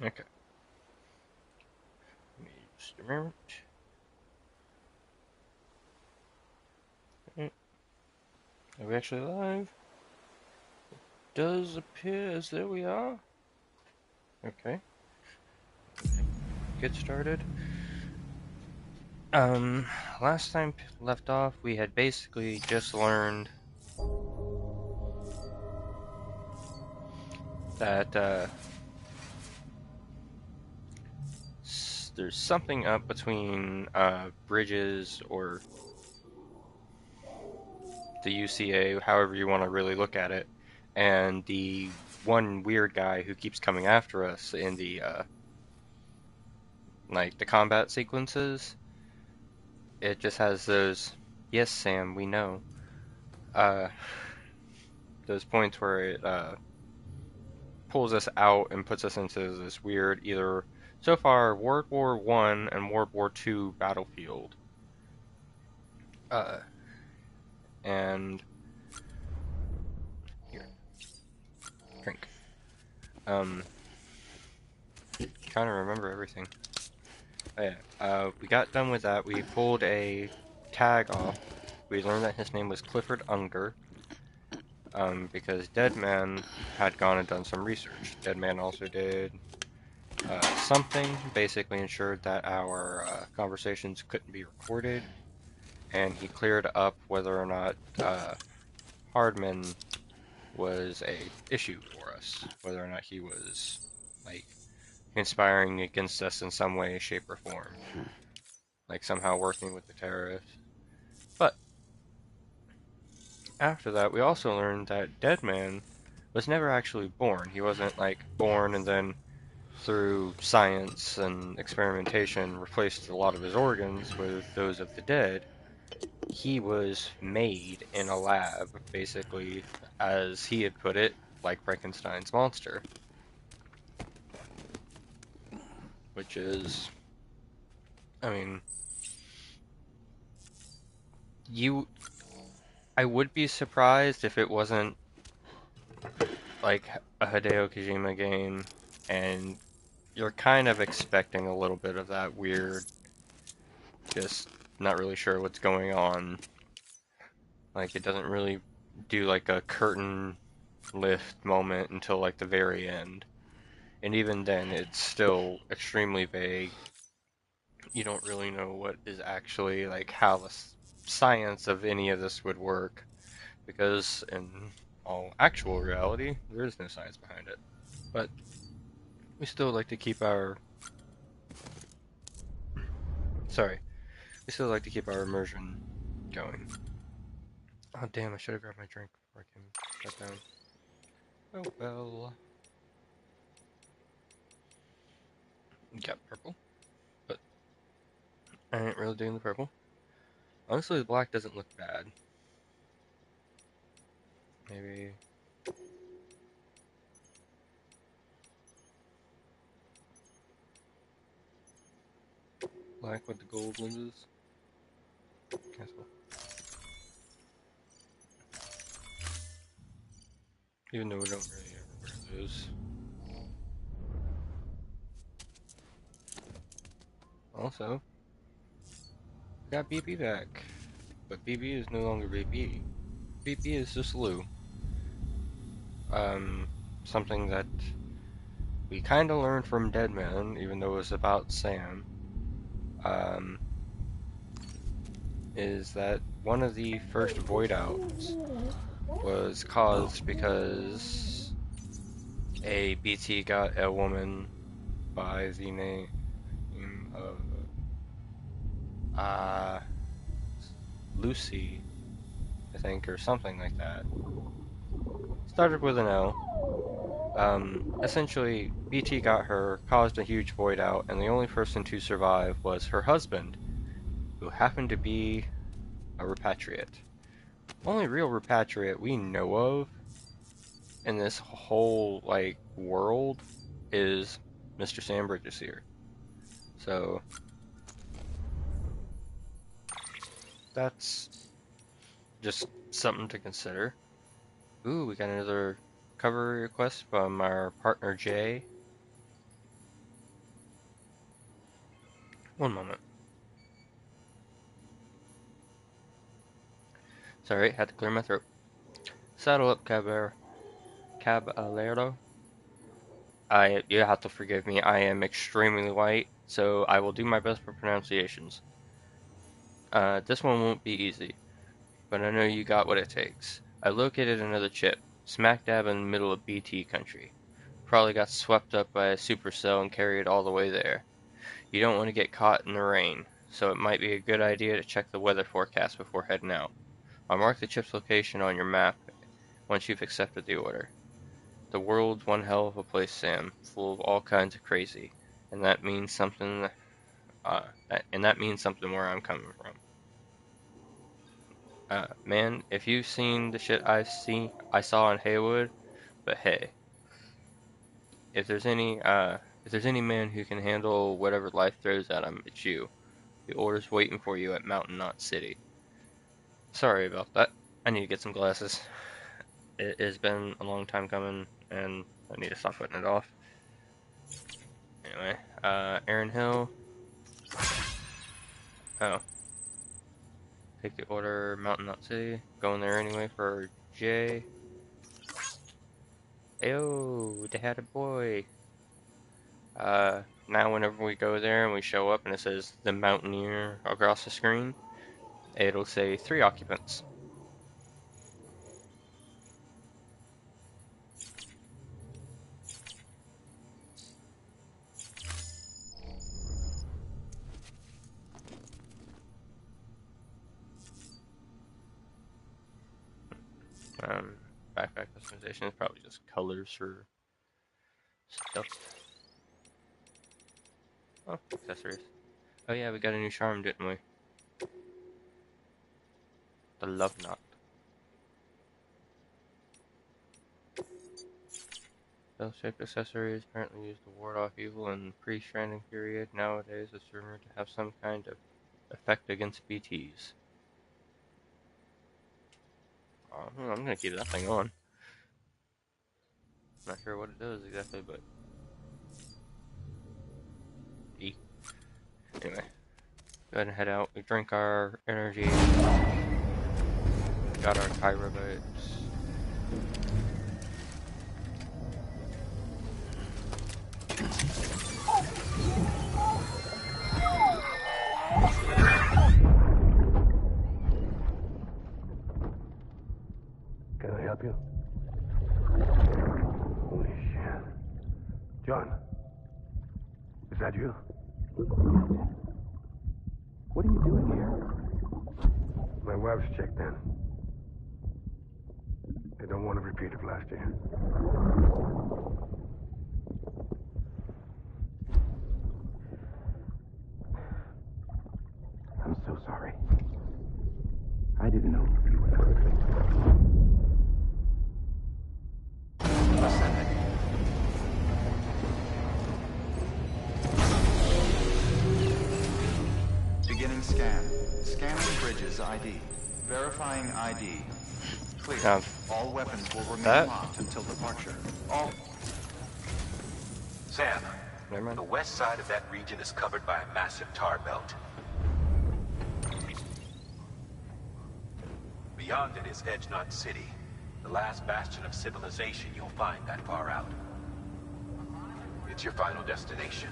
Okay. Give me just a moment. Alright. Are we actually live? Does appear as though we are. Okay. Get started. Last time left off, we had basically just learned that, there's something up between, Bridges or the UCA, however you want to really look at it, and the one weird guy who keeps coming after us in the, like, the combat sequences. It just has those, yes, Sam, we know, uh, those points where it, pulls us out and puts us into this weird, either, so far, World War One and World War Two battlefield. Uh, and, here, drink. Um, Trying to remember everything. Oh, yeah, we got done with that. We pulled a tag off. We learned that his name was Clifford Unger, because Deadman had gone and done some research. Deadman also did something, basically ensured that our conversations couldn't be recorded, and he cleared up whether or not Hardman was a issue for us, whether or not he was, like, conspiring against us in some way, shape, or form, like somehow working with the terrorists. But after that, we also learned that Deadman was never actually born. He wasn't, like, born and then through science and experimentation replaced a lot of his organs with those of the dead. He was made in a lab, basically, as he had put it, like Frankenstein's monster. Which is, I mean, you, I would be surprised if it wasn't like a Hideo Kojima game, and you're kind of expecting a little bit of that weird, just not really sure what's going on. Like, it doesn't really do like a curtain lift moment until like the very end. And even then, it's still extremely vague. You don't really know what is actually, like, how the science of any of this would work, because in all actual reality, there is no science behind it. But we still like to keep our, sorry, we still like to keep our immersion going. Oh damn, I should have grabbed my drink before I came shut down. Oh well. Got purple, but I ain't really doing the purple. Honestly, the black doesn't look bad. Maybe. Black with the gold lenses. Cancel. Even though we don't really ever wear those. Also, we got BB back. But BB is no longer BB. BB is just Lou. Um, Something that we kind of learned from Deadman, even though it was about Sam, um, is that one of the first void outs was caused because a BT got a woman by the name of uh, Lucy, I think, or something like that. Started with an L. Essentially, BT got her, caused a huge void out, and the only person to survive was her husband, who happened to be a repatriate. Only real repatriate we know of in this whole, like, world is Mr. Sam Bridges here. So that's just something to consider. Ooh, we got another cover request from our partner Jay. One moment. Sorry, had to clear my throat. Saddle up, caballero. You have to forgive me. I am extremely white, so I will do my best for pronunciations. This one won't be easy, but I know you got what it takes. I located another chip, smack dab in the middle of BT country. Probably got swept up by a supercell and carried all the way there. You don't want to get caught in the rain, so it might be a good idea to check the weather forecast before heading out. I'll mark the chip's location on your map once you've accepted the order. The world's one hell of a place, Sam, full of all kinds of crazy, and that means something. That means something where I'm coming from. Man, if you've seen the shit I saw in Haywood, but hey, if there's any man who can handle whatever life throws at him, it's you. The order's waiting for you at Mountain Knot City. Sorry about that. I need to get some glasses. It has been a long time coming, and I need to stop putting it off. Anyway, Aaron Hill. Oh. Take the order, Mountain Knot City. Going there anyway for Jay. Ayo, they had a boy. Now whenever we go there and we show up and it says the Mountaineer across the screen, it'll say 3 occupants. Backpack customization is probably just colors for stuff. Oh, accessories. Oh yeah, we got a new charm, didn't we? The Love Knot. Bell-shaped accessories apparently used to ward off evil in the pre-Stranding period. Nowadays, it's rumored to have some kind of effect against BTs. I'm gonna keep that thing on. Not sure what it does exactly, but anyway, go ahead and head out. We drink our energy. Got our Kyra boats. Can I help you? Holy shit. John, is that you? What are you doing here? My wife's checked in. They don't want to repeat of last year. I'm so sorry. I didn't know you were coming. Beginning scan. Scanning bridges ID. Verifying ID. Clear. All weapons will remain locked until departure. Sam, the west side of that region is covered by a massive tar belt. Beyond it is Edge Knot City, the last bastion of civilization you'll find that far out. It's your final destination.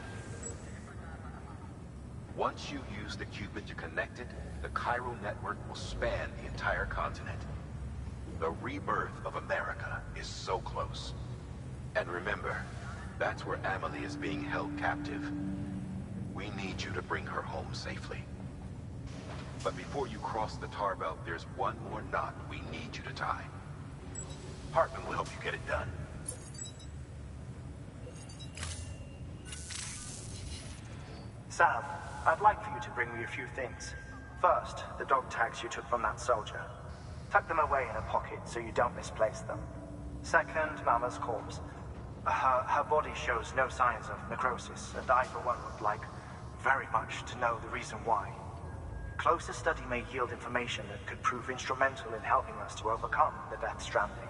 Once you use the qubit to connect it, the chiral network will span the entire continent. The rebirth of America is so close. And remember, that's where Emily is being held captive. We need you to bring her home safely. But before you cross the tar belt, there's one more knot we need you to tie. Hartman will help you get it done. Sam, I'd like for you to bring me a few things. First, the dog tags you took from that soldier. Tuck them away in a pocket so you don't misplace them. Second, Mama's corpse. Her body shows no signs of necrosis, and I, for one, would like very much to know the reason why. Closer study may yield information that could prove instrumental in helping us to overcome the Death Stranding.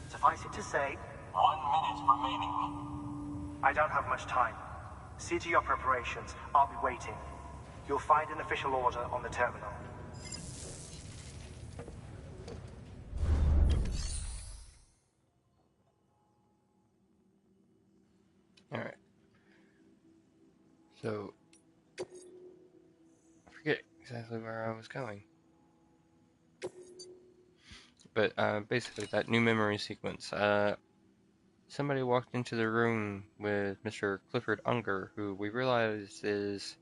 Suffice it to say, 1 minute remaining. I don't have much time. See to your preparations. I'll be waiting. You'll find an official order on the terminal. Alright. So, I forget exactly where I was going. But basically, that new memory sequence. Somebody walked into the room with Mr. Clifford Unger, who we realize is.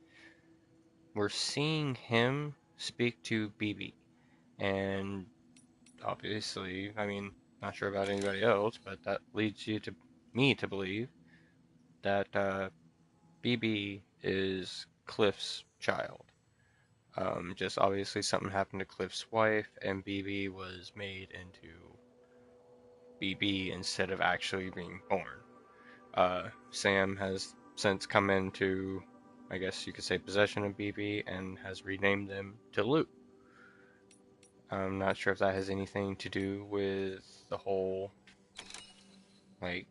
We're seeing him speak to BB. And obviously, I mean, not sure about anybody else, but that leads me to believe that BB is Cliff's child. Just obviously something happened to Cliff's wife, and BB was made into BB instead of actually being born. Sam has since come into, I guess you could say, possession of BB and has renamed them to Luke. I'm not sure if that has anything to do with the whole, like,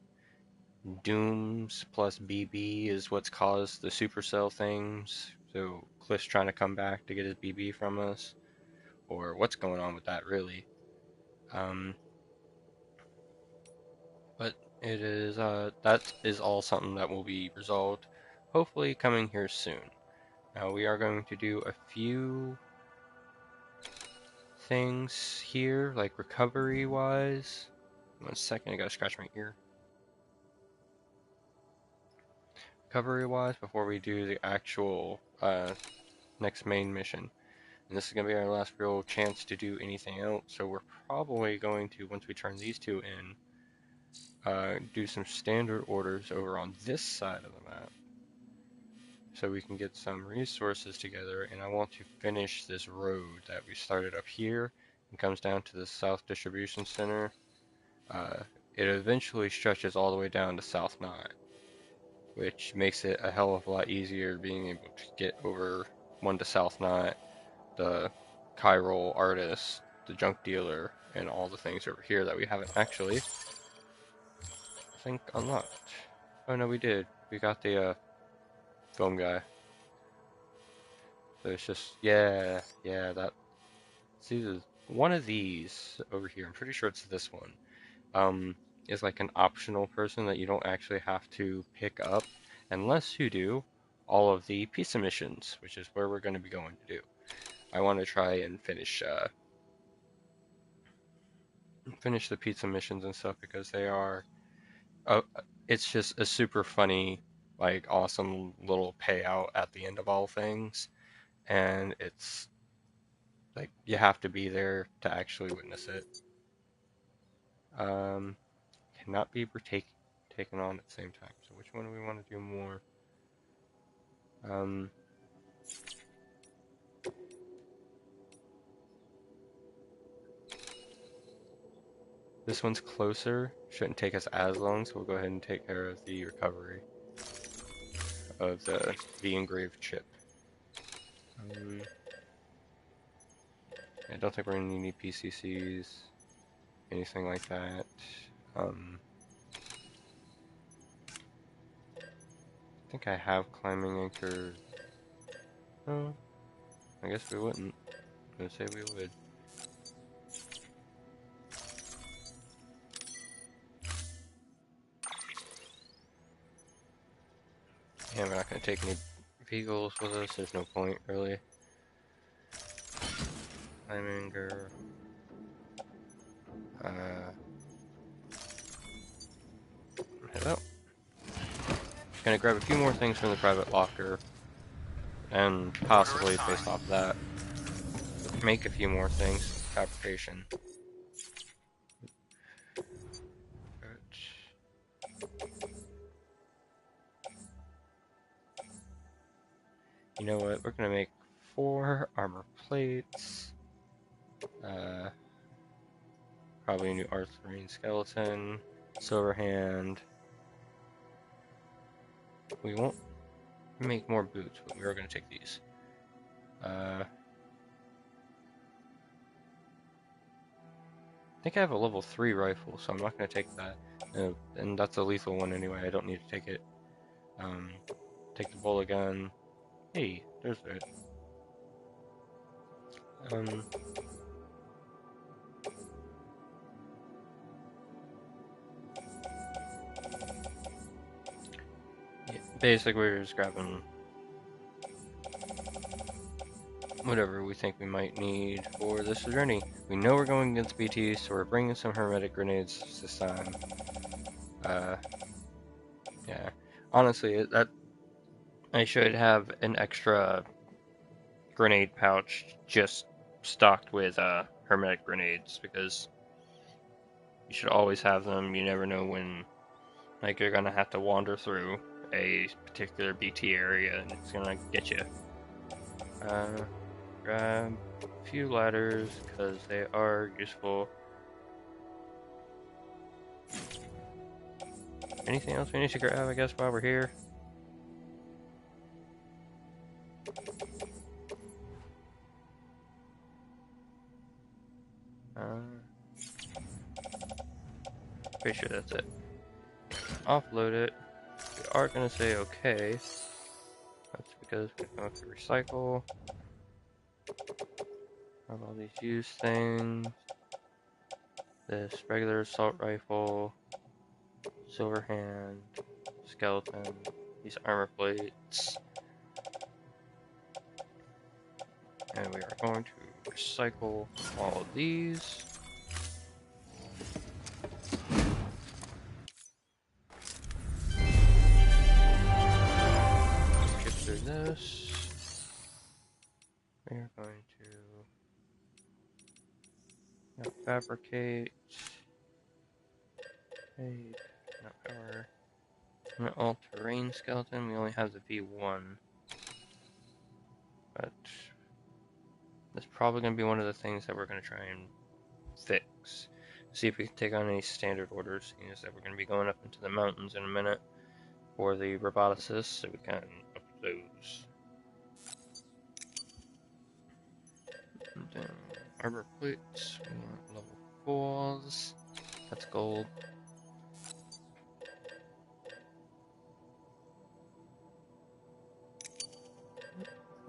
Dooms plus BB is what's caused the supercell things. So Cliff's trying to come back to get his BB from us, or what's going on with that, really. But it is that is all something that will be resolved, hopefully coming here soon. Now we are going to do a few things here, like recovery-wise. 1 second, I gotta scratch my ear. Recovery-wise, before we do the actual next main mission. And this is going to be our last real chance to do anything else, so we're probably going to, once we turn these two in, do some standard orders over on this side of the map, so we can get some resources together. And I want to finish this road that we started up here and comes down to the South Distribution Center. It eventually stretches all the way down to South 9, which makes it a hell of a lot easier being able to get over one to South 9, the chiral artist, the junk dealer, and all the things over here that we haven't actually, I think, unlocked. Oh no, we did. We got the film guy. So it's just, yeah, that. See, one of these over here, I'm pretty sure it's this one, is like an optional person that you don't actually have to pick up unless you do all of the pizza missions, which is where we're going to be going to do. I want to try and finish the pizza missions and stuff, because they are, it's just a super funny, like, awesome little payout at the end of all things, and it's like you have to be there to actually witness it. Cannot be taken on at the same time. So which one do we want to do more? This one's closer, shouldn't take us as long, so we'll go ahead and take care of the recovery of the engraved chip. I don't think we're going to need PCCs, anything like that. I think I have climbing anchor. Oh, I guess we wouldn't. I would say we would. Yeah, we're not going to take any vehicles with us, there's no point, really. Climbing anchor. Head out. Gonna grab a few more things from the private locker, and possibly based off of that, make a few more things. Fabrication. You know what? We're gonna make 4 armor plates. Probably a new Arthurian skeleton, silver hand. We won't make more boots, but we are gonna take these. I think I have a level 3 rifle, so I'm not gonna take that. And that's a lethal one anyway. I don't need to take it. Take the bullet gun. Hey, There's it. Um. Yeah, basically, we're just grabbing whatever we think we might need for this journey. We know we're going against BT, so we're bringing some hermetic grenades this time. Yeah. Honestly, that I should have an extra grenade pouch just stocked with hermetic grenades, because you should always have them. You never know when, like, you're gonna have to wander through a particular BT area and it's gonna get you. Grab a few ladders because they are useful. Anything else we need to grab, I guess, while we're here? Pretty sure that's it. Offload it. We are gonna say okay. That's because we're going to recycle. Have all these used things. This regular assault rifle, silver hand, skeleton, these armor plates. And we are going to recycle all of these. Chip through this. We are going to fabricate. Hey, not power. An all-terrain skeleton. We only have the V1, but that's probably going to be one of the things that we're going to try and fix. See if we can take on any standard orders, seeing as that we're going to be going up into the mountains in a minute for the roboticists, so we can up those. And then armor plates, we want level 4s. That's gold.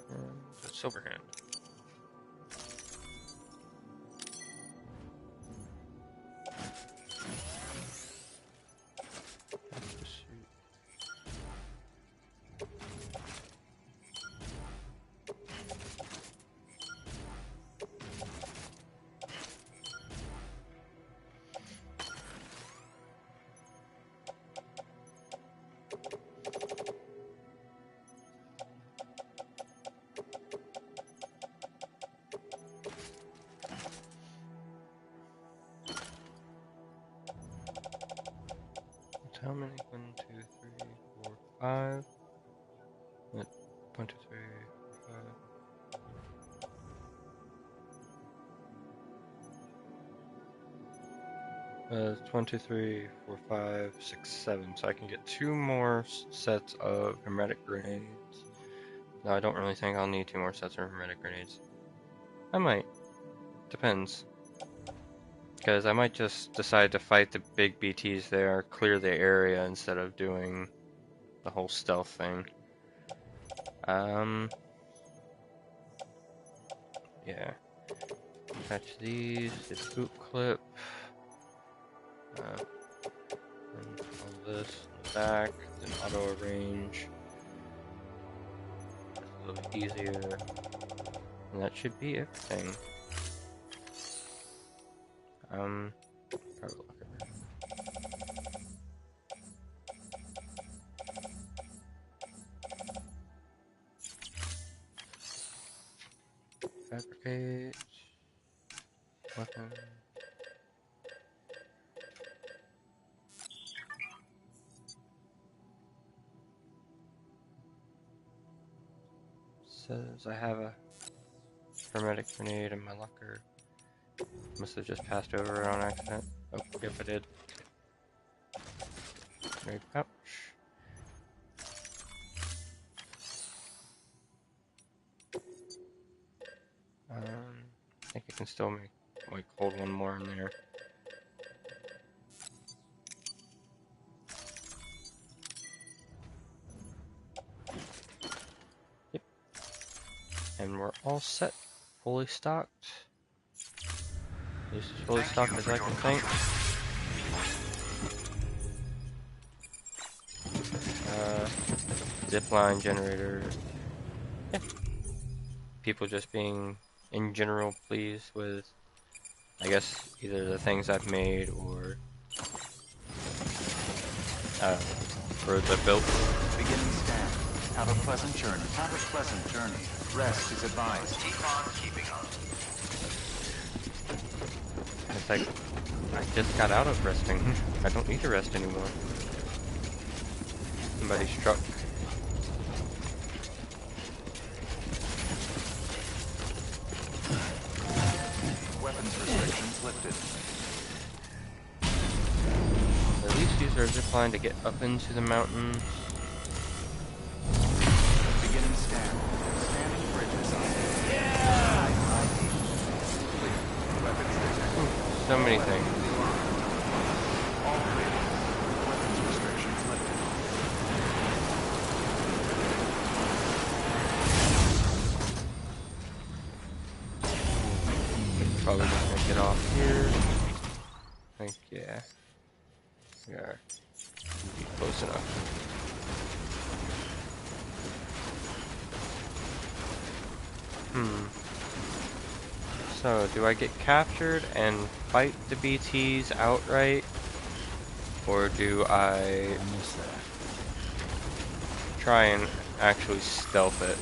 And silver hand. How many? 1, 2, 3, 4, 5. 1, 2, 3, 4, 5. 1, 2, 3, 4, 5, 6, 7. So I can get 2 more sets of hermetic grenades. No, I don't really think I'll need 2 more sets of hermetic grenades. I might. Depends. Because I might just decide to fight the big BTs there, clear the area instead of doing the whole stealth thing. Yeah. Attach these, this boot clip. And all this in the back, then auto arrange. That's a little bit easier. And that should be everything. Private locker. Fabricate. Weapon. Says I have a hermetic grenade in my locker. Must have just passed over it on accident. Oh, yep, I did. Grenade pouch. I think I can still make, like, hold one more in there. Yep. And we're all set. Fully stocked. At least as fully stocked as I can think. Zipline generator. Yeah. People just being, in general, pleased with, I guess, either the things I've made or roads I've built. Beginning scan. Have a pleasant journey. Have a pleasant journey. Rest is advised. Keep on keeping on. It's like, I just got out of resting. I don't need to rest anymore. Somebody's truck. Weapons restrictions lifted. At least use our zipline to get up into the mountains. Beginning scan. Scanning bridges. Clear. Weapons detected. So many things. All clear. Weapons restrictions lifted. Probably just gonna get off here. I think, yeah. We are close enough. So, do I get captured and fight the BTs outright? Or do I try and actually stealth it?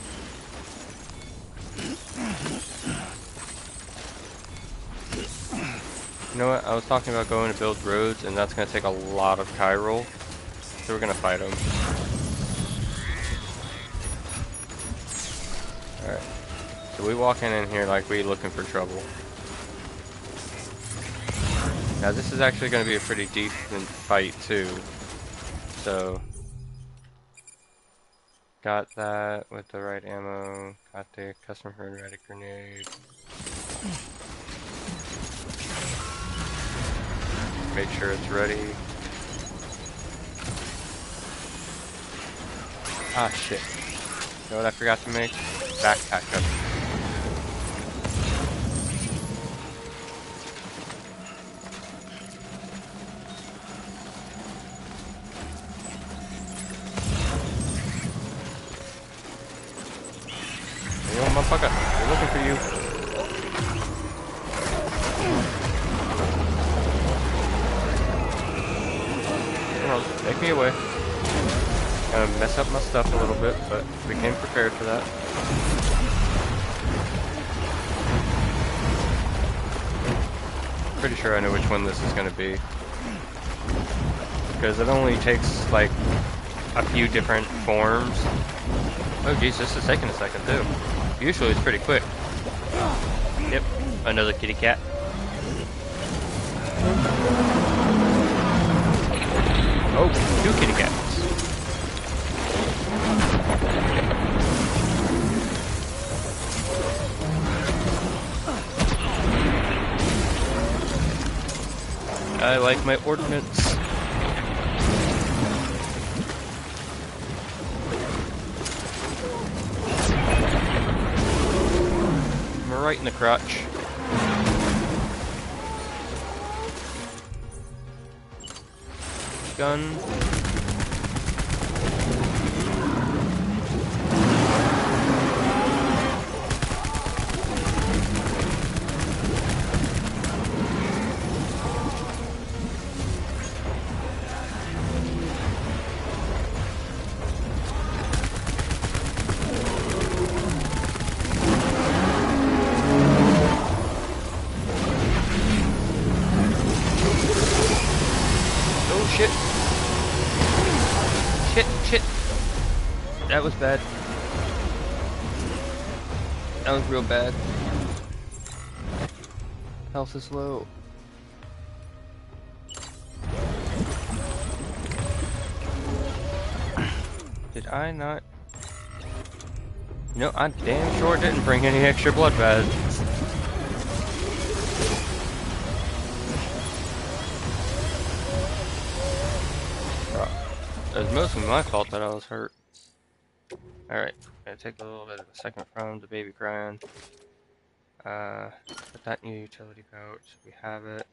You know what? I was talking about going to build roads, and that's going to take a lot of chiral. So we're going to fight them. Alright. So we walking in here like we looking for trouble. Now this is actually going to be a pretty decent fight too. So got that with the right ammo. Got the custom hermetic grenade. Make sure it's ready. Ah shit. You know what I forgot to make? Backpack cover. Yo, motherfucker, we're looking for you. Come on, take me away. Gonna mess up my stuff a little bit, but we came prepared for that. Pretty sure I know which one this is gonna be. Because it only takes like a few different forms. Oh geez, this is taking a second too. Usually it's pretty quick. Yep, another kitty cat. Oh, 2 kitty cats. I like my ordnance. I'm right in the crotch. Gun. Shit. Shit. That was bad. That was real bad. Health is low. Did I not? No, I damn sure didn't bring any extra blood baths. It was mostly my fault that I was hurt. Alright, gonna take a little bit of a second from the baby crying. Put that new utility pouch. We have it.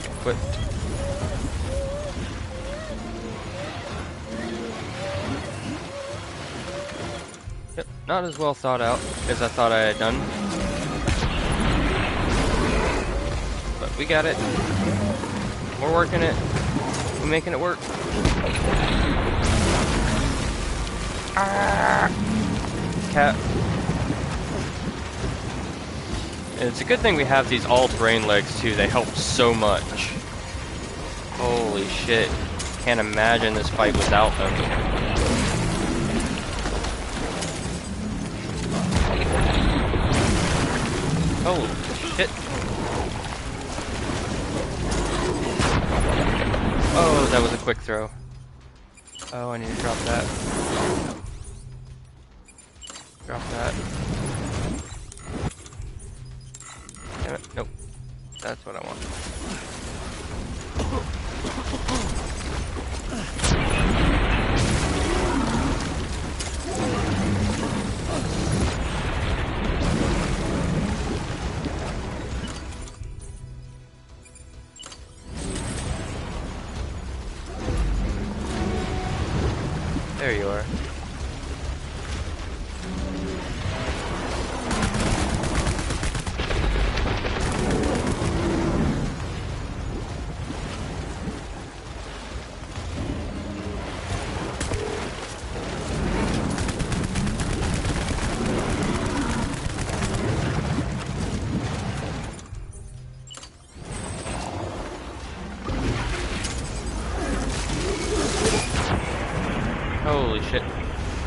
Equipped. Yep, not as well thought out as I thought I had done. But we got it. We're working it. We're making it work. Ah! Cat. And it's a good thing we have these all-terrain legs too. They help so much. Holy shit. Can't imagine this fight without them. Holy shit. Oh, that was a quick throw. Oh, I need to drop that. Drop that. Damn it. Nope. That's what I want. There you are. Holy shit.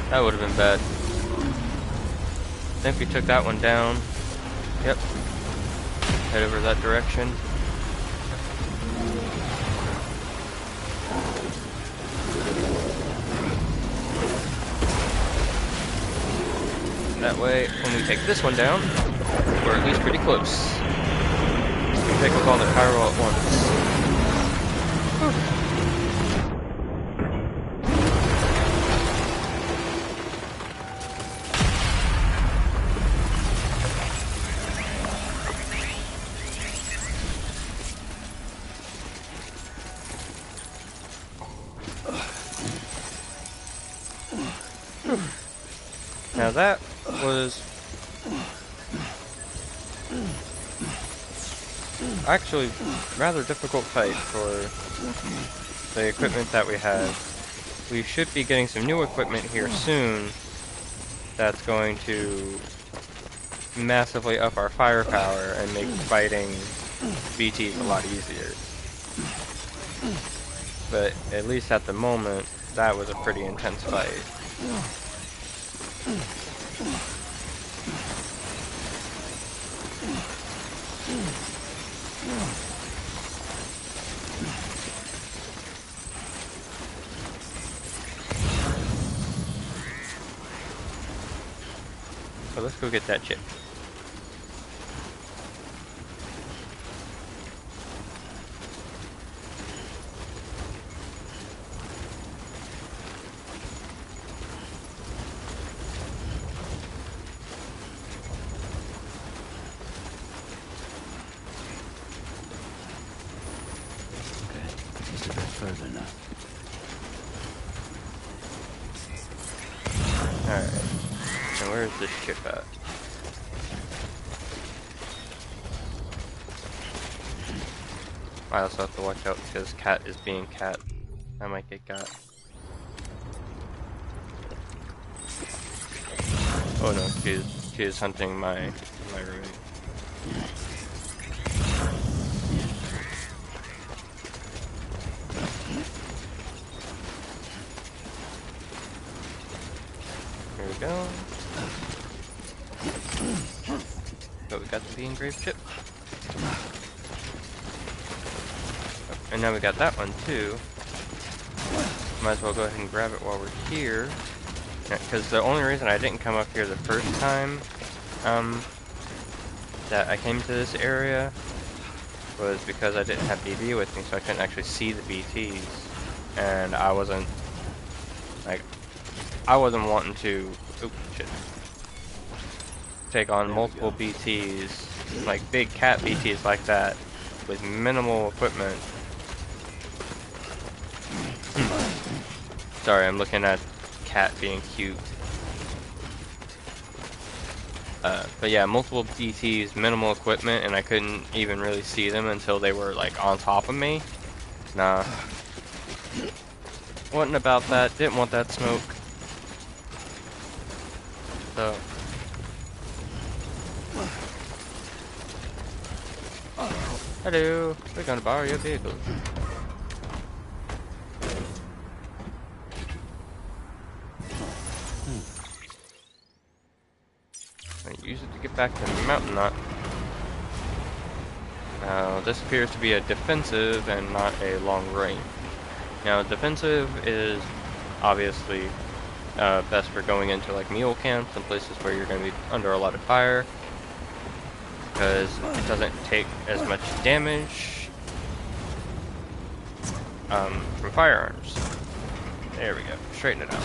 That would have been bad. I think we took that one down. Yep. Head over that direction. That way, when we take this one down, we're at least pretty close. We can take up all the Cairo at once. Whew. Now that was actually rather difficult fight for the equipment that we have. We should be getting some new equipment here soon that's going to massively up our firepower and make fighting BTs a lot easier. But at least at the moment, that was a pretty intense fight. So let's go get that chip. Alright. Now where's this chip at? I also have to watch out because cat is being cat. I might get got. Oh no, she is hunting my roommate. Here we go. Oh, we got the bee engraved chip. And now we got that one too. Might as well go ahead and grab it while we're here. Because the only reason I didn't come up here the first time that I came to this area was because I didn't have BB with me, so I couldn't actually see the BTs, and I wasn't wanting to take on multiple BTs, like big cat BTs like that, with minimal equipment. Sorry, I'm looking at cat being cute. But yeah, multiple BTs, minimal equipment, and I couldn't even really see them until they were like on top of me. Nah. Wasn't about that, didn't want that smoke. So. Hello, we're gonna borrow your vehicle. I use it to get back to the mountain knot. Now, this appears to be a defensive and not a long range. Now, defensive is obviously best for going into like mule camps and places where you're going to be under a lot of fire, because it doesn't take as much damage from firearms. There we go. Straighten it out.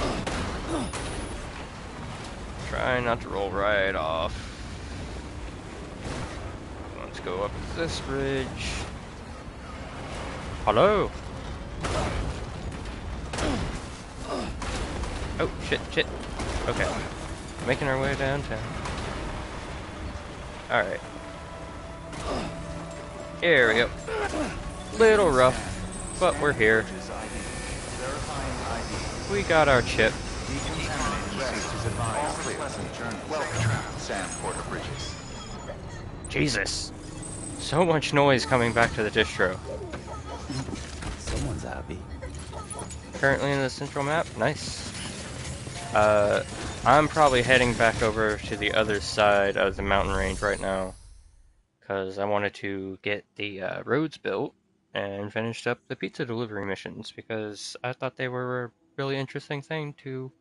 Try not to roll right off. Let's go up this ridge. Hello? Oh, shit. Okay. Making our way downtown. Alright. Here we go. Little rough, but we're here. We got our chip. Jesus. So much noise coming back to the distro. Someone's happy. Currently in the central map. Nice. I'm probably heading back over to the other side of the mountain range right now, because I wanted to get the roads built and finished up the pizza delivery missions, because I thought they were a really interesting thing to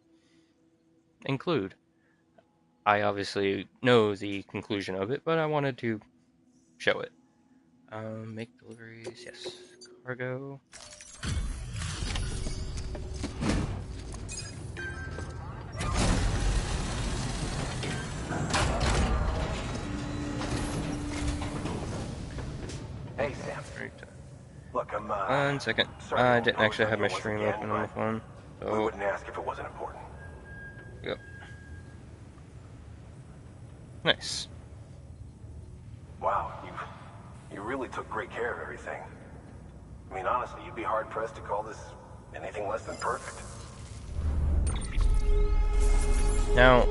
include. I obviously know the conclusion of it, but I wanted to show it. Make deliveries, yes. Cargo. Hey, Sam. Look, I'm, 1 second. sorry I to didn't actually have my once stream again, open on the but phone. We So, wouldn't ask if it wasn't important. yep. Nice. Wow, you really took great care of everything. I mean, honestly, you'd be hard-pressed to call this anything less than perfect. Now,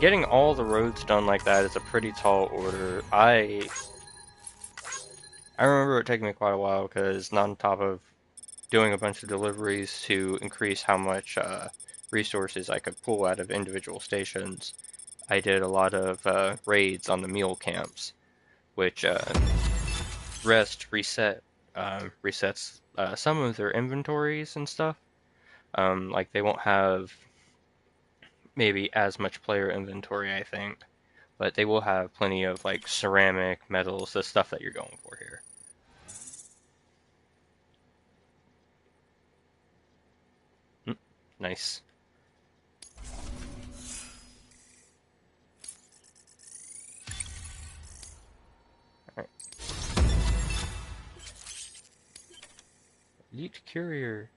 getting all the roads done like that is a pretty tall order. I remember it taking me quite a while, because on top of doing a bunch of deliveries to increase how much resources I could pull out of individual stations, I did a lot of raids on the mule camps, which resets some of their inventories and stuff. Like they won't have maybe as much player inventory, I think, but they will have plenty of like ceramic, metals, the stuff that you're going for here. Nice. Alright. Elite Courier.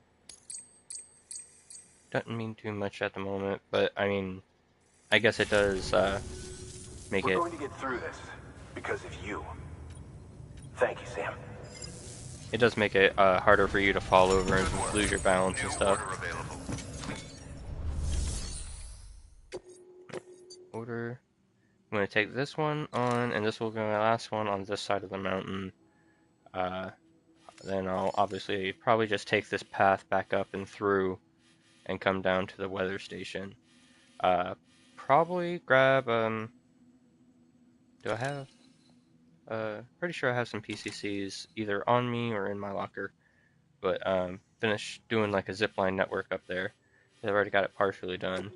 Doesn't mean too much at the moment, but I mean, I guess it does make We're it. going to get through this because of you. Thank you, Sam. It does make it harder for you to fall over and lose your balance and stuff. Order. I'm going to take this one on, and this will be my last one on this side of the mountain. Then I'll obviously probably just take this path back up and through and come down to the weather station. Probably grab, do I have? Pretty sure I have some PCCs either on me or in my locker. But, finish doing like a zipline network up there. I've already got it partially done.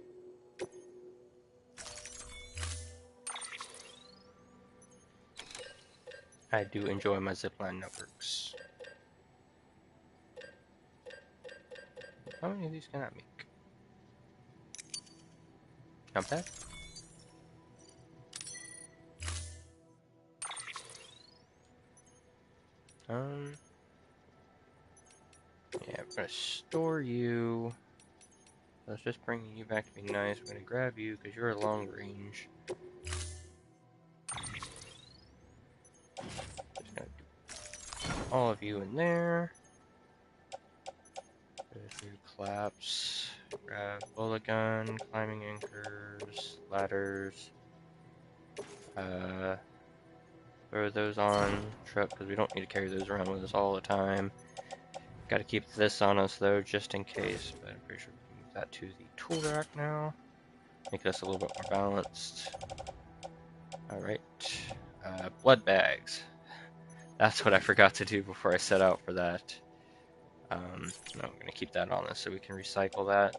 I do enjoy my zipline networks. How many of these can I make? Not bad. Yeah, I'm gonna store you. Let's just bring you back to be nice. I'm gonna grab you because you're a long range. Just gonna do all of you in there. Go through collapse. Grab bullet gun, climbing anchors, ladders. Throw those on truck because we don't need to carry those around with us all the time. Got to keep this on us though, just in case. But I'm pretty sure we can move that to the tool rack now. Make us a little bit more balanced. Alright. Blood bags. That's what I forgot to do before I set out for that. No, I'm going to keep that on us so we can recycle that.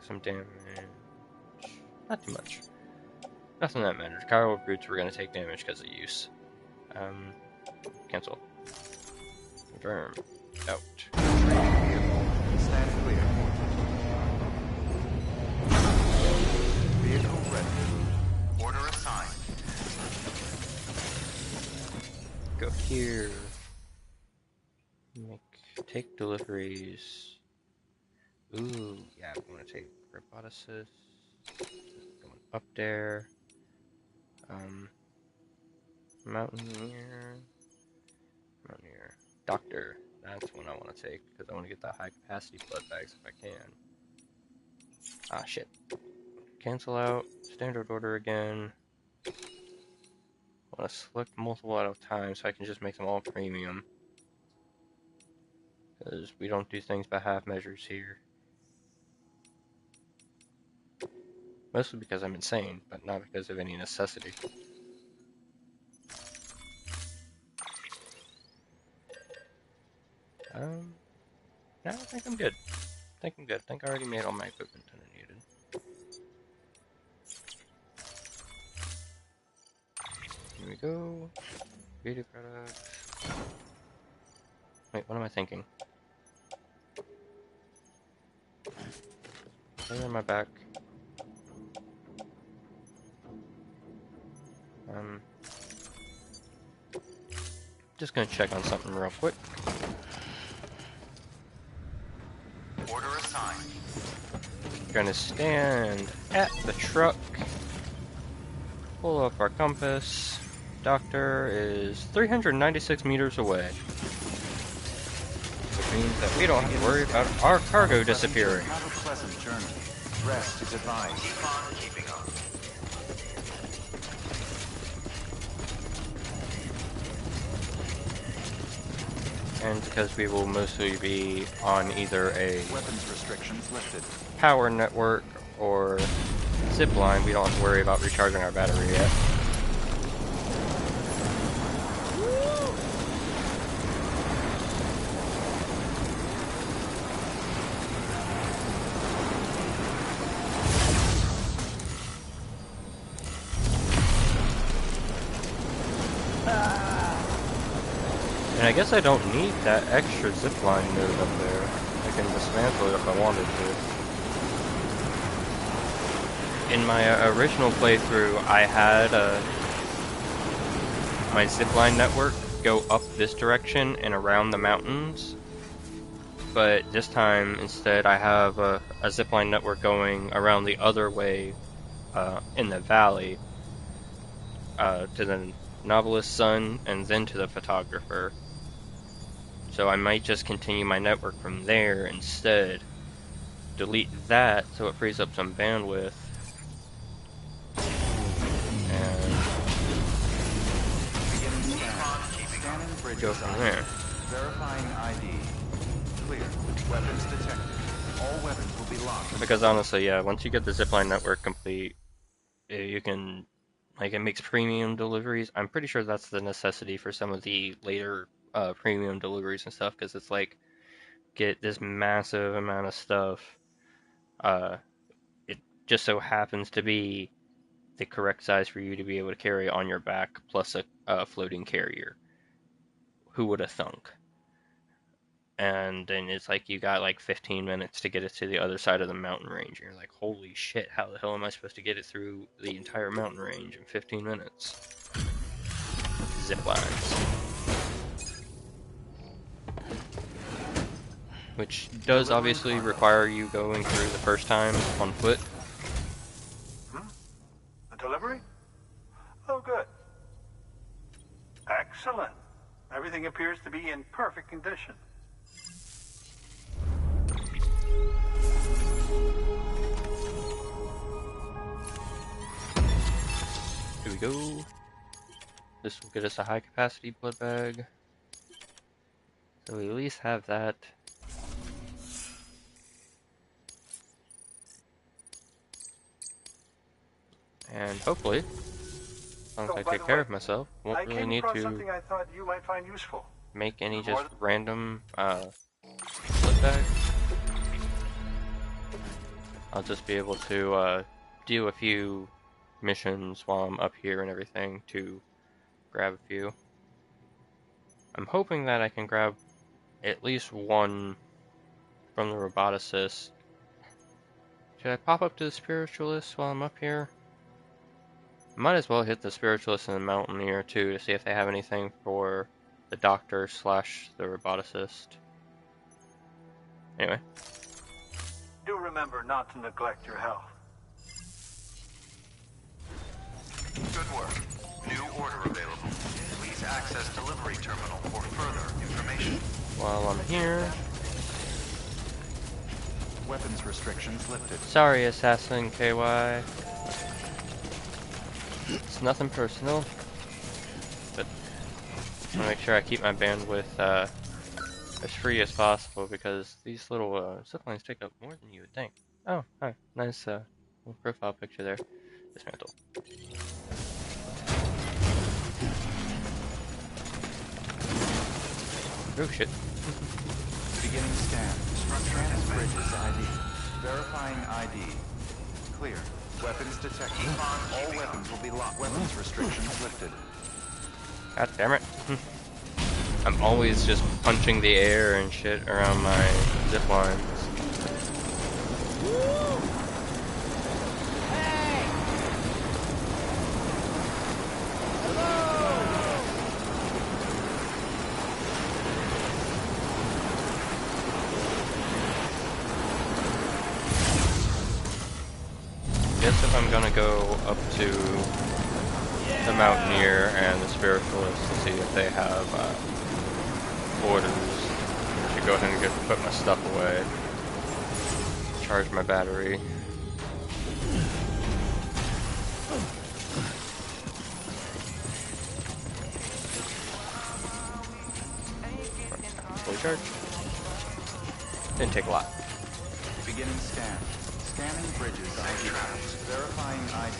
Some damage. Not too much. Nothing that matters. Chiral brutes were going to take damage because of use. Cancel. Confirm. Out. Stand clear. Vehicle ready. Order assigned. Go here. Take deliveries. Ooh, yeah, I want to take roboticist. Going up there. Mountaineer. Doctor. That's one I want to take because I want to get the high capacity blood bags if I can. Ah, shit. Cancel out. Standard order again. I want to select multiple at a time so I can just make them all premium. Because we don't do things by half measures here. Mostly because I'm insane, but not because of any necessity. No, I think I'm good. I think I already made all my equipment that I needed. Here we go. Beauty products. Wait, what am I thinking? Lay on my back. Just gonna check on something real quick. Order assigned. Gonna stand at the truck. Pull up our compass. Doctor is 396 meters away. Which means that we don't have to worry about our cargo disappearing. Have a pleasant journey. Rest is advised. Keep on keeping on. And because we will mostly be on either a Weapons restrictions lifted. power network or zip line, we don't have to worry about recharging our battery yet. And I guess I don't need that extra zipline node up there. I can dismantle it if I wanted to. In my original playthrough, I had my zipline network go up this direction and around the mountains. But this time, instead, I have a zipline network going around the other way in the valley to the novelist's son and then to the photographer. So I might just continue my network from there instead. Delete that so it frees up some bandwidth. And go from there. Verifying ID. Clear. Weapons detected. All weapons will be locked. Because honestly, yeah, once you get the zipline network complete, you can, like, it makes premium deliveries. I'm pretty sure that's the necessity for some of the later premium deliveries and stuff, because it's like, get this massive amount of stuff. It just so happens to be the correct size for you to be able to carry on your back, plus a floating carrier. Who would have thunk? And then it's like you got like 15 minutes to get it to the other side of the mountain range. And you're like, holy shit, how the hell am I supposed to get it through the entire mountain range in 15 minutes? Zip lines. Which does obviously require you going through the first time on foot. A delivery? Oh, good. Excellent. Everything appears to be in perfect condition. Here we go. This will get us a high capacity blood bag. So we at least have that. And hopefully, as long as I take care of myself, won't really need to something I thought you might find useful. make any just random blood bag. I'll just be able to do a few missions while I'm up here and everything to grab a few. I'm hoping that I can grab at least one from the roboticist. Should I pop up to the spiritualist while I'm up here? Might as well hit the spiritualist and the mountaineer too to see if they have anything for the doctor / the roboticist. Anyway. Do remember not to neglect your health. Good work. New order available. Please access delivery terminal for further information. While I'm here. Weapons restrictions lifted. Sorry, Assassin KY. It's nothing personal, but I want to make sure I keep my bandwidth as free as possible because these little zip lines take up more than you would think. Oh, hi. Nice little profile picture there. Dismantle. Oh shit. Beginning scan. Stranding bridges ID. Verifying ID. Clear. Weapons detected. All weapons will be locked. Weapons restrictions lifted. God damn it. I'm always just punching the air and shit around my zip lines. Guess if I'm gonna go up to the Mountaineer and the Spiritualist to see if they have orders, I should go ahead and put my stuff away. Charge my battery. Fully charged. Didn't take a lot. Beginning scan. Scanning bridges ID. Verifying ID.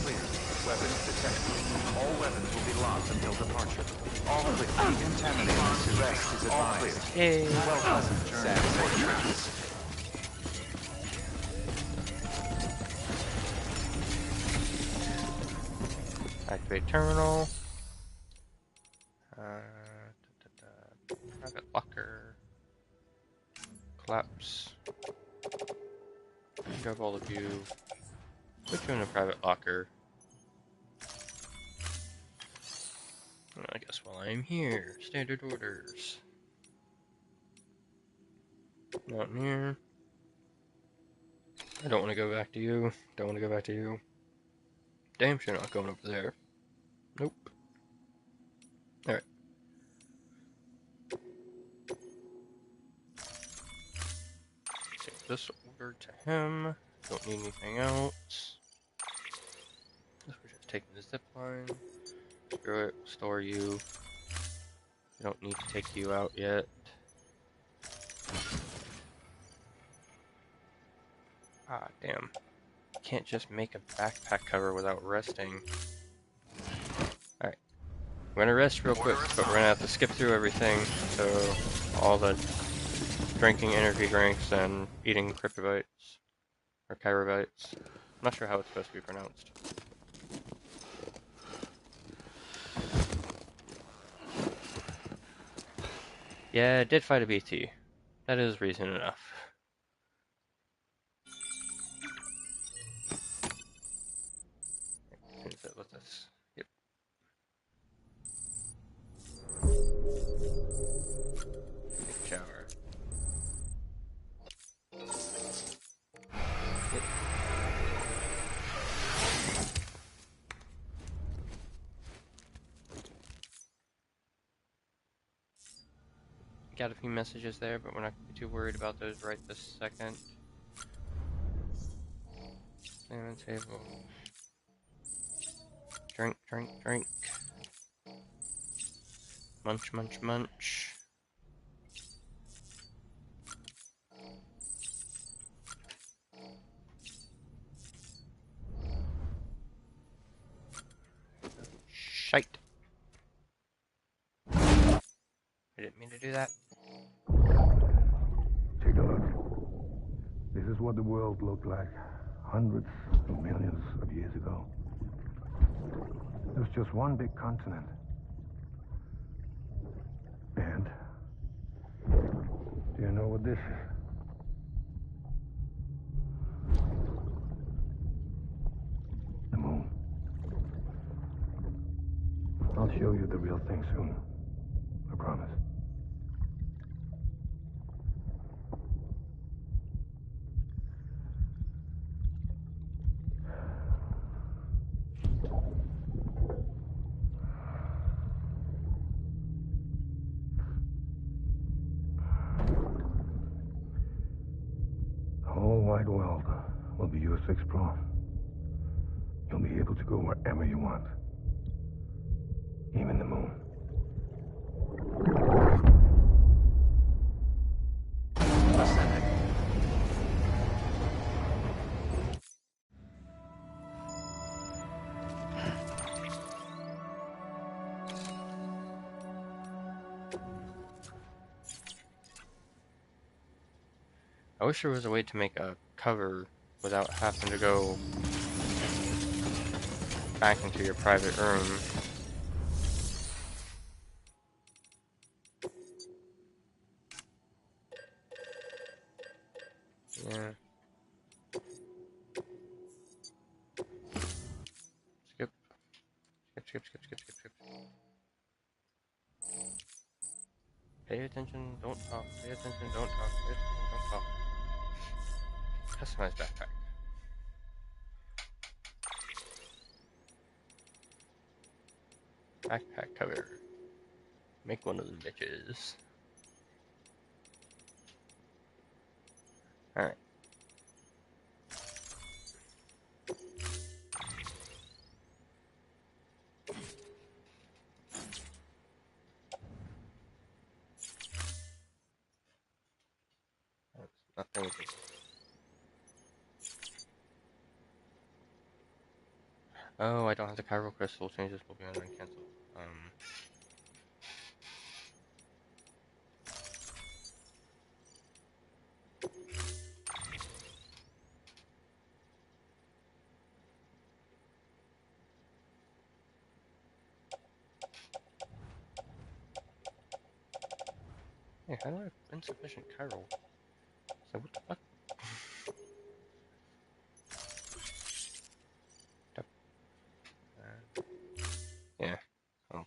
Clear. Weapons detected. All weapons will be locked until departure. All clear. Decontaminating. Rest is advised. Yay. Well, pleasant journey. Activate terminal. Private locker. Collapse. Grab all of you. Put you in a private locker. I guess while I'm here, standard orders. Mountaineer. I don't want to go back to you. Don't want to go back to you. Damn sure not going over there. Nope. Alright. Take this order to him. Don't need anything else. This we're just taking the zip line. Screw it, store you. We don't need to take you out yet. Ah, damn. Can't just make a backpack cover without resting. Alright. We're gonna rest real quick, but we're gonna have to skip through everything. So, all the drinking energy drinks and eating cryptobites. Or chirobites. not sure how it's supposed to be pronounced. Yeah, did fight a BT. That is reason enough. Finish it with this. Yep. Take a shower. Yep. Got a few messages there, but we're not gonna be too worried about those right this second. Salmon table. Drink, drink, drink. Munch, munch, munch. Shite. I didn't mean to do that. Take a look. This is what the world looked like hundreds of millions of years ago. It was just one big continent. And do you know what this is? The moon. I'll show you the real thing soon. I promise. The whole wide world will be yours to explore. You'll be able to go wherever you want. Even the moon. Ascending. I wish there was a way to make a cover without having to go back into your private room. Yeah. Skip. Skip, skip, skip, skip, skip, skip. Pay attention, don't talk. Pay attention, don't talk. Pay attention, don't talk. Customized backpack. Backpack cover. Make one of the bitches. Alright. Nothing we can... Oh, I don't have the chiral crystal. Changes will be on and cancel. Hey, how do I have insufficient chiral? So what the fuck? Yeah. Oh.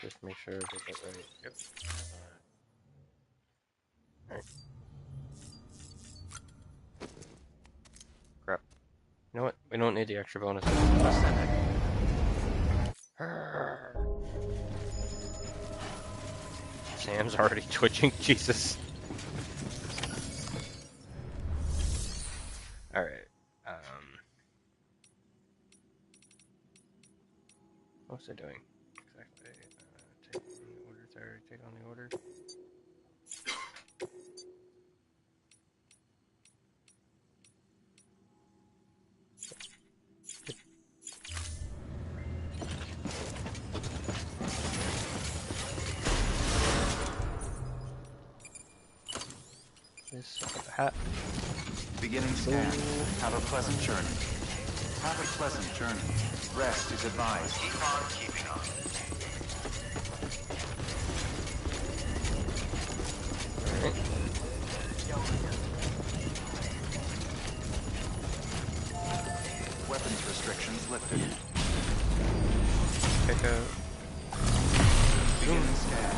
Just make sure I did that right. Yep. Alright. Crap. You know what? We don't need the extra bonus. Sam's already twitching. Jesus. Alright. What's it doing? Exactly. Take on the order. Sorry, take on the order. hat. Beginning scan. Have a pleasant journey. Have a pleasant journey. Rest is advised. Keep on keeping on. Alright. Weapons restrictions lifted. Pick up. Beginning scan.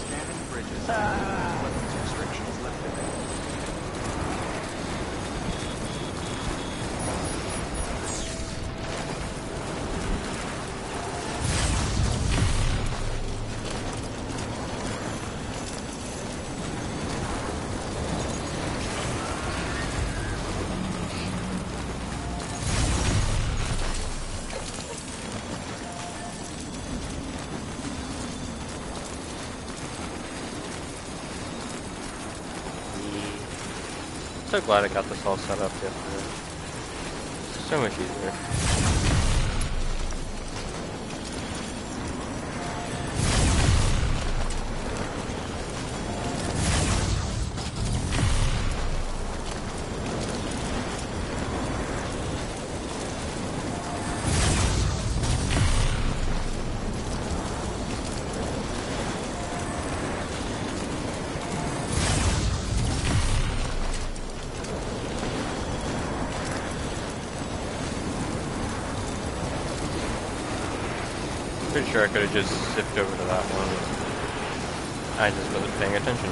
Scanning bridges. Weapons restrictions lifted. So glad I got this all set up yesterday. So much easier. Pretty sure I could have just zipped over to that one. I just wasn't paying attention.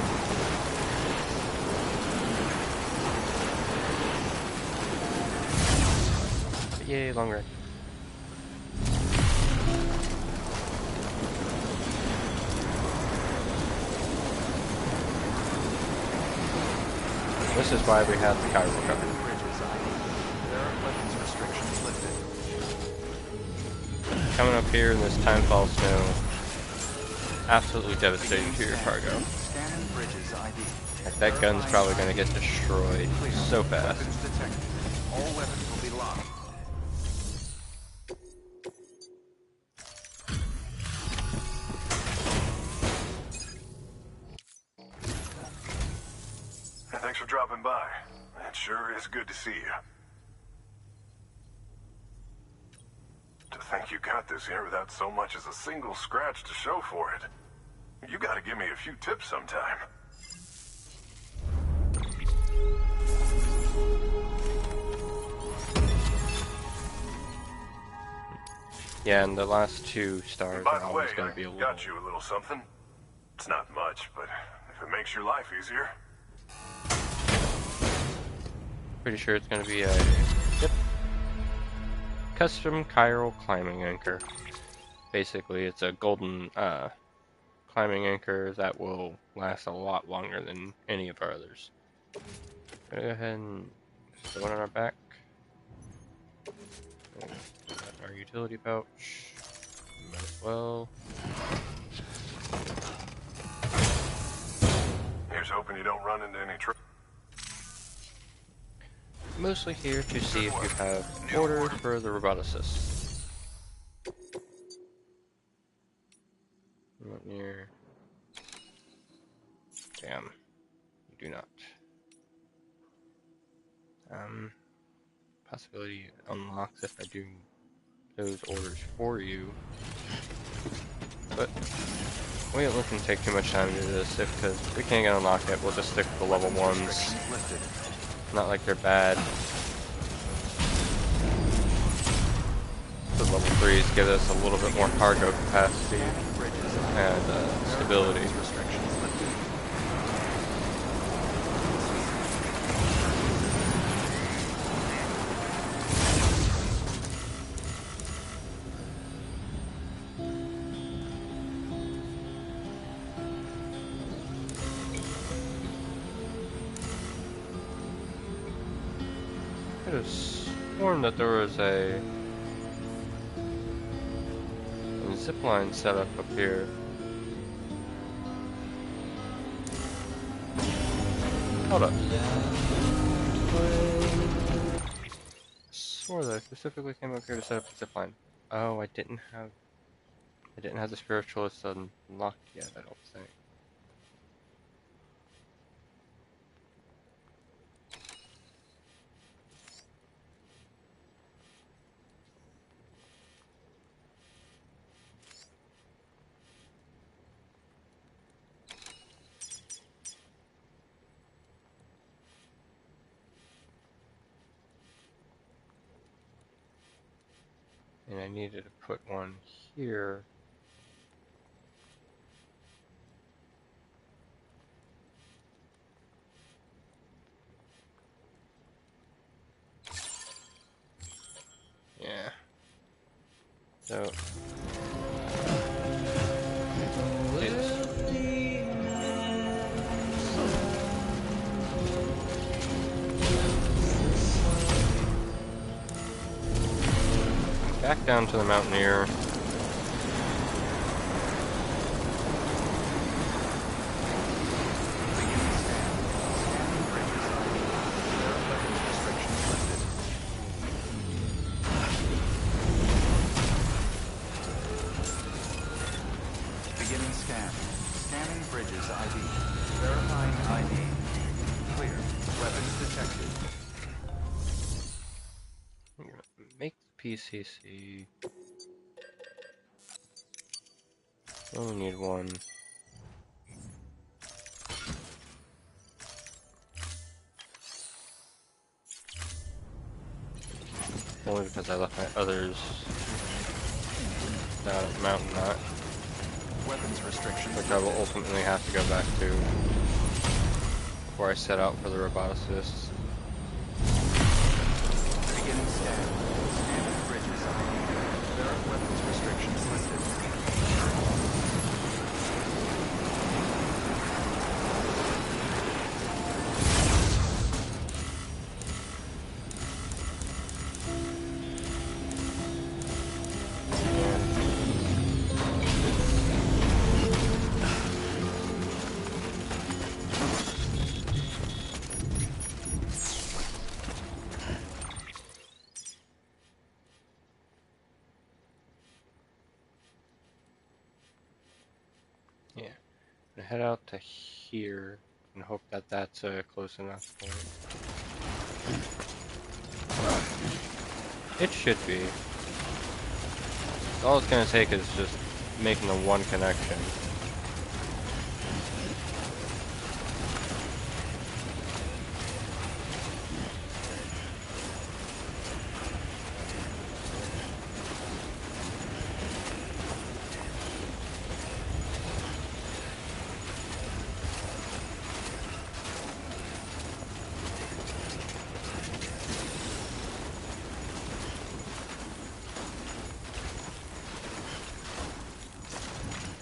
But yay, long ride. This is why we have the Cairo cover. Bridges ID. There are weapons restrictions lifted. Coming up here in this timefall snow, absolutely devastating to your cargo. Scanning bridges ID. Like, that gun's probably going to get destroyed so fast. Weapons detected. All weapons will be locked. Thanks for dropping by. It sure is good to see you. To think you got this here without so much as a single scratch to show for it. You gotta give me a few tips sometime. Yeah, and the last 2 stars By are the way, always going to be a I little... got you a little something. It's not much, but if it makes your life easier. Pretty sure it's going to be a... Yep. Custom chiral climbing anchor. Basically, it's a golden climbing anchor that will last a lot longer than any of our others. Go ahead and put the one on our back. Our utility pouch. Might as well. Here's hoping you don't run into any trouble. Mostly here to see if you have orders for the roboticist. Not near. Damn. You do not. Possibility unlocks if I do those orders for you. But we ain't looking to take too much time to do this, because if we can't get unlocked yet, we'll just stick with the level 1s. Not like they're bad. The level 3s give us a little bit more cargo capacity and stability. I could have sworn that there was a zipline set up here. Hold up. I swore that I specifically came up here to set up a zipline. Oh, I didn't have the spiritualist unlocked yet, I don't think. And I needed to put one here. Yeah. So. Jesus. Back down to the Mountaineer. Beginning scan. Scanning bridges ID. Verifying ID. Clear. Weapons detected. I'm gonna make the PCC. Only need one. Only because I left my others down at the mountain knot, Weapons restrictions. which I will ultimately have to go back to before I set out for the roboticists. Beginning scan. Scanning bridges ID. There are weapons restrictions listed. Yeah, I'm gonna head out to here and hope that that's a close enough point. It should be. All it's gonna take is just making the one connection.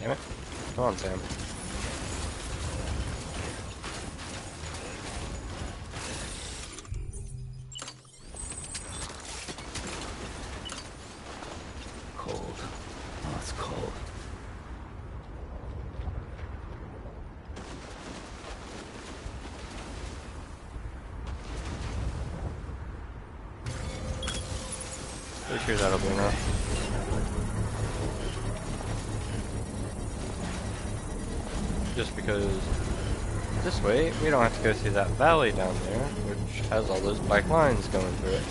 Damn it. Come on, Sam. Cold. Oh, it's cold. Pretty sure that'll be enough. Just because this way we don't have to go through that valley down there, which has all those bike lines going through it.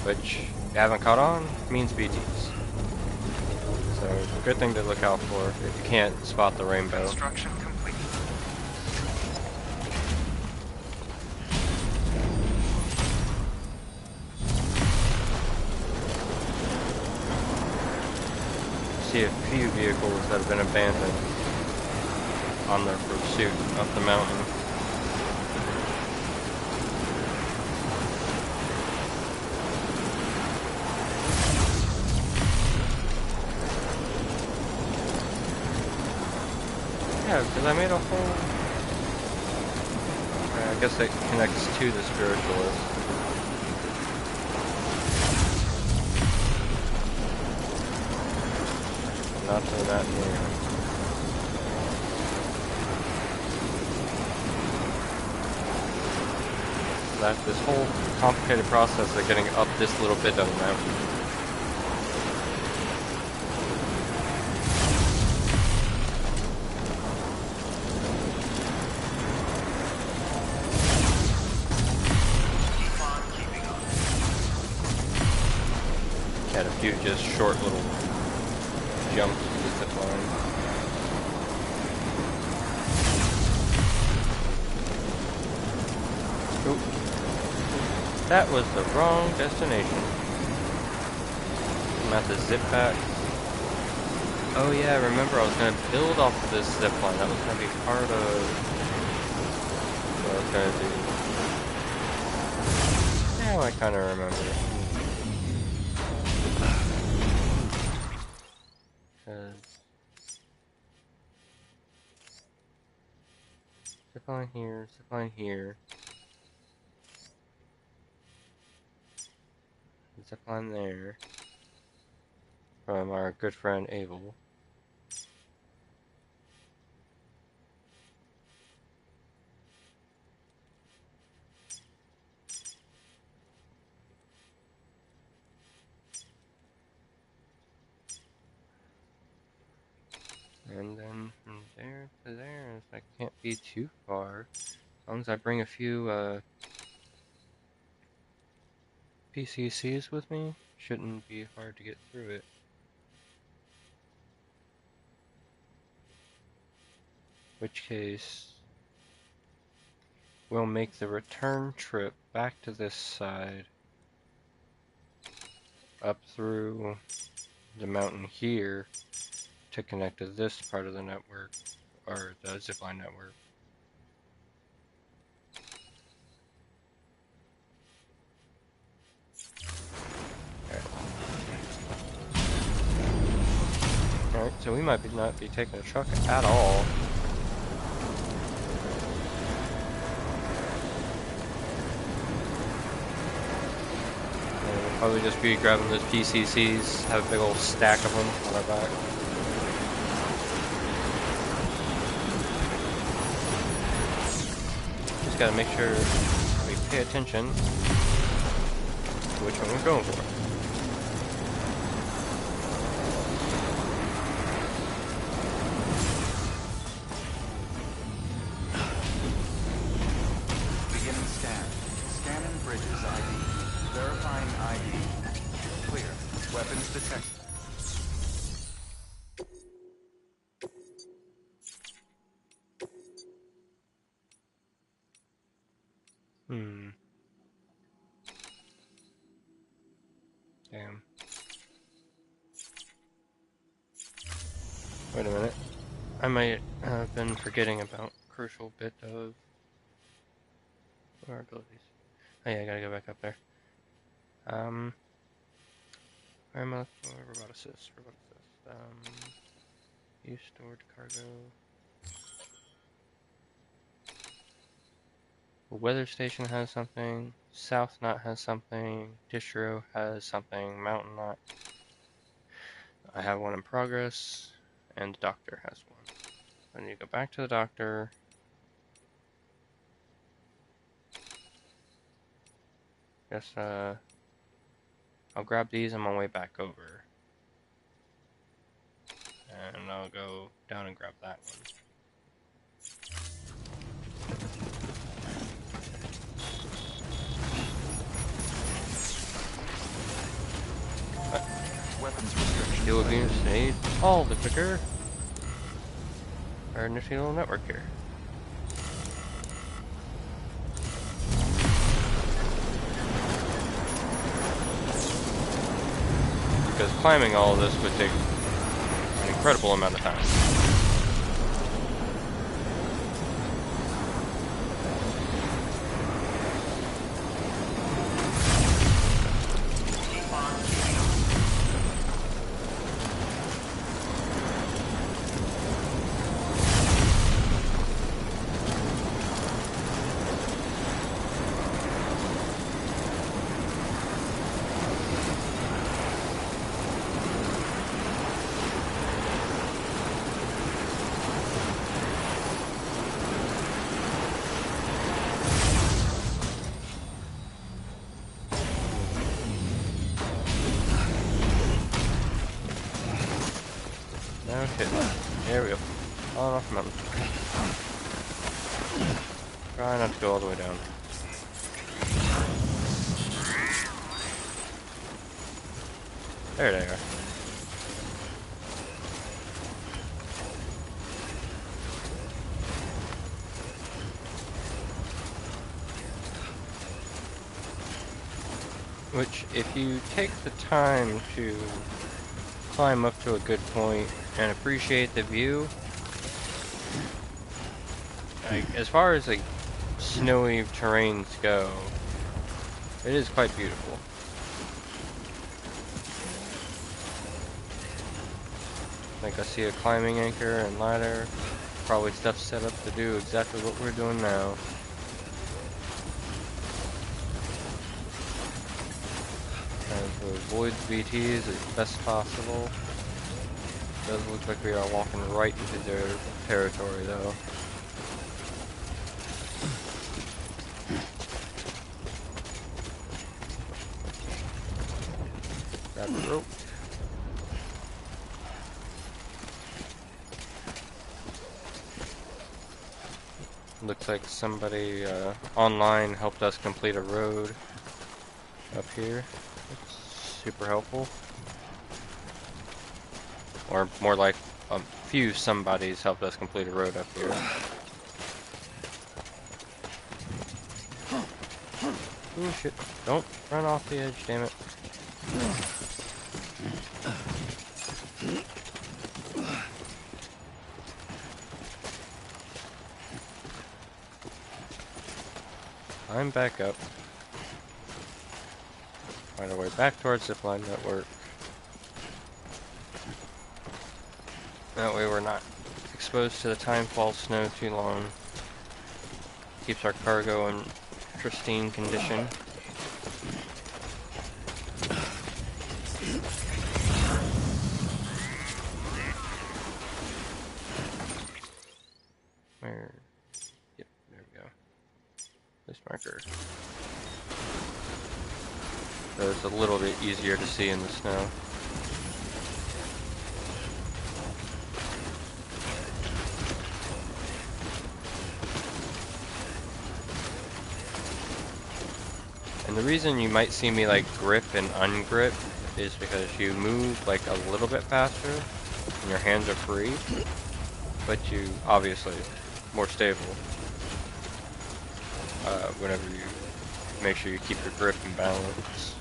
Which, if you haven't caught on, means BTs. So, good thing to look out for if you can't spot the rainbow. Construction complete. See a few vehicles that have been abandoned on their pursuit up the mountain. Yeah, because I made a whole... I guess it connects to the spiritualist. Not to that near. That this whole complicated process of getting up this little bit of the mountain. Had a few just short little jumps to the zip line. Oop. That was the wrong destination. I'm at the zip pack. Oh yeah, remember I was gonna build off of this zip line. That was gonna be part of what I was gonna do. Now I kinda remember. Zip line here, zip line here. Zip line there. From our good friend Abel. And then from there to there, I can't be too far. As long as I bring a few PCCs with me, shouldn't be hard to get through it. Which case, we'll make the return trip back to this side, up through the mountain here, to connect to this part of the network, or the zipline network. Alright, so we might not be taking a truck at all. We'll probably just be grabbing those PCCs, have a big old stack of them on our back. Just gotta make sure we pay attention to which one we're going for. Beginning scan. Scanning bridges ID. Verifying ID. Clear. Weapons detected. Damn. Wait a minute. I might have been forgetting about a crucial bit of our abilities. Oh yeah, I gotta go back up there. Where am I? Robot assist. Use stored cargo. The weather station has something. South Knot has something. Distro has something. Mountain Knot. I have one in progress. And the doctor has one. I need to go back to the doctor. Guess, I'll grab these on my way back over. And I'll go down and grab that one. Weapons restriction. It would be insane. All the quicker. Our initial network here. Because climbing all of this would take an incredible amount of time. Okay, there we go. On off the mountain. Try not to go all the way down. There they are. Which, if you take the time to climb up to a good point and appreciate the view, like, as far as like snowy terrains go, it is quite beautiful. Like, I see a climbing anchor and ladder. Probably stuff set up to do exactly what we're doing now. Trying to avoid BTs as best possible. Does look like we are walking right into their territory though. Grab the rope. Looks like somebody online helped us complete a road up here. It's super helpful. Or more like a few somebodies helped us complete a road up here. Oh shit, don't run off the edge, damn it. I'm back up. Find our way back towards zipline network. That way we're not exposed to the timefall snow too long. Keeps our cargo in pristine condition. Where? Yep, there we go. This marker. So it's a little bit easier to see in the snow. And the reason you might see me like grip and ungrip is because you move like a little bit faster and your hands are free, but you obviously more stable whenever you make sure you keep your grip and balance.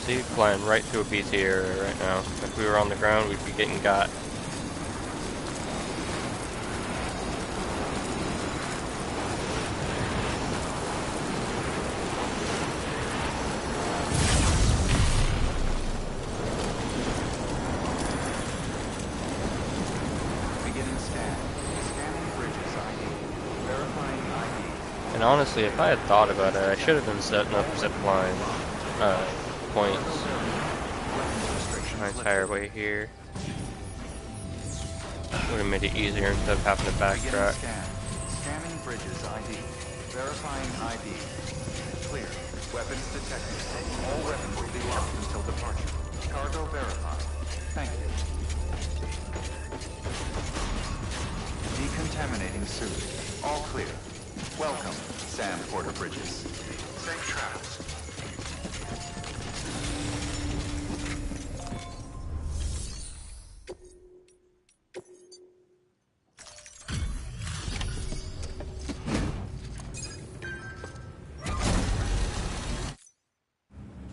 See, flying right to a BT area right now. If we were on the ground, we'd be getting got. Beginning scan. Scanning bridges ID. Verifying ID. And honestly, if I had thought about it, I should have been setting up zipline points my entire way here. Would have made it easier instead of having to backtrack. Scan. Scanning bridges ID. Verifying ID. Clear. Weapons detected. All weapons will be locked until departure. Cargo verified. Thank you. Decontaminating suit. All clear. Welcome, Sam Porter Bridges. Safe travels.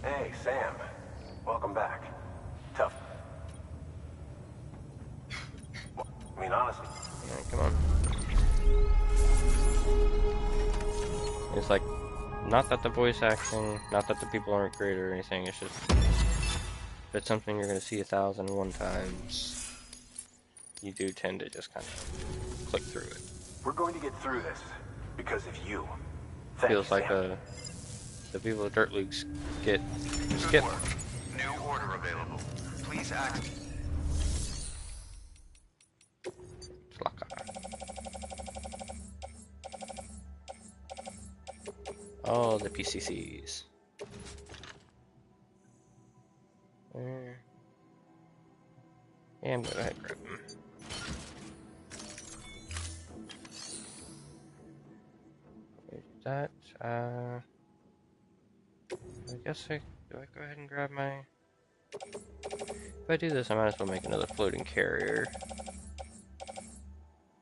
Hey, Sam. Welcome back. mean, honestly. Alright, come on. It's like, not that the voice acting, not that the people aren't great or anything, it's just, if it's something you're going to see 1,001 times, you do tend to just kind of click through it. We're going to get through this because of you. Feels like the people of Dirt League get skipped. New order available. Please act. Oh, the PCCs. Where? Yeah, I'm gonna go ahead and grab them. That, I guess do I go ahead and grab my... If I do this, I might as well make another floating carrier.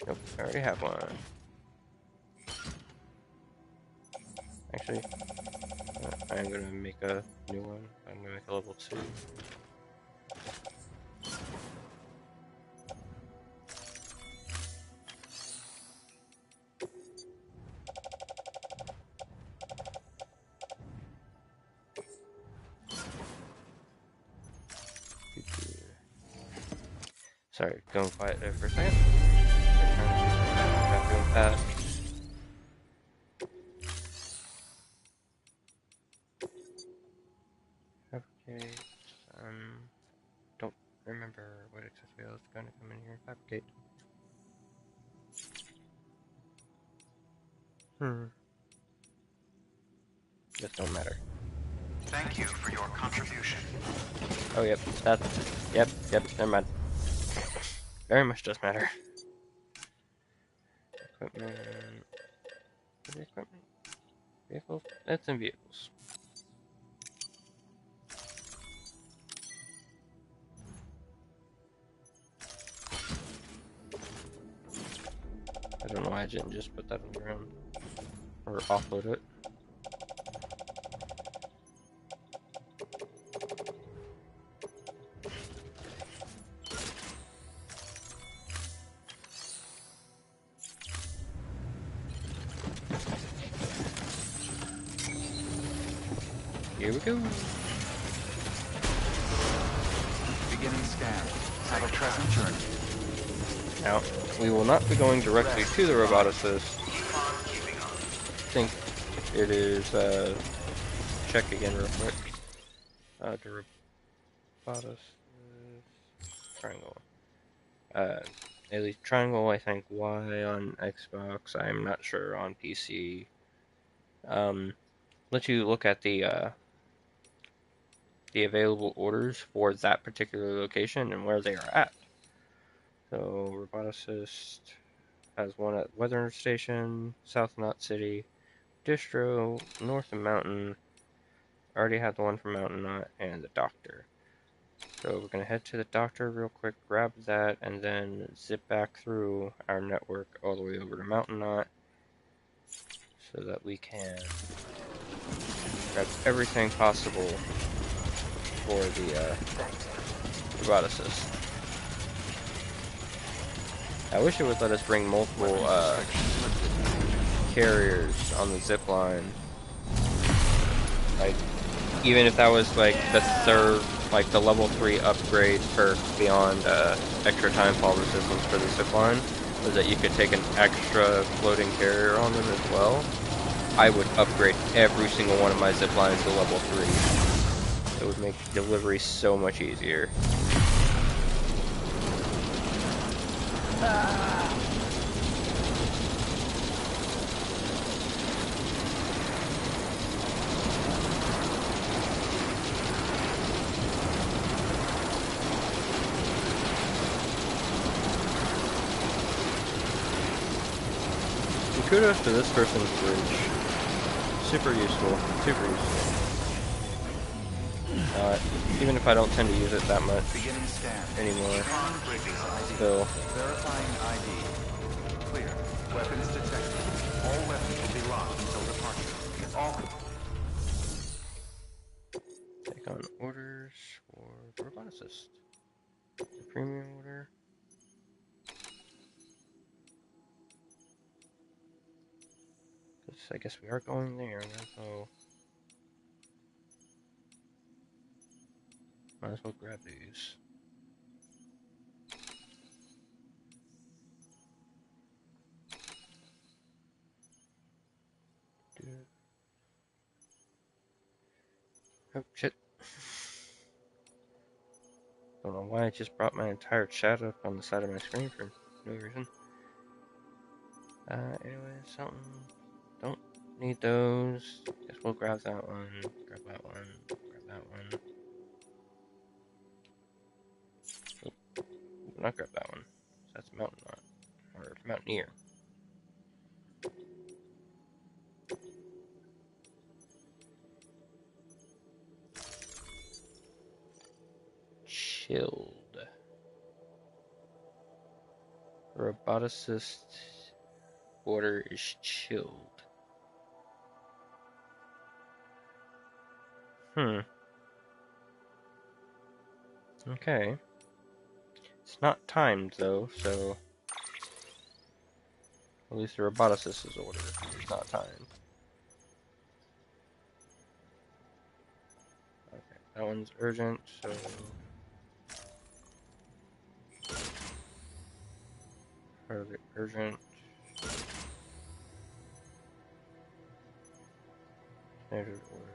Nope, I already have one. Actually, I'm gonna make a new one. I'm gonna make a level 2. Sorry, going quiet there for a second. Not doing that. Okay, don't remember what exactly else is going to come in here. Fabricate. Just don't matter. Thank you for your contribution. Oh, yep, yep, never mind. Very much does matter. Equipment. Equipment? Vehicles? That's in vehicles. I don't know why I didn't just put that on the ground. Or offload it. Here we go. Beginning scan. Have a pleasant journey. Now, we will not be going directly to the roboticist. I think it is, check again real quick. To roboticist, triangle. At least triangle, I think Y on Xbox, I'm not sure on PC. Let you look at the available orders for that particular location and where they are at. So, roboticist has one at Weather Station, South Knot City, Distro, North and Mountain. Already had the one from Mountain Knot, and the Doctor. So we're going to head to the Doctor real quick, grab that, and then zip back through our network all the way over to Mountain Knot so that we can grab everything possible for the roboticist. I wish it would let us bring multiple carriers on the zip line. Like, even if that was like the third, like the level 3 upgrade perk beyond extra timefall resistance for the zip line, was that you could take an extra floating carrier on them as well. I would upgrade every single one of my zip lines to level 3. It would make delivery so much easier. And kudos to this person's bridge. Super useful. Super useful. Even if I don't tend to use it that much anymore. Still. Verifying ID. Clear. Weapons detected. All weapons will be locked until departure. All. Take on orders for the roboticist. The premium order. I guess we are going there, so might as well grab these. Oh shit. Don't know why I just brought my entire chat up on the side of my screen for no reason. Anyway, something. Don't need those. Guess we'll grab that one, grab that one, grab that one. Oh, not grab that one. That's Mountain Knot. Or Mountaineer. Chilled. Roboticist order is chilled. Okay. It's not timed though, so at least the roboticist's order is not timed. Okay, that one's urgent, so fairly urgent. Standard order.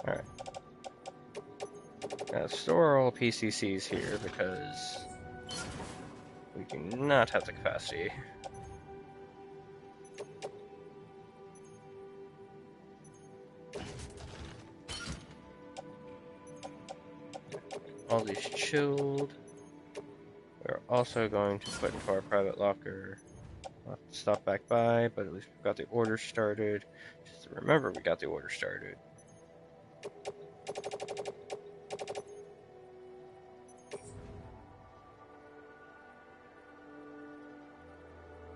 Alright. Now store all PCCs here because we do not have the capacity. All these chilled. We're also going to put into our private locker. We'll have to stop back by, but at least we've got the order started. Just remember we got the order started.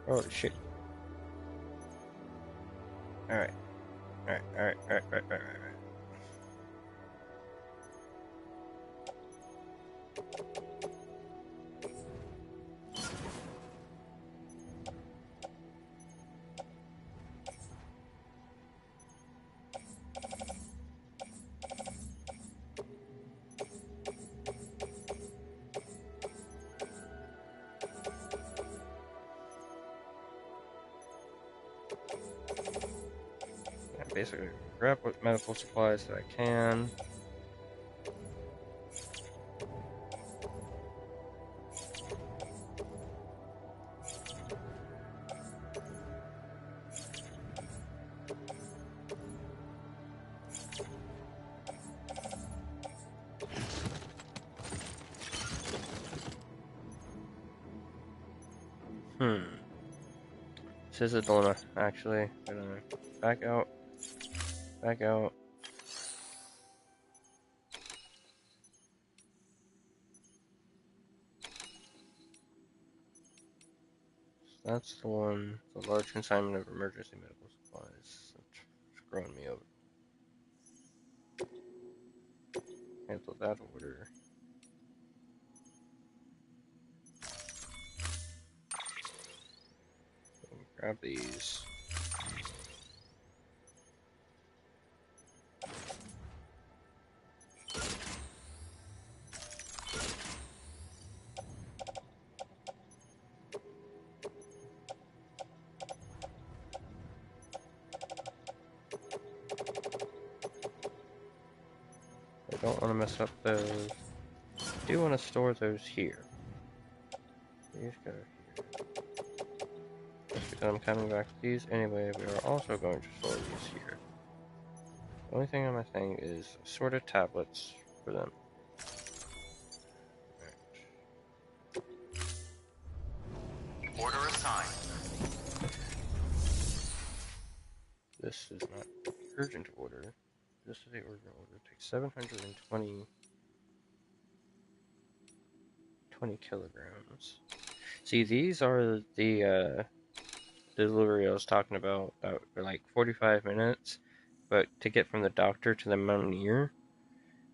Holy shit. Alright. Alright. Basically, grab what medical supplies that I can. This is a dilemma, actually. Gonna back out. Back out. That's the one, the large consignment of emergency medical supplies. It's screwing me over. Cancel that order. Grab these. I don't want to mess up those. I do want to store those here. These go here. Just because I'm coming back to these anyway, we are also going to store these here. The only thing on my thing is assorted tablets for them. Order assigned. This is not urgent order. This is the urgent order. It takes 720. 20 kilograms. See, these are the delivery I was talking about that were like 45 minutes, but to get from the doctor to the Mountaineer,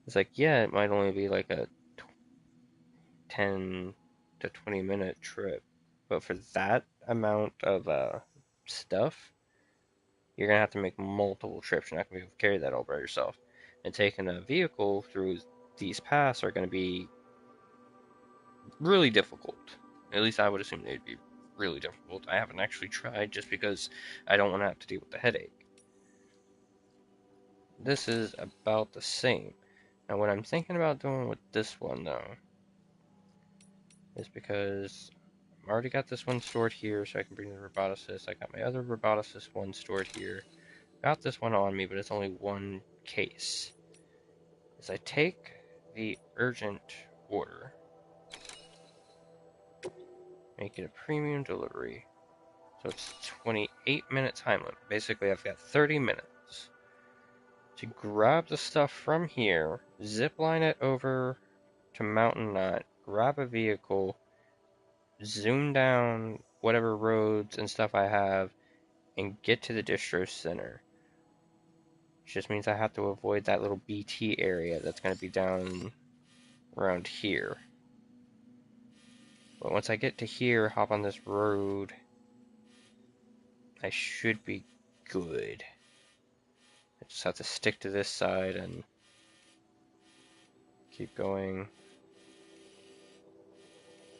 it's like, yeah, it might only be like a 10 to 20 minute trip, but for that amount of stuff, you're gonna have to make multiple trips. You're not gonna be able to carry that all by yourself. And taking a vehicle through these paths are gonna be really difficult. At least I would assume they'd be really difficult. I haven't actually tried just because I don't want to have to deal with the headache. This is about the same. Now, what I'm thinking about doing with this one, though, is because I've already got this one stored here, so I can bring the roboticist. I got my other roboticist one stored here. Got this one on me, but it's only one case. Is I take the urgent order, make it a premium delivery. So it's 28-minute time limit. Basically, I've got 30 minutes to grab the stuff from here, zip line it over to Mountain Knot, grab a vehicle, zoom down whatever roads and stuff I have, and get to the distro center. Which just means I have to avoid that little BT area that's going to be down around here. But once I get to here, hop on this road, I should be good. I just have to stick to this side and keep going.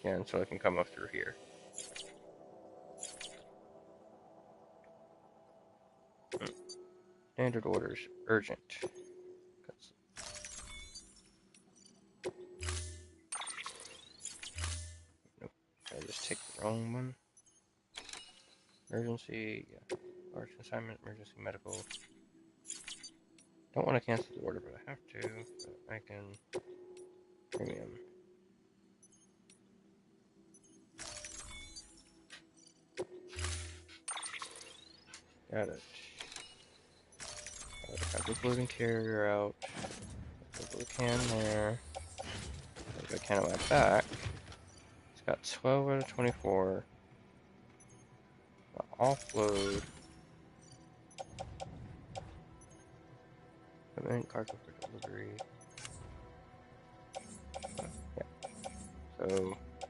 Yeah, so I can come up through here. Standard orders, urgent. Nope, I just take the wrong one. Emergency, yeah. Large consignment, emergency medical. Don't want to cancel the order, but I have to. But I can. Premium. Got it. Got the loading carrier out. Put the can there. Put the can on my back. It's got 12 out of 24. Offload. Equipment, cargo for delivery. Yeah. So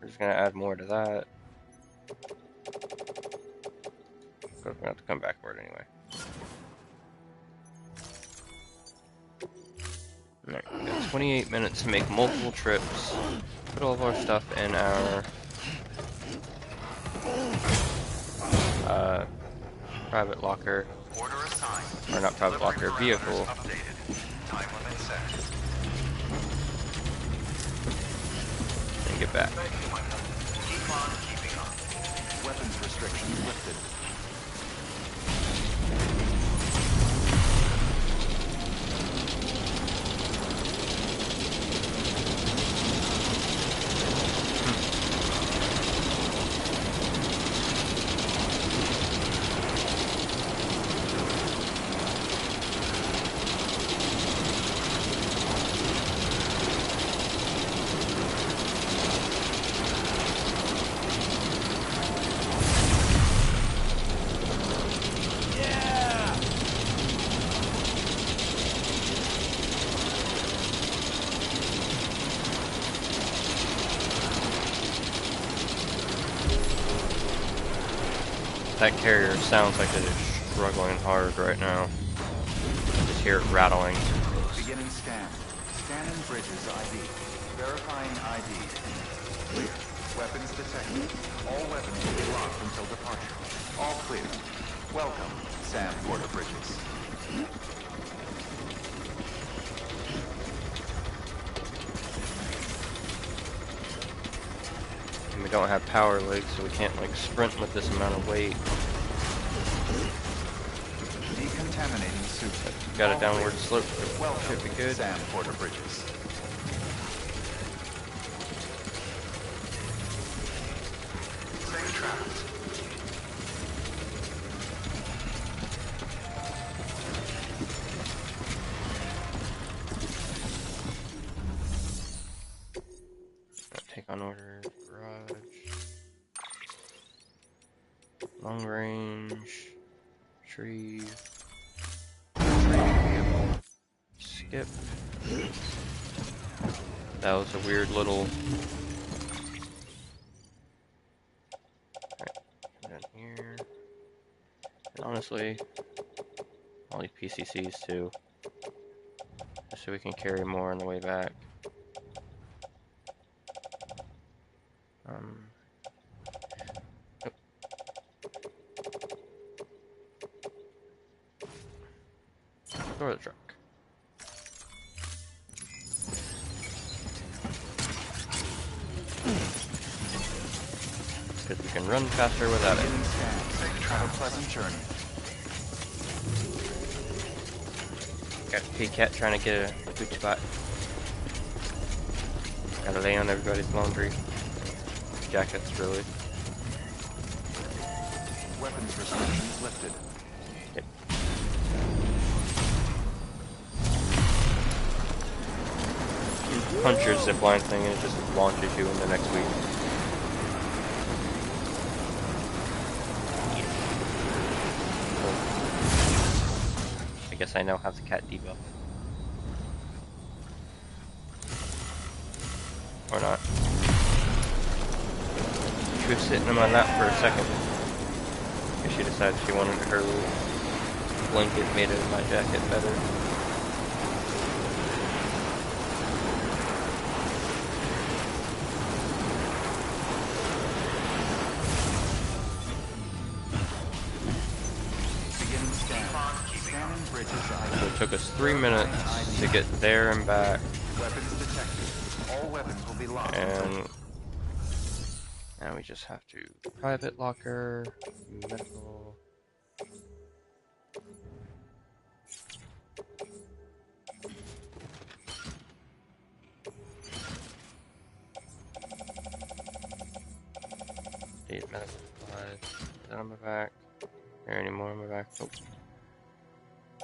we're just gonna add more to that. Because we're gonna have to come back for it anyway. Alright, we got 28 minutes to make multiple trips. Put all of our stuff in our private locker. Order assigned. Or not private locker, vehicle. Updated. Time limit set. And get back. Keep on keeping on. Weapons restrictions lifted. That carrier sounds like it is struggling hard right now. Just hear it rattling. Beginning scan. Scanning bridges ID. Verifying ID. Clear. Weapons detected. All weapons will be locked until departure. All clear. Welcome, Sam Porter Bridges. And we don't have power legs, so we can't like sprint with this amount of weight. Decontaminating suit. Got a downward slope. Welcome, Should be good. Sam Porter Bridges. Safe travels. Take on Unordered garage. Long range. Tree. Skip. That was a weird little. Right, down here. And honestly, all these PCCs too, just so we can carry more on the way back. Store the truck. Because we can run faster without it. Have a pleasant journey. Got a P-Cat trying to get a good spot. Gotta lay on everybody's laundry. Jackets, really. Weapons restrictions lifted. Okay. You punch your zipline thing and it just launches you into next week. I guess I now have the cat debuff. Or not. She was sitting in my lap for a second. I guess she decided she wanted her little blanket made of my jacket better. Beginning scan. Scanning bridges ID. So it took us 3 minutes to get there and back. Weapons detected. All weapons will be locked. And now we just have to private locker, medical. Need medical supplies. Is that on my back? Is there any more on my back? Nope.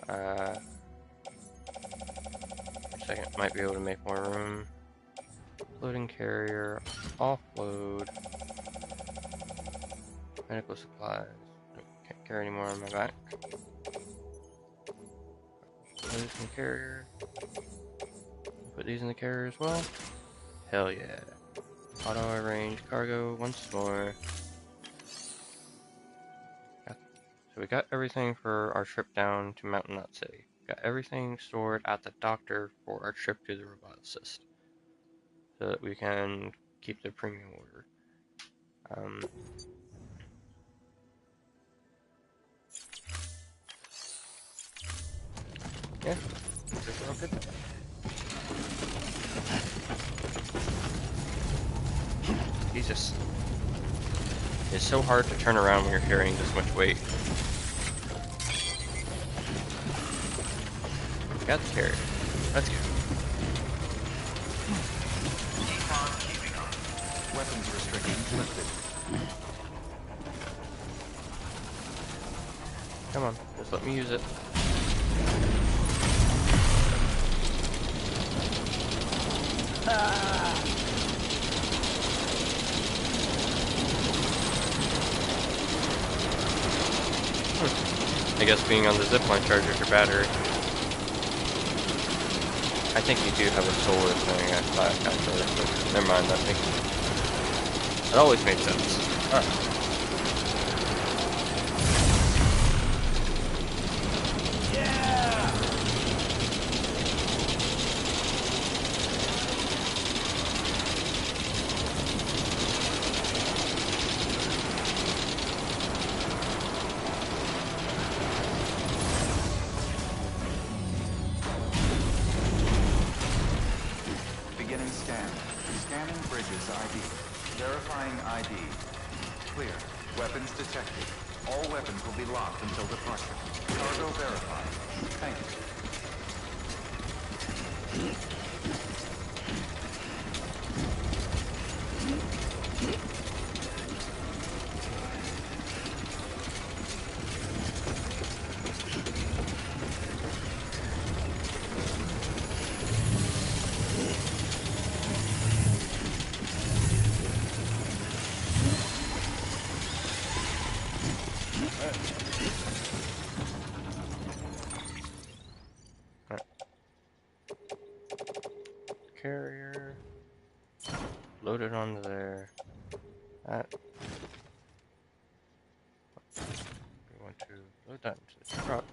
A second, might be able to make more room. Loading carrier, offload, medical supplies. Nope, can't carry any more on my back. Loading carrier. Put these in the carrier as well. Hell yeah. Auto arrange cargo once more. So we got everything for our trip down to Mountain Nut City. Got everything stored at the doctor for our trip to the roboticist, so that we can keep the premium order. Yeah, this is all good. Jesus. It's so hard to turn around when you're carrying this much weight. Got the carrier. Let's go. Weapons restrictions lifted. Come on, just let me use it. I guess being on the zipline charges your battery. I think you do have a solar thing, actually. But never mind, I think it always made sense. Alright. Beginning scan. Scanning bridges ID. Verifying ID. Clear. Weapons detected. All weapons will be locked until departure. Cargo verified. Thank you. carrier. Load it onto there. That. We want to load that into the truck.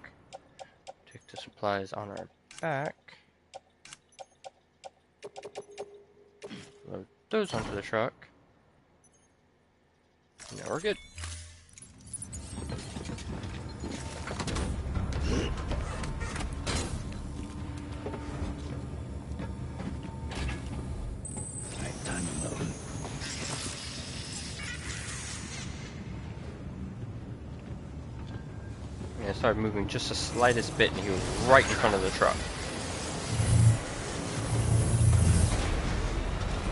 Take the supplies on our back. Load those onto the truck. Now we're good. Right, time to load. I started moving just the slightest bit and he was right in front of the truck.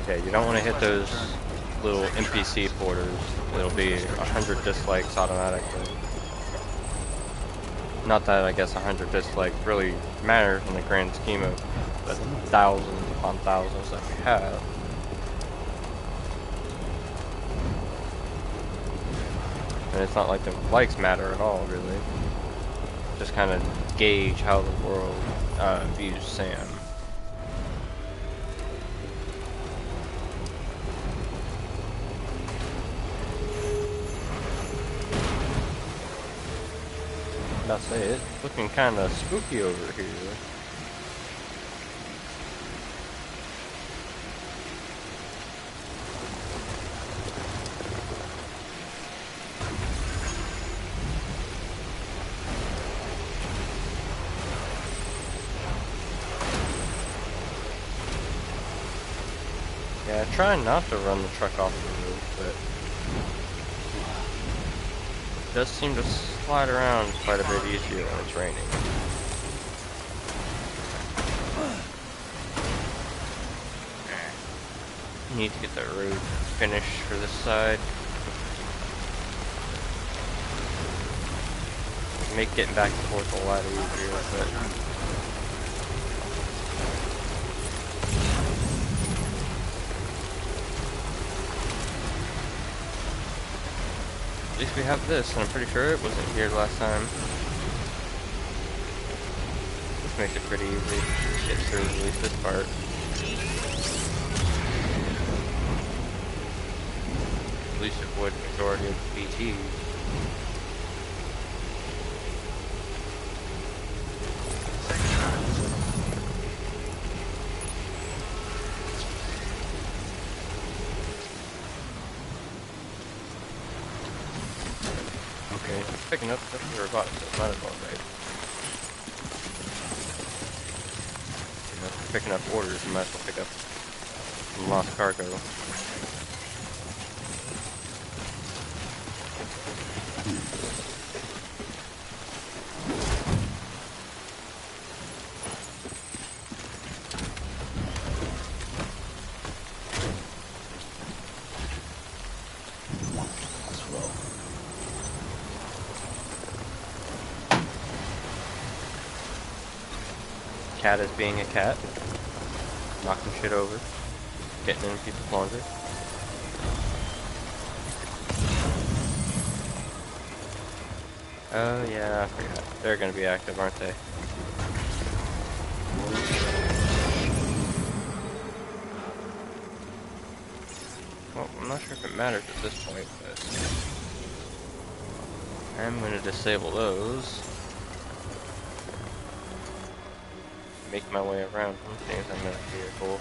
Okay, you don't want to hit those little NPC porters. It'll be 100 dislikes automatically. Not that I guess 100 dislikes really matters in the grand scheme of the thousands upon thousands that we have. And it's not like the likes matter at all, really. Just kind of gauge how the world views Sam. I'll say it's looking kind of spooky over here. Yeah, trying not to run the truck off the roof, but it does seem to slide around quite a bit easier when it's raining. Need to get the roof finished for this side. Make getting back and forth a lot easier, but at least we have this, and I'm pretty sure it wasn't here last time. This makes it pretty easy to get through at least this part. At least avoid the majority of the BTs. Okay, picking up stuff for robotics, so might as well, right? You know, picking up orders, you might as well pick up some lost cargo. Cat is being a cat, knocking shit over, getting in people's laundry. Oh yeah, I forgot. They're gonna be active, aren't they? Well, I'm not sure if it matters at this point, but I'm gonna disable those. Make my way around some things on that vehicle.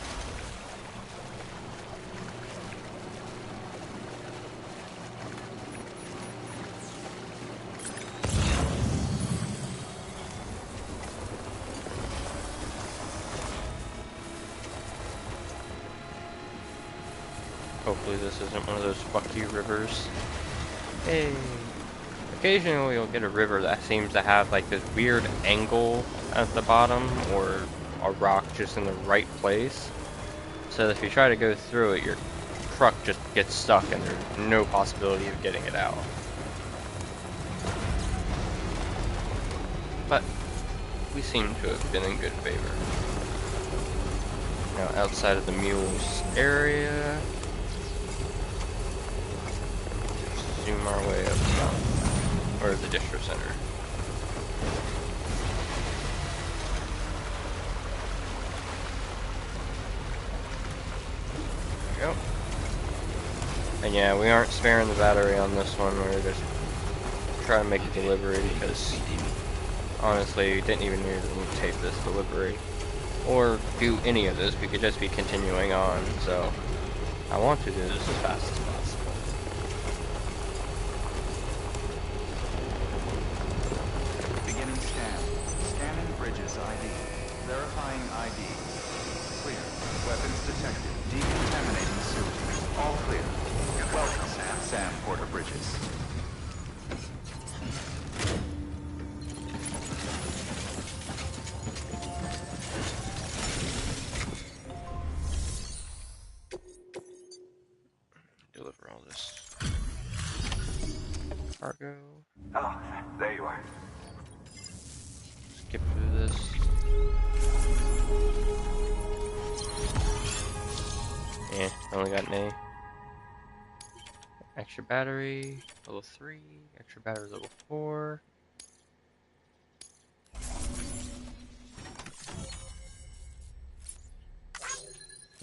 Hopefully this isn't one of those fuck you rivers. Hey! Occasionally you'll get a river that seems to have like this weird angle at the bottom, or a rock just in the right place. So if you try to go through it, your truck just gets stuck and there's no possibility of getting it out. But we seem to have been in good favor. Now outside of the mules area, zoom our way up the mountain, or the distro center. go. And yeah, we aren't sparing the battery on this one. We're just trying to make a delivery because honestly, we didn't even need to take this delivery or do any of this. We could just be continuing on. So I want to do this as fast as possible. Beginning scan. Scanning bridges ID. Verifying ID. Clear. Weapons detected. Decontaminating suit. All clear. Welcome, Sam Porter Bridges. Deliver all this cargo. Oh, there you are. Skip through this. Yeah, only got an A. Extra battery, level 3. Extra battery, level 4.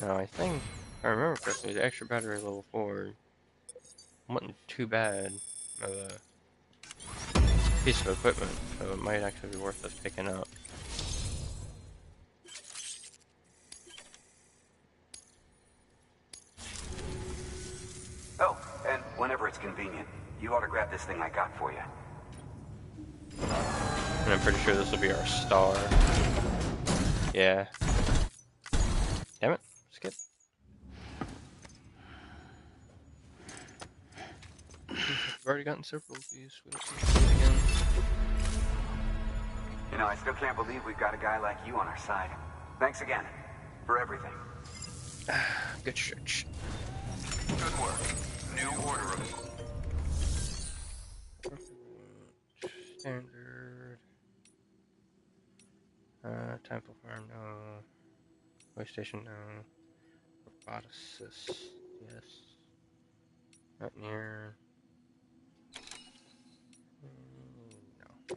Now, I think, if I remember correctly, the extra battery, level 4 wasn't too bad of a piece of equipment, so it might actually be worth us picking up. Oh, and whenever it's convenient, you ought to grab this thing I got for you. And I'm pretty sure this will be our star. Yeah. Damn it. Skip. We've already gotten several of these. We don't need to do it again. You know, I still can't believe we've got a guy like you on our side. Thanks again for everything. Good stretch. Good work. New order of... Standard. Temple farm, no. Way station, no. Roboticist, yes. Not near. No.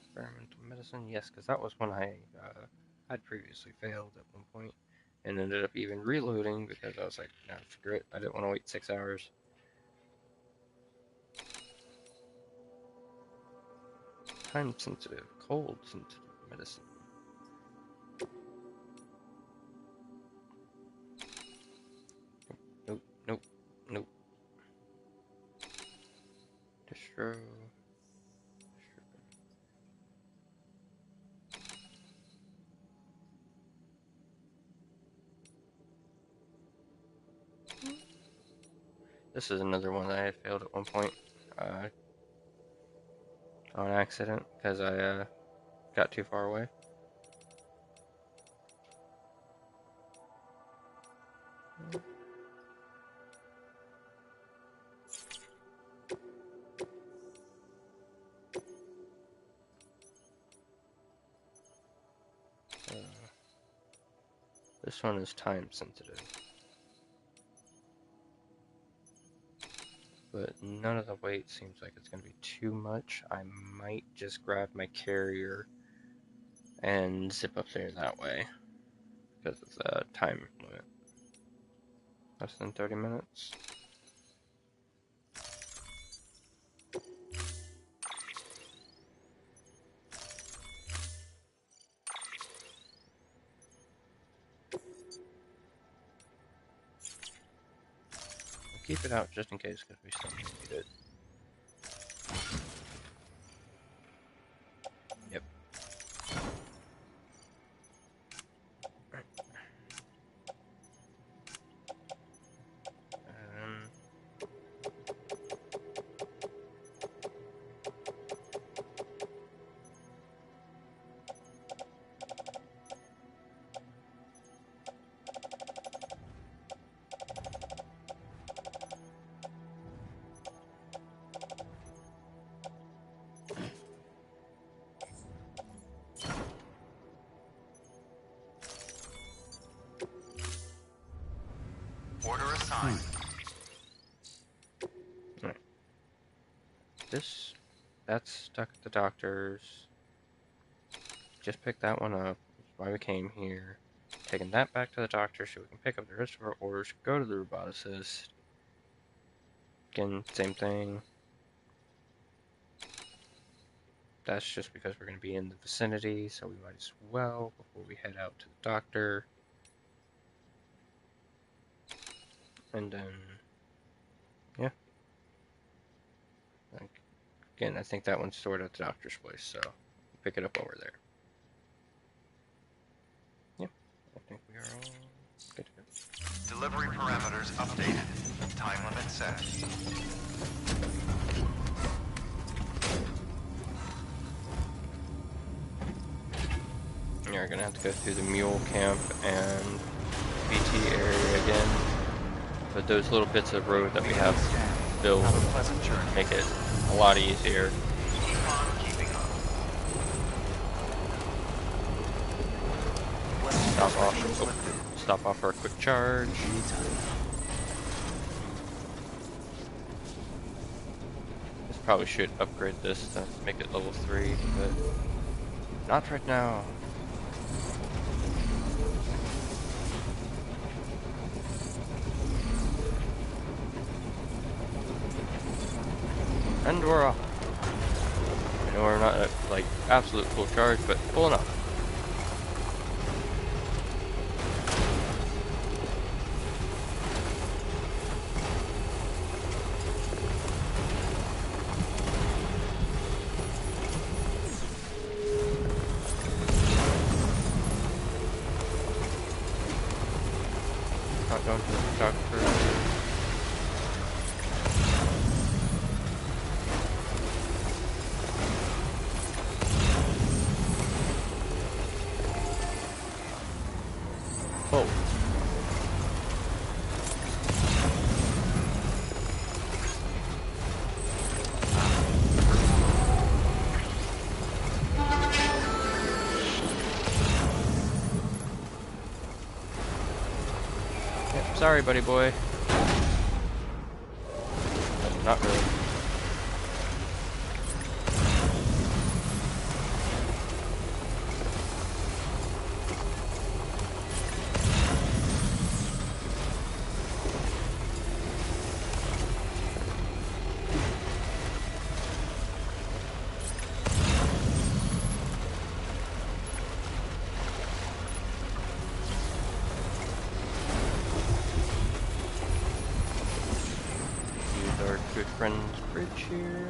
Experimental medicine, yes, because that was one I had previously failed at one point, and ended up even reloading because I was like, nah, screw it. I didn't want to wait 6 hours. Time sensitive, cold sensitive medicine. Nope, nope, nope. Distro. This is another one that I had failed at one point, on accident, because I got too far away. This one is time sensitive. But none of the weight seems like it's going to be too much. I might just grab my carrier and zip up there that way, because it's a time limit. Less than 30 minutes. We'll keep it out just in case, because we still need it. Yep. Um, Order assigned. Right. That's stuck at the doctor's. Just pick that one up. That's why we came here. taking that back to the doctor so we can pick up the rest of our orders, go to the roboticist. Again, same thing. That's just because we're going to be in the vicinity, so we might as well before we head out to the doctor. And then, yeah. Again, I think that one's stored at the doctor's place, so pick it up while we're there. Yeah, I think we are all good to go. Delivery parameters updated. Time limit set. You're gonna have to go through the mule camp and BT area again. But those little bits of road that we have built Have a pleasant journey. make it a lot easier. Keep on keeping on. Stop off for a quick charge. This probably should upgrade this to make it level 3, but not right now. And we're off. I know we're not at like absolute full charge, but full enough. Not going to the doctor. Oh. Yep, sorry, buddy boy. Not really. Our good friend's bridge here.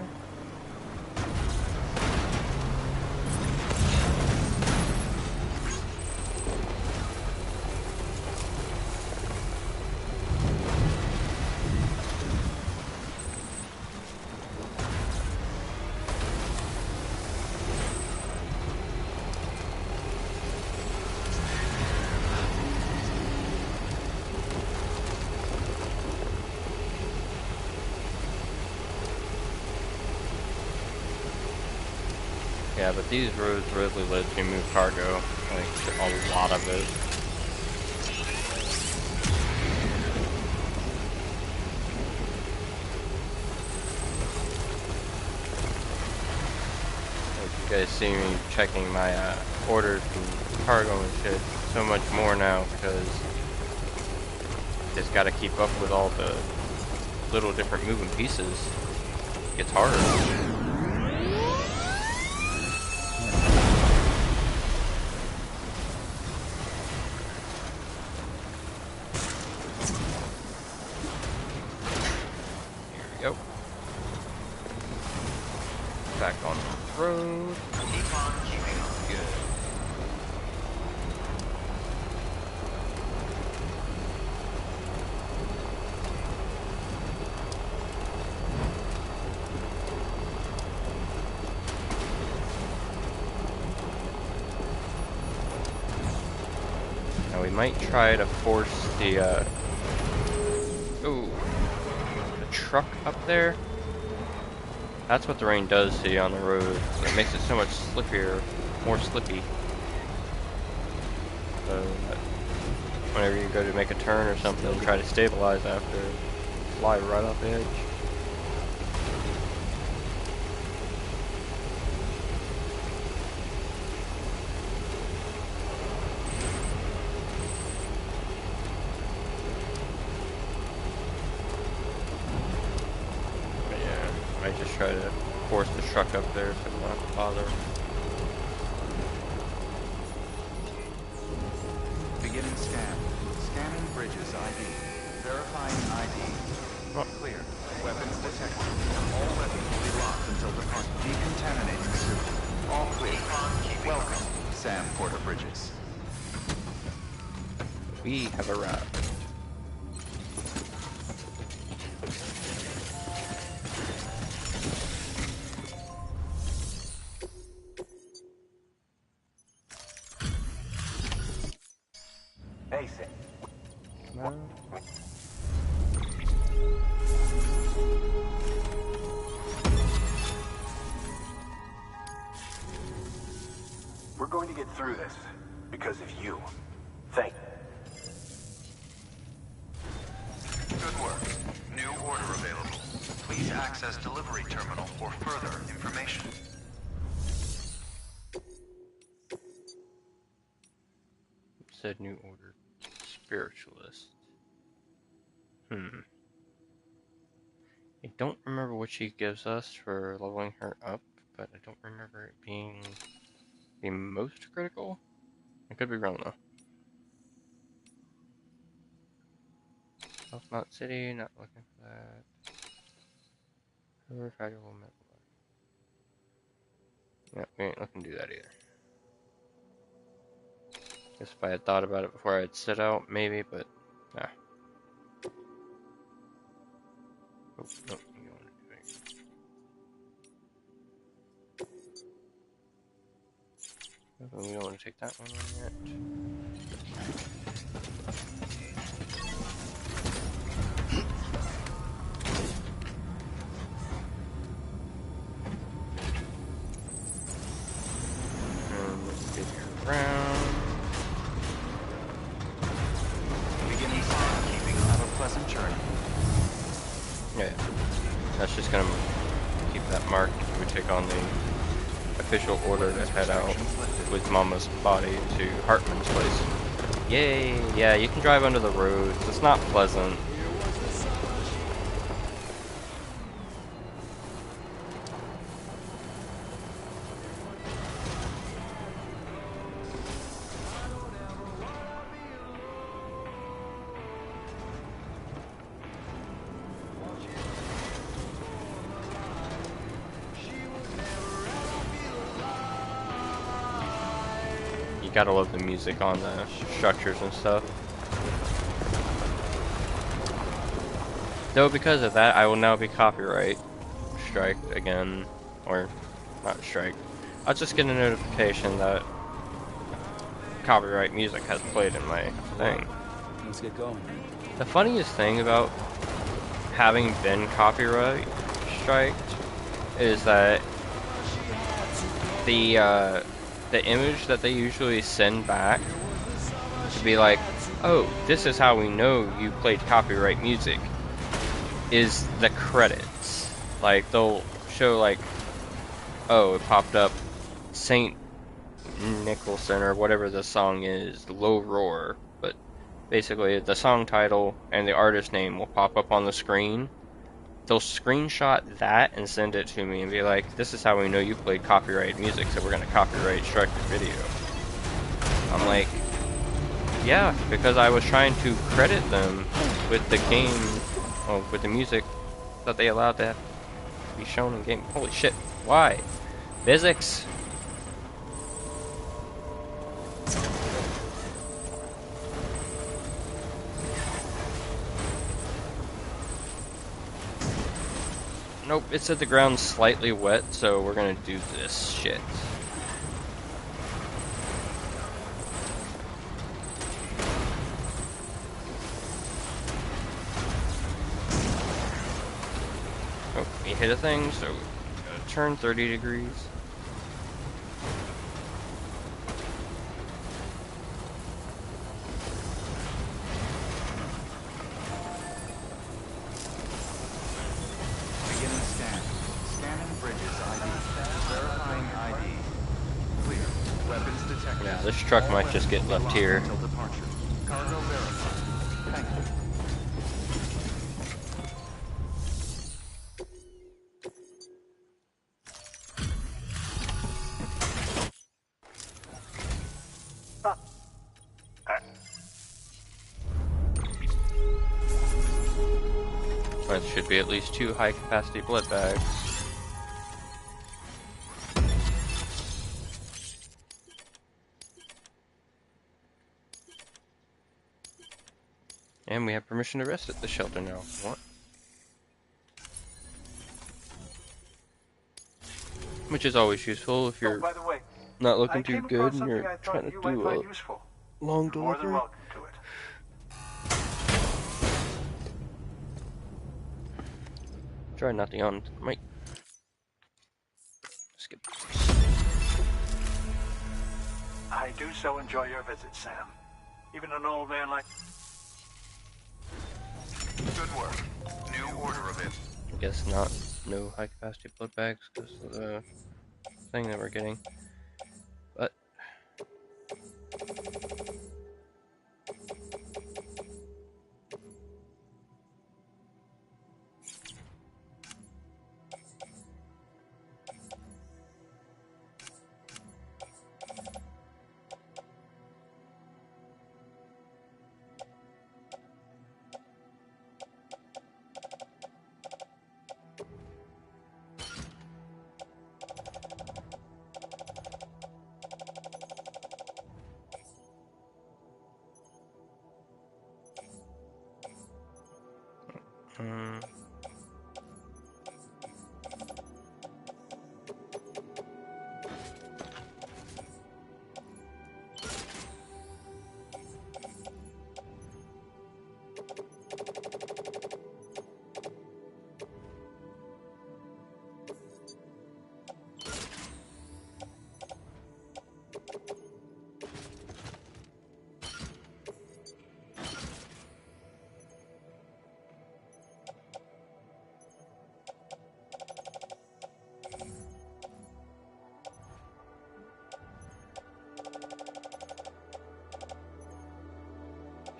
Yeah, but these roads really let you move cargo, like a lot of it. Like you guys see me checking my orders and cargo and shit so much more now because just got to keep up with all the little different moving pieces. It gets harder. Go. Back on the road. Keep on keeping on. Good. Now we might try to force the truck up there. That's what the rain does to you on the road. It makes it so much slippier, more slippy. So whenever you go to make a turn or something, try to stabilize after, fly right off the edge. try to force the truck up there so we don't have to bother. Beginning scan. Scanning bridges ID. Verifying ID. Oh. Clear. Weapons detected. All weapons will be locked until departure. Decontaminating suit. All clear. Welcome, Sam Porter Bridges. We have arrived. Hey, Sam. No. We're going to get through this because of you. Thank you. Good work. New order available. Please access delivery terminal for further information. Said new order. Spiritualist. I don't remember what she gives us for leveling her up, but I don't remember it being the most critical. I could be wrong though. South Mount City, not looking for that. River Valuable Metal. Yeah, we ain't looking to do that either. Guess if I had thought about it before I'd sit out, maybe, but nah. Oh, no, you don't want to do it. We don't want to take that one on yet. Let's get around. Beginning scan keeping. Have a pleasant journey. Yeah, that's just gonna keep that marked. We take on the official order to head out with Mama's body to Hartman's place. Yay! Yeah, you can drive under the roads. It's not pleasant. Gotta love the music on the structures and stuff. Though because of that, I will now be copyright striked again, or not striked. I'll just get a notification that copyright music has played in my thing. Let's get going. The funniest thing about having been copyright striked is that the image that they usually send back to be like, oh, this is how we know you played copyright music, is the credits. Like, they'll show, like, oh, it popped up St. Nicholson or whatever the song is, Low Roar, but basically the song title and the artist name will pop up on the screen. They'll screenshot that and send it to me and be like, this is how we know you played copyrighted music, so we're going to copyright strike the video. I'm like, yeah, because I was trying to credit them with the game, well, with the music that they allowed to be shown in game. Holy shit, why? Physics! Nope, it said the ground's slightly wet, so we're gonna do this shit. Oh, we hit a thing, so we gotta turn 30 degrees. Yeah, this truck might just get left here. Cargo verified. Thank you. There should be at least 2 high-capacity blood bags. And we have permission to rest at the shelter now. What? Which is always useful if you're by the way, not I looking came too across good and something you're I trying thought to you might do find a useful. long You're more than delivery. welcome to it. Try not to yawn to the mic. Skip. I do so enjoy your visit, Sam. Even an old man like... Good work. New order of it. I guess not. No high capacity blood bags because of the thing that we're getting. But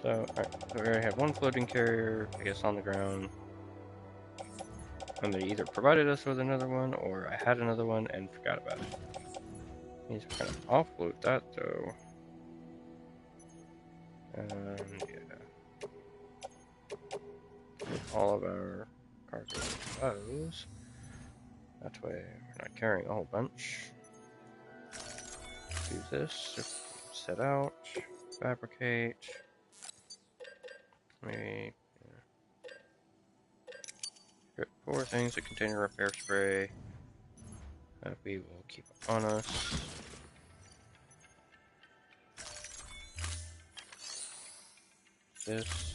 so, alright, so we already have one floating carrier, I guess, on the ground. And they either provided us with another one, or I had another one and forgot about it. Means we're gonna offload that, though. And, yeah. With all of our cargo those. That way, we're not carrying a whole bunch. Do this, set out, fabricate. Maybe, yeah. 4 things, a container repair spray that we will keep on us. This.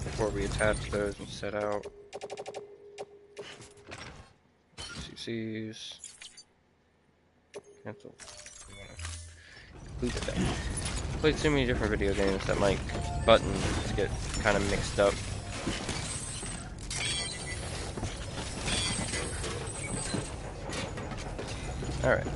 Before we attach those and set out. CCs. Cancel. Complete the thing. Played so many different video games that my buttons get kind of mixed up. Alright.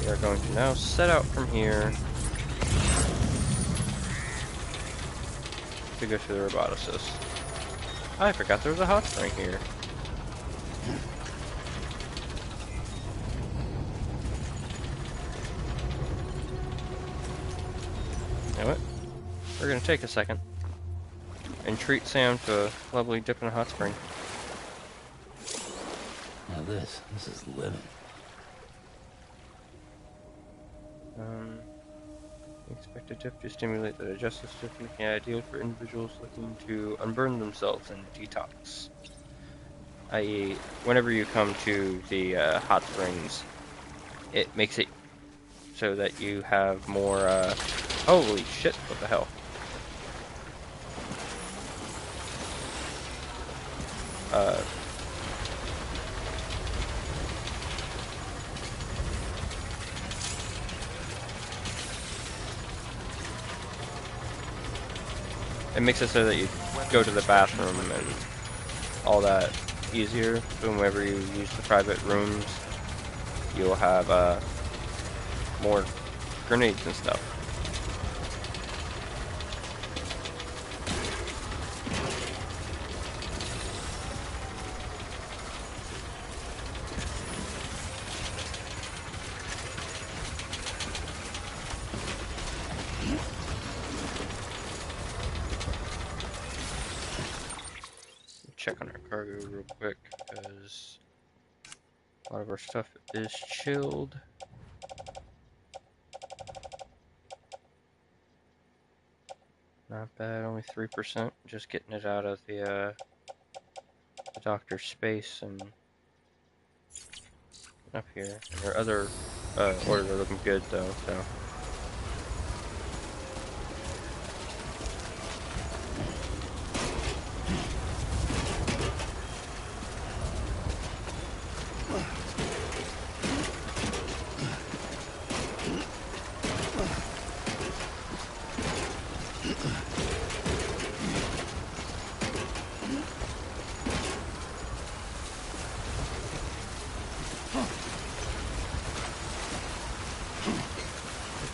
We are going to now set out from here to go to the roboticist. I forgot there was a hot spring here. You know what? We're gonna take a second and treat Sam to a lovely dip in a hot spring. Now this is living. The expected dip to stimulate the digestive system, making it ideal for individuals looking to unburn themselves and detox. I.e., whenever you come to the hot springs, it makes it so that you have more, holy shit, what the hell? It makes it so that you go to the bathroom and all that easier. So whenever you use the private rooms, you'll have more grenades and stuff. check on our cargo real quick because a lot of our stuff is chilled. Not bad, only 3%. Just getting it out of the doctor's space and up here. And our other orders are looking good though, so.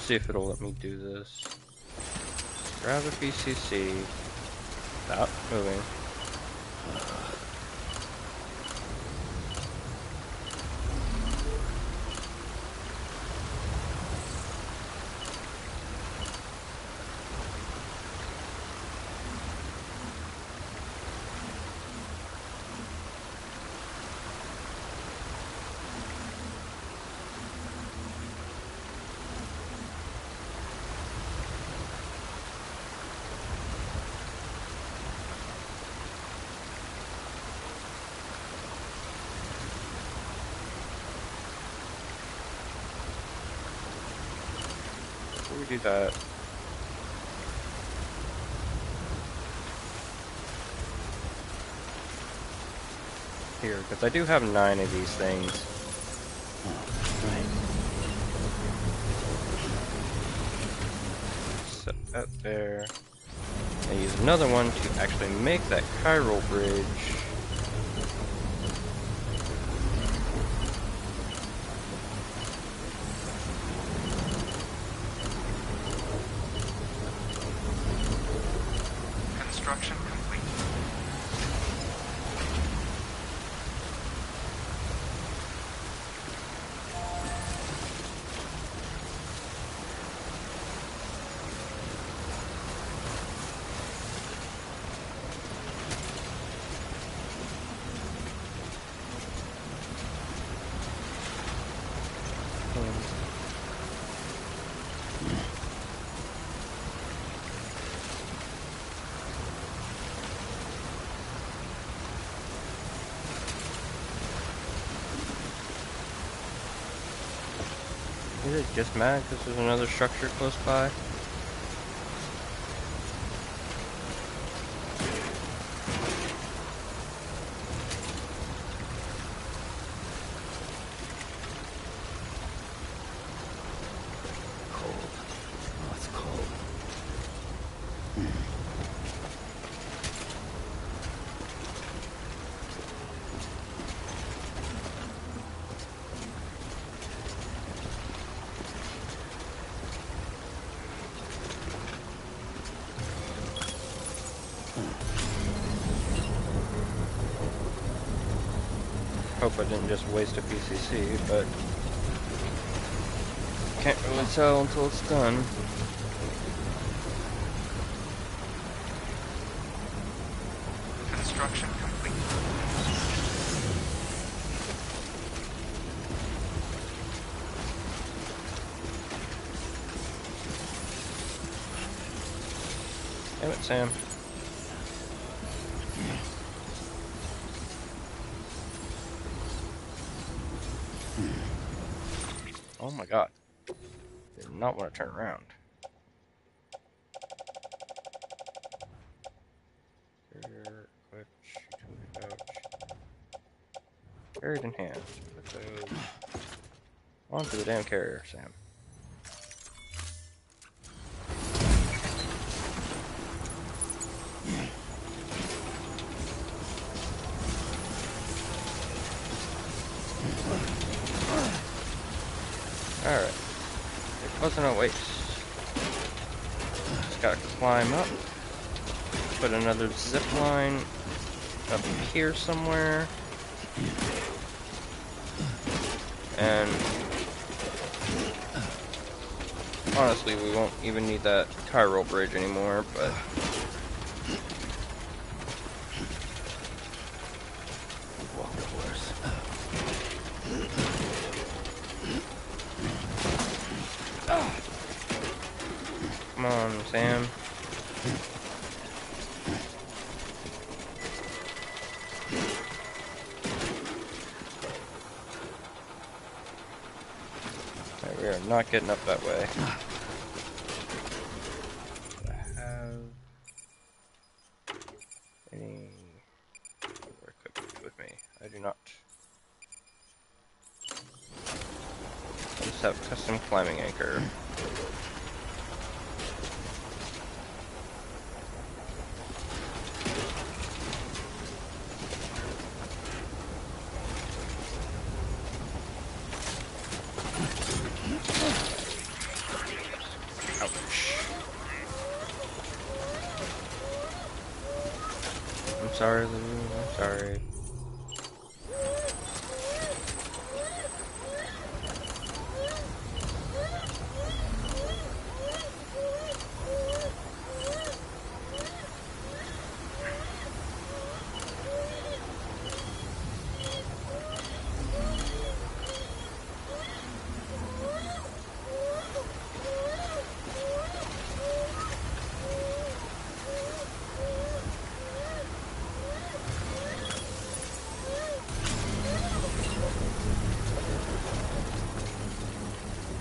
See if it'll let me do this. Grab the PCC. Stop moving. Before we do that, here, because I do have 9 of these things. Set that there. I use another one to actually make that chiral bridge. Construction complete. Is it just mad because there's another structure close by? Cold. Oh, it's cold. Hope I didn't just waste a PCC, but can't really tell until it's done. Construction complete. Damn it, Sam. Oh my god. Did not want to turn around. Carrier, equipped, utility pouch. Carried in hand. Put those onto the damn carrier, Sam. Alright. It wasn't a waste. Just gotta climb up. Put another zip line up here somewhere. And honestly, we won't even need that chiral bridge anymore, but Sam. Alright, we are not getting up that way. Do I have any other equipment with me? I do not. I just have custom climbing anchor. I'm sorry, Lou. I'm sorry.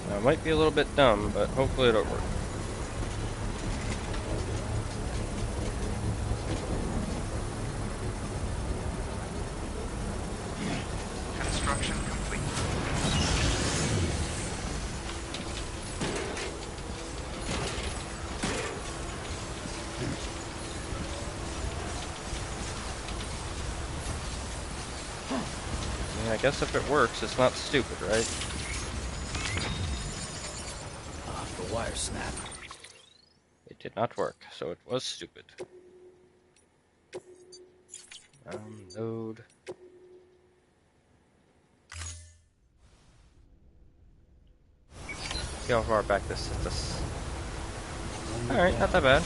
Now, it might be a little bit dumb, but hopefully it'll work. Construction complete. I mean, I guess if it works, it's not stupid, right? The wire snap. It did not work, so it was stupid. Load. See how far back this is. This. Alright, not that bad.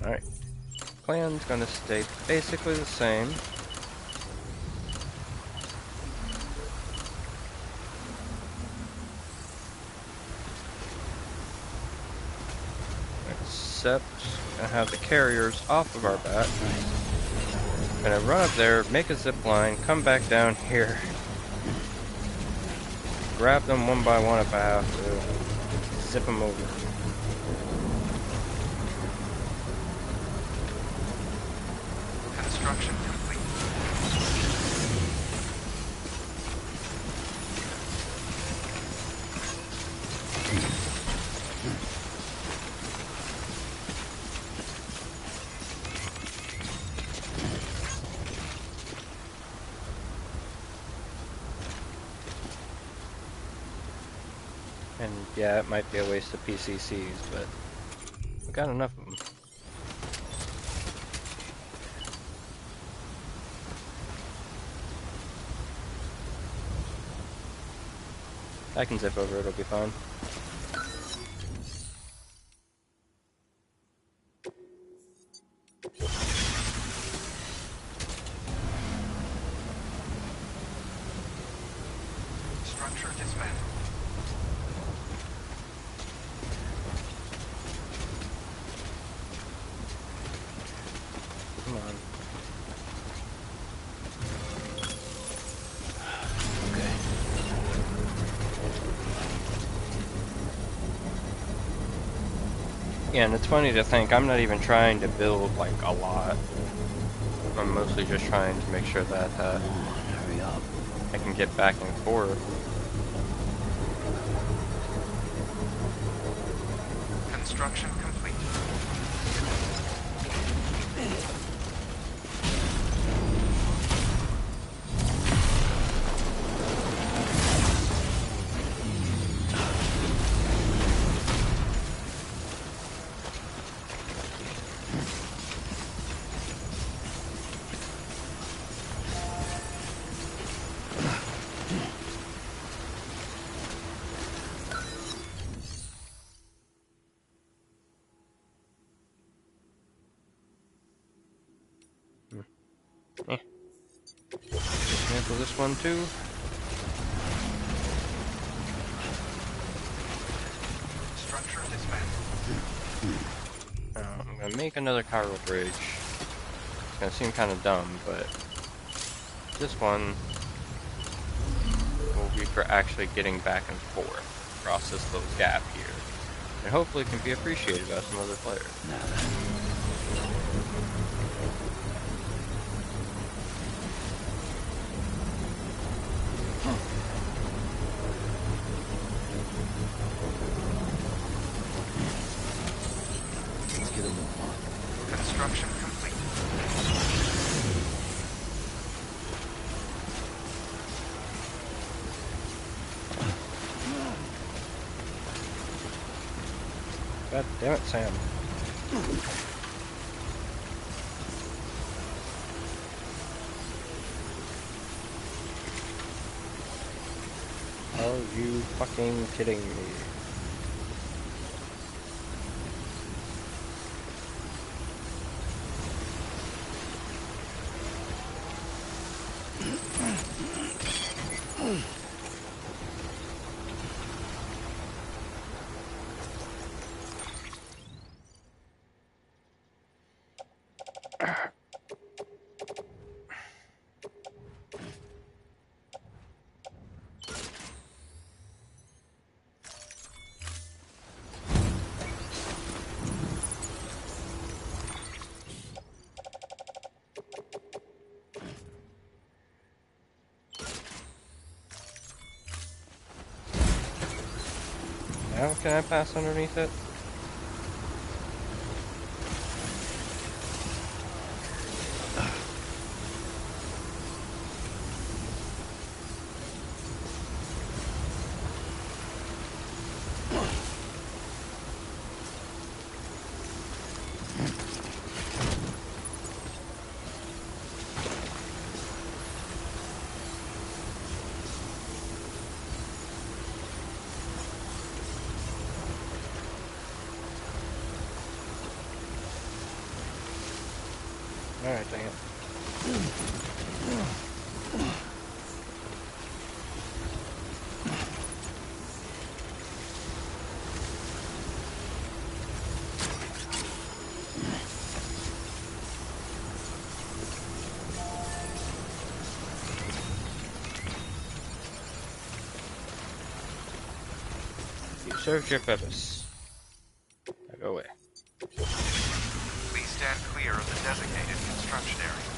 Alright. Plan's gonna stay basically the same. Except, gonna have the carriers off of our back. Gonna run up there, make a zip line, come back down here. Grab them one by one if I have to. Zip them over. Construction complete. And yeah, it might be a waste of PCCs, but we got enough of them. I can zip over, it'll be fine. Structure dismantled. Come on. Yeah, and it's funny to think I'm not even trying to build like a lot. I'm mostly just trying to make sure that Hurry up. I can get back and forth. Construction complete. Yeah. Dismantle this one too. Structure dismantled. I'm gonna make another chiral bridge. It's gonna seem kind of dumb, but this one will be for actually getting back and forth across this little gap here. And hopefully can be appreciated by some other players. Now then. Let's get a move on. Construction complete. God damn it, Sam. Are you fucking kidding me? Now can I pass underneath it? Alright, dang it. You served your purpose. Now go away. Please stand clear of the designated construction area.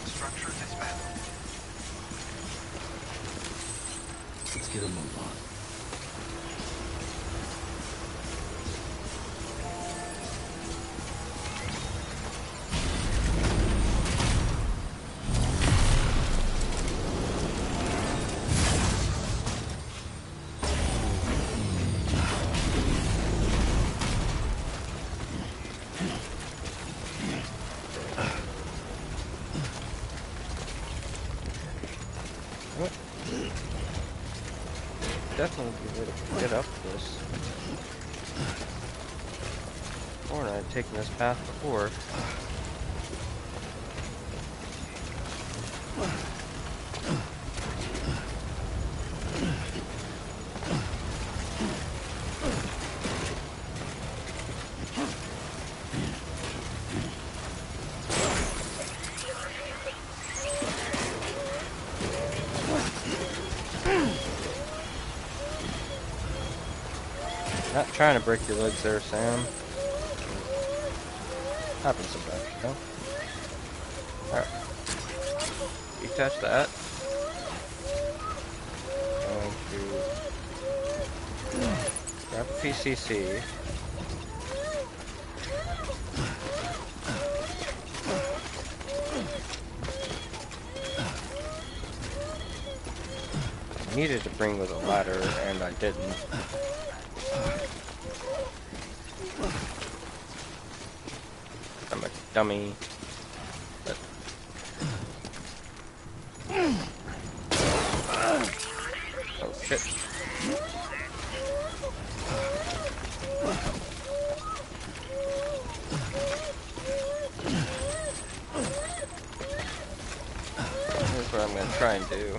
Structure dismantled. Let's get a move on. What? Definitely be able to get up this. Or I had taken this path before. Not trying to break your legs there, Sam. Happens sometimes, you know? Alright. Detach that. Going to grab a PCC. I needed to bring with a ladder, and I didn't. I'm a dummy. But... oh shit. try and do.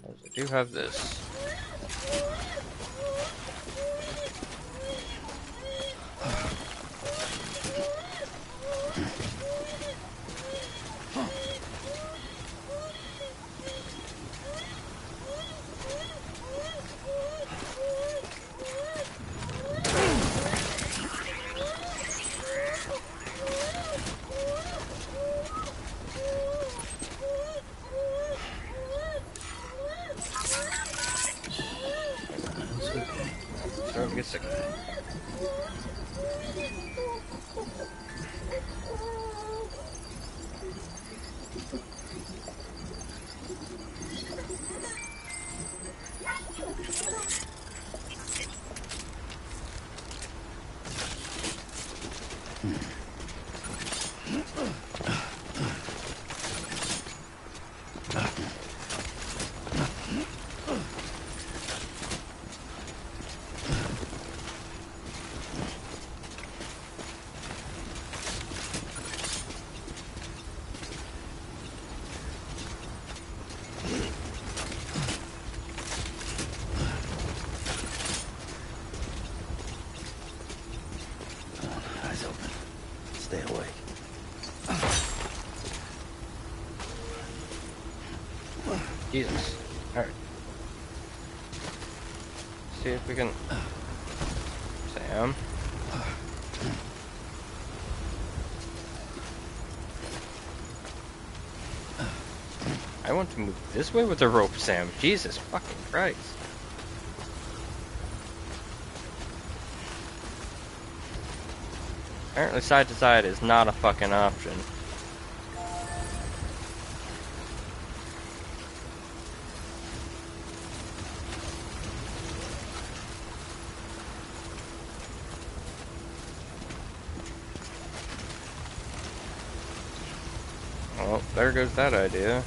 I do have this. So it gets sick. Eyes open. Stay awake. Jesus. Alright. See if we can... Sam. I want to move this way with the rope, Sam. Jesus fucking Christ. Apparently side to side is not a fucking option. Well, there goes that idea.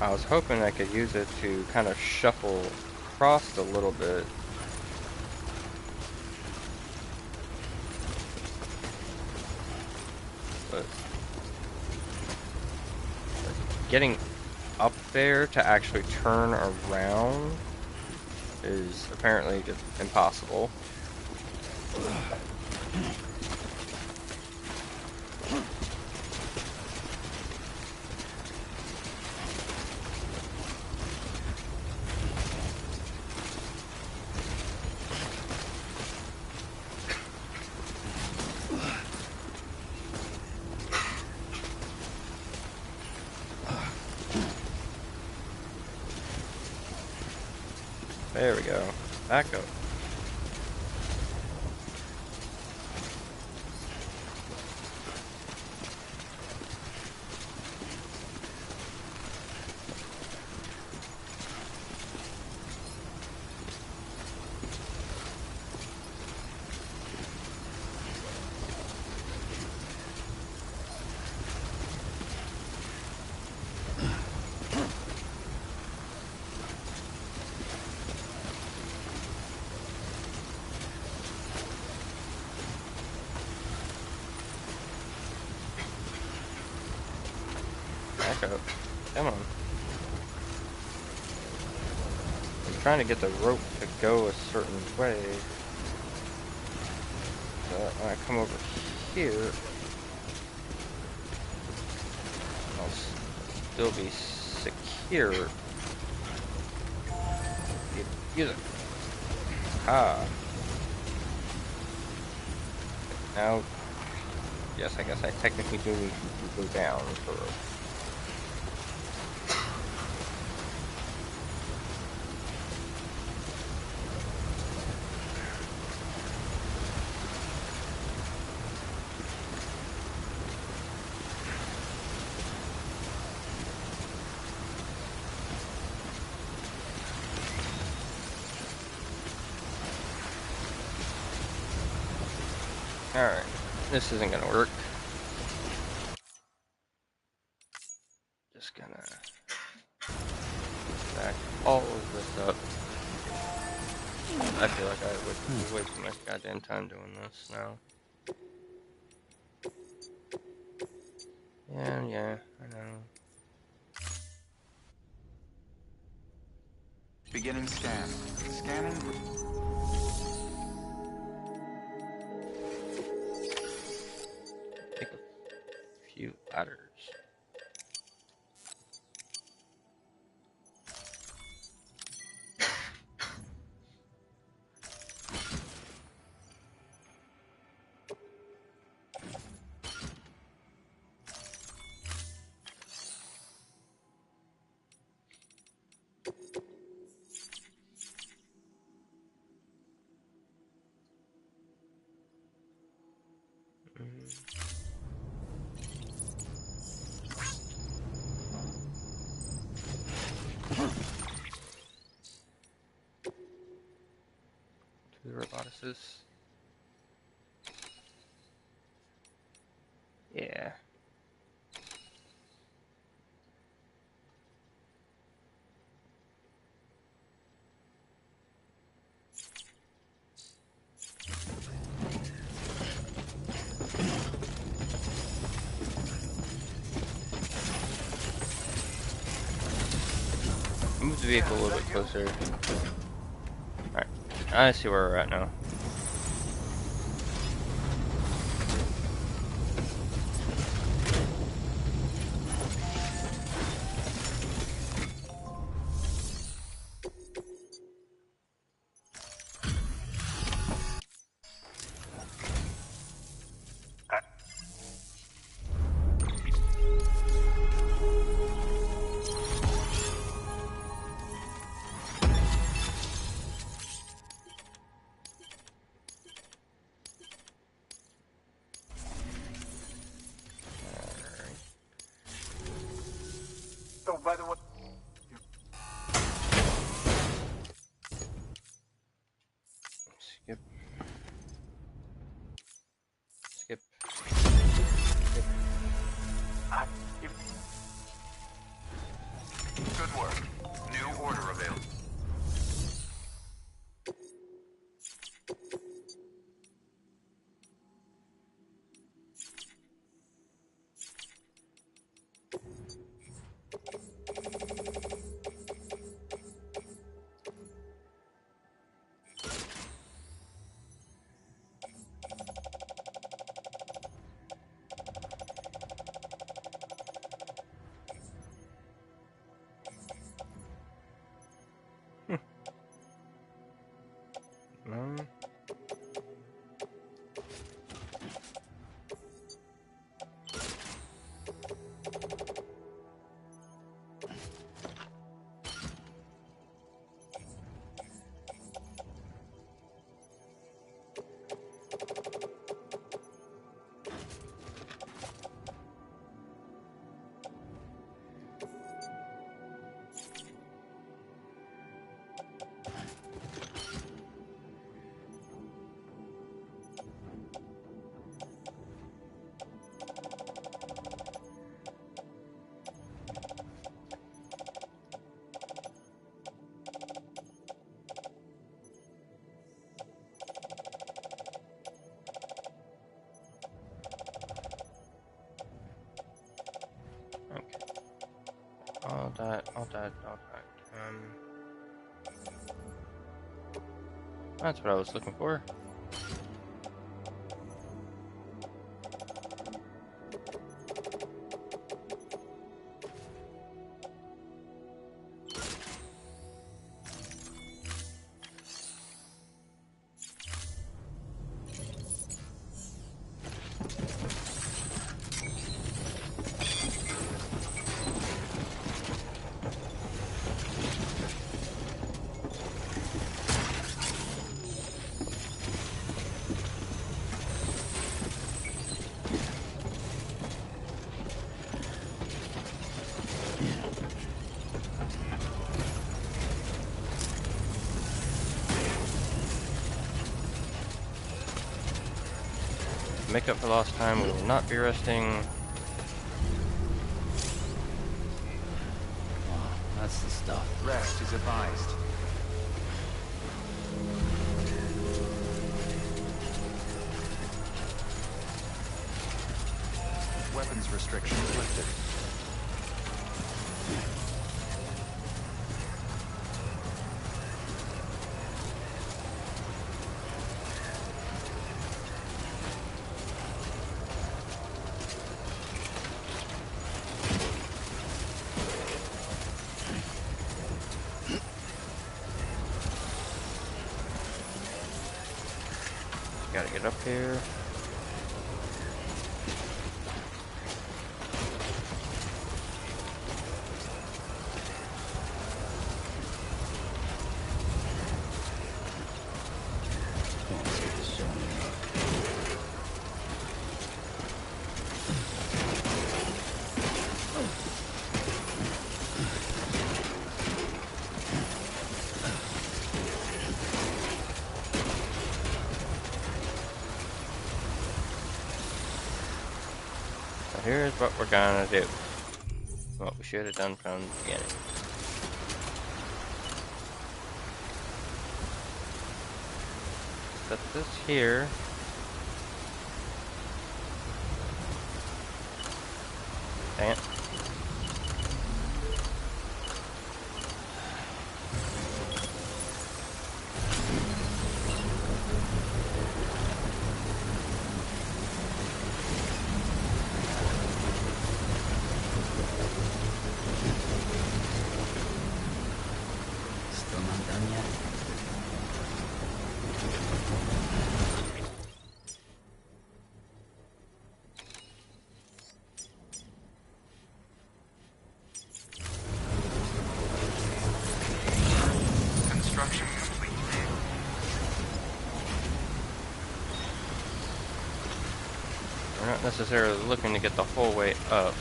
I was hoping I could use it to kind of shuffle across a little bit. But getting up there to actually turn around is apparently just impossible. There we go. Back up. Back up. Come on. I'm trying to get the rope to go a certain way. So that when I come over here, I'll still be secure. Use it. Ah. Now, yes, I guess I technically do need to go down for rope. Alright, this isn't gonna work. Just gonna back all of this up. I feel like I would waste too much goddamn time doing this now. Yeah, I know. Beginning scan. Scanning. Take a few ladders. To the robotics. Yeah. Move the vehicle a little bit closer. Alright. I see where we're at now. Oh, by the way. Skip. Skip. Good work. New order available. Um. All that. That's what I was looking for. Make up for lost time, we will not be resting. Wow, that's the stuff. Rest is advised. Restrictions lifted. Gotta get up here. So here's what we're gonna do. What we should have done from the beginning. Set this here. Dang it. Still not done yet? Construction complete. We're not necessarily looking to get the whole way up.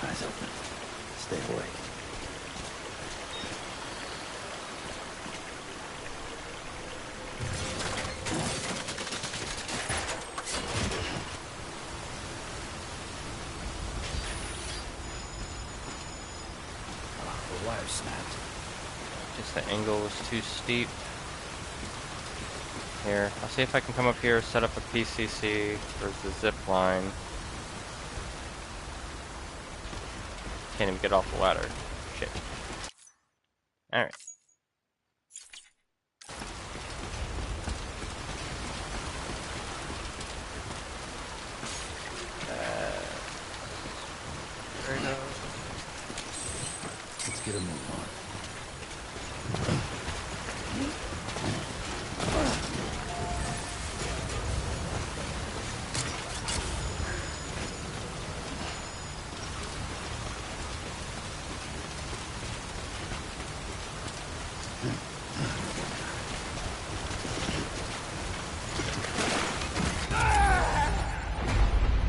Eyes open. Stay awake. The wire snapped. Just the angle was too steep. Here, I'll see if I can come up here, set up a PCC for the zip line. Can't even get off the ladder. Shit. Alright. There we go. Let's get a move on.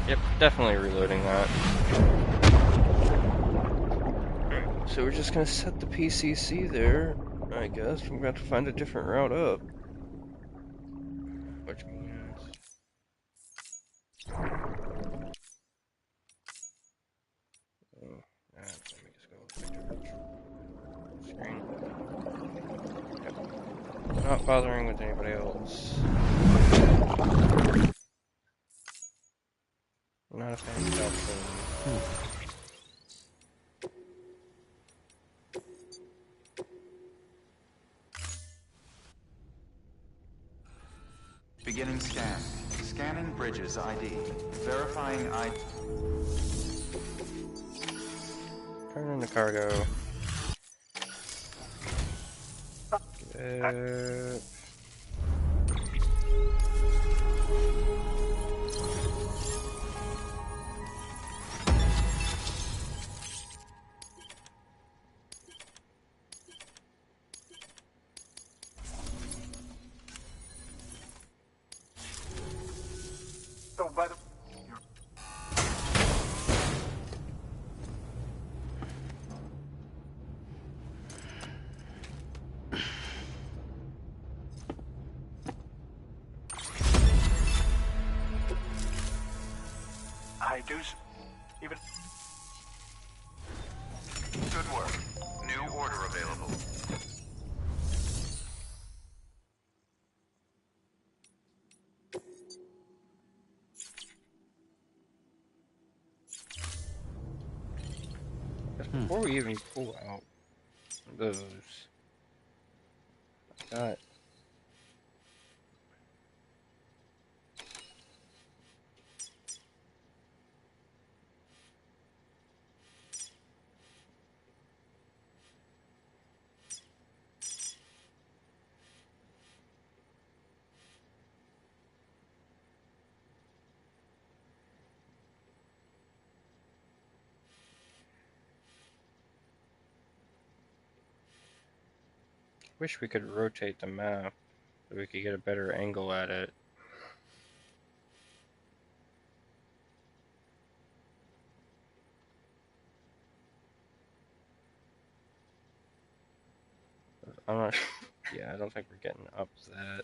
Yep, definitely reloading that. So we're just gonna set the PCC there, I guess. We're gonna have to find a different route up. Which means... Oh, let me just go back to screen. Yep. Not bothering with anybody else. Not a fan of that. Beginning scan. Scanning Bridges ID. Verifying ID. in the cargo. Get Oh, by the... I do... Even... Good work. New order available. before we even pull out those. Got wish we could rotate the map so we could get a better angle at it. I'm not. Yeah, I don't think we're getting up that.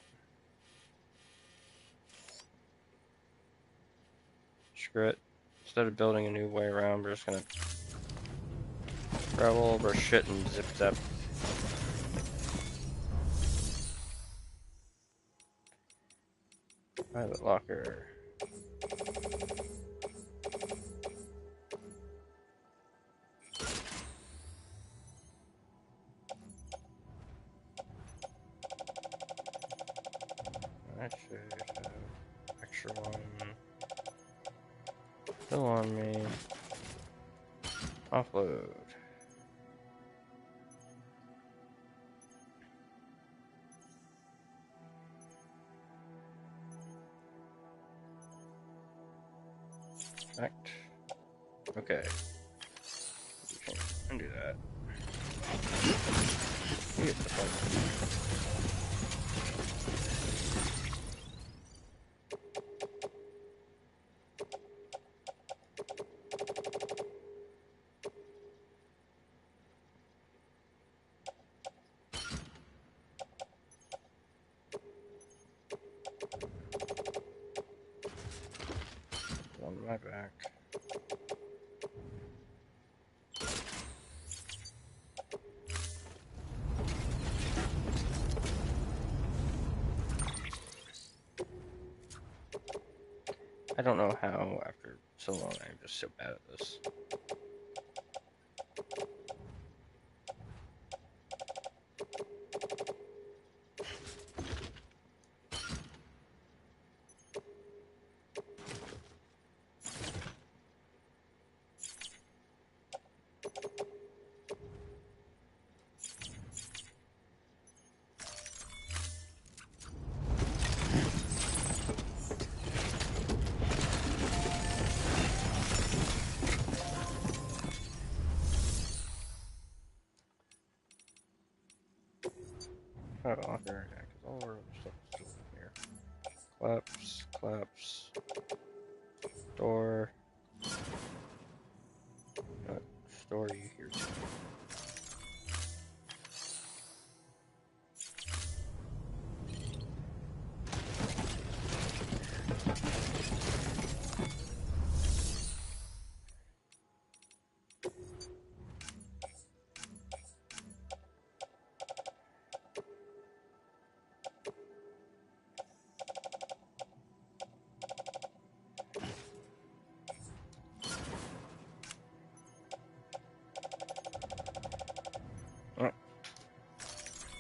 Screw it. Instead of building a new way around, we're just gonna grab all of our shit and zip zap. Private locker. I should have extra one. Still on me. Offload. Act. Okay. Undo that. Hit the button. On my back. I don't know how, after so long, I'm just so bad at this. Oh, locker, yeah, because all our other stuff is still in here. Collapse, collapse. Door. Store you here too.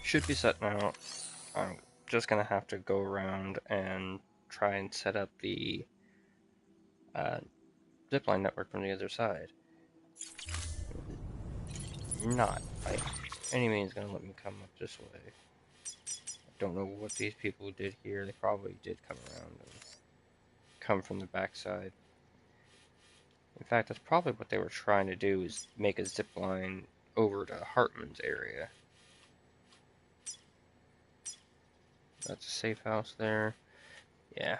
Should be set now. I'm just gonna have to go around and try and set up the zipline network from the other side. not by any means gonna let me come up this way. I don't know what these people did here. They probably did come around and come from the backside. In fact, that's probably what they were trying to do, is make a zip line over to Hartman's area. That's a safe house there. Yeah.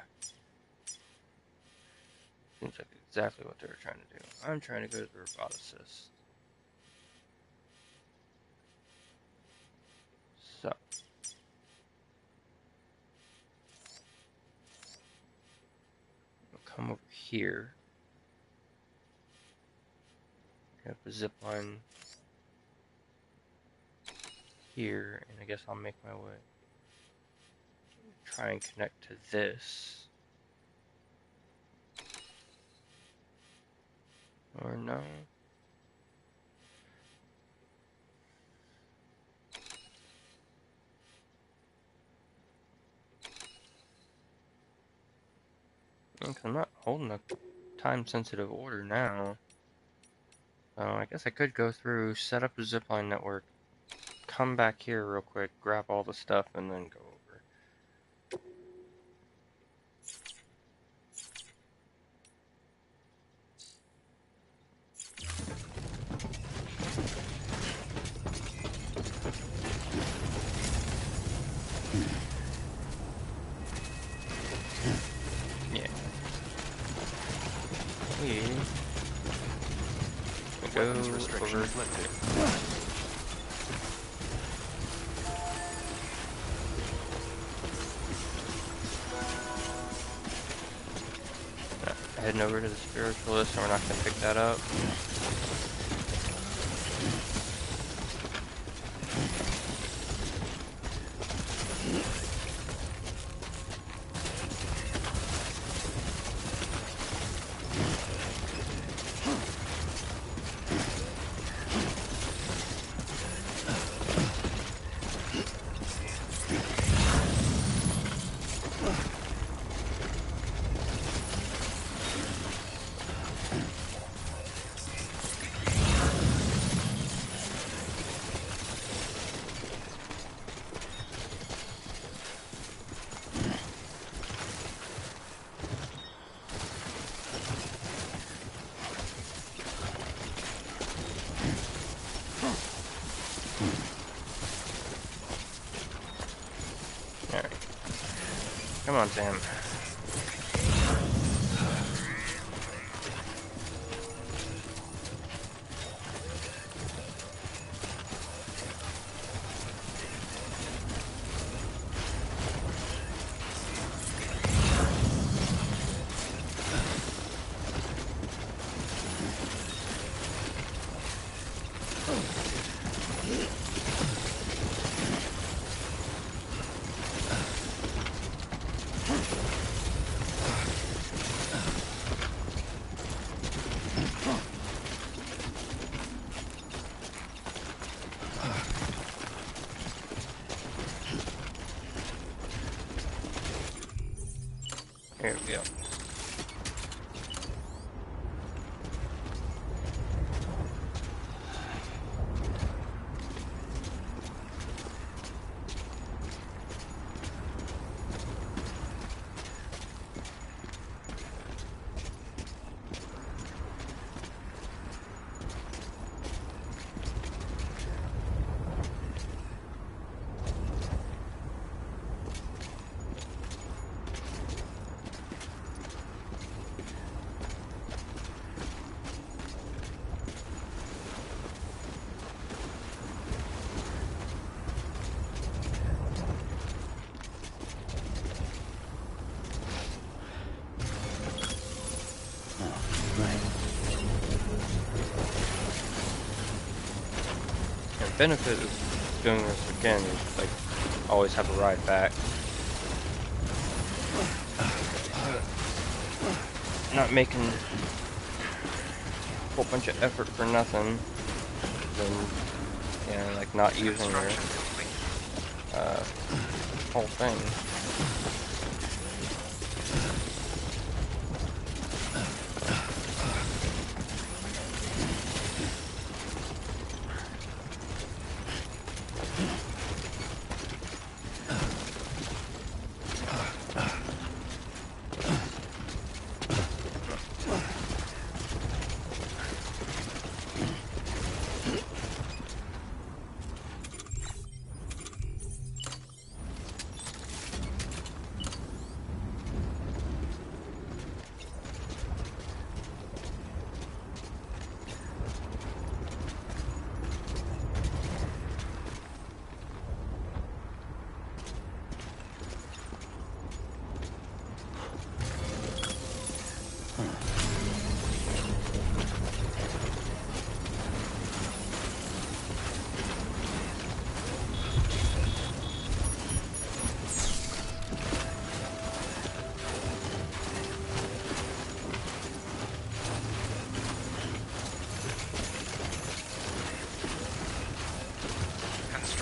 Seems like exactly what they were trying to do. I'm trying to go to the roboticist. So. I'll come over here. Have the zip line here, and I guess I'll make my way. Try and connect to this. Or no. Okay, I'm not holding a time-sensitive order now. So I guess I could go through, set up a zipline network, come back here real quick, grab all the stuff, and then go over. Yeah. We go Weapons restrictions over. lifted. Heading over to the spiritualist, and we're not going to pick that up. Alright. Come on, Sam. Here we go. The benefit of doing this again is, like, always have a ride back. Not making a whole bunch of effort for nothing. Then, yeah, like not using your whole thing.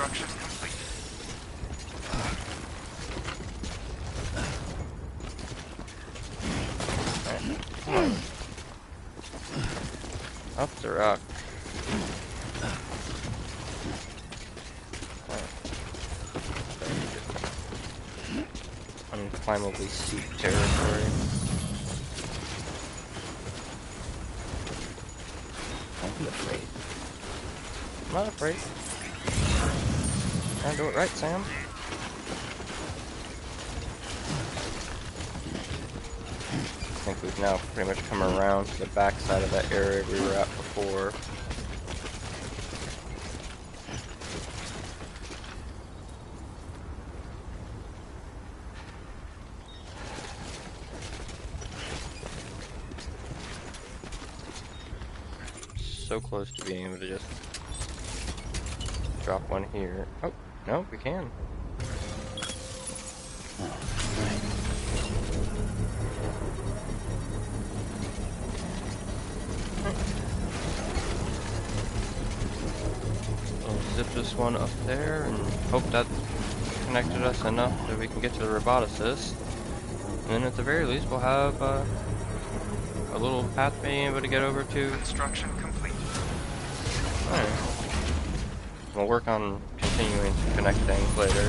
Construction complete. Alright, come on. Up the rock. Unclimbably steep territory. Don't be afraid. I'm not afraid. Gotta do it right, Sam. I think we've now pretty much come around to the back side of that area we were at before. So close to being able to just drop one here. Oh, no, we can. We'll zip this one up there and hope that connected us enough that we can get to the roboticist. And then at the very least we'll have a little path being able to get over to. Construction complete. Alright. We'll work on continuing to connect things later.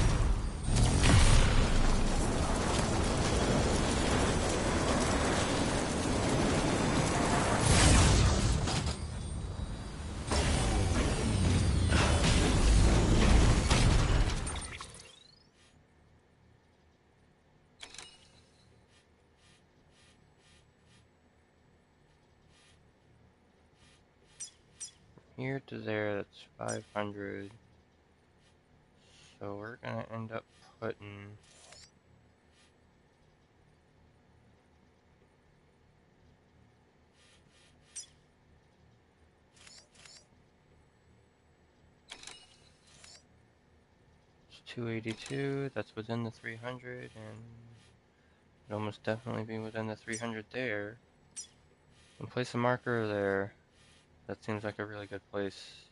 Here to there, that's 500. So we're gonna end up putting it's 282, that's within the 300, and it'd almost definitely be within the 300 there. And place a marker there. That seems like a really good place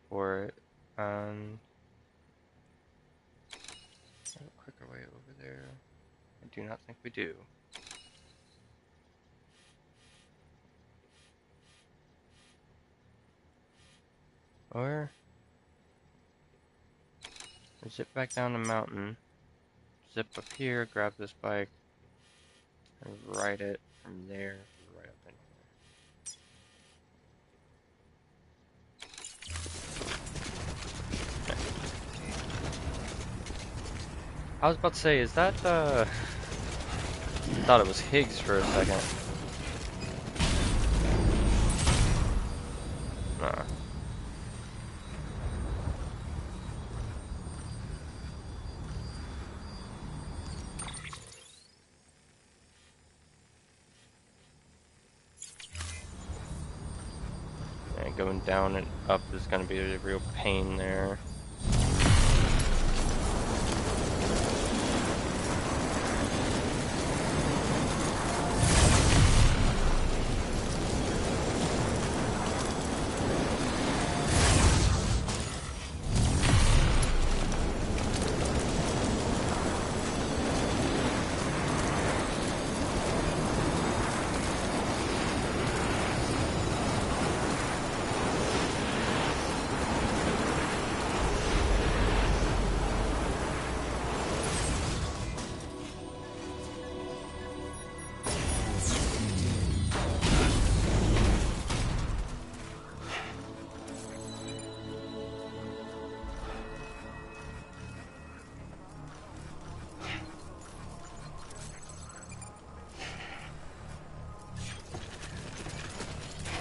for it. Have a quicker way over there. I do not think we do. Or zip back down the mountain, zip up here, grab this bike, and ride it from there right up in here. I was about to say, is that I thought it was Higgs for a second. Nah. And going down and up is going to be a real pain there.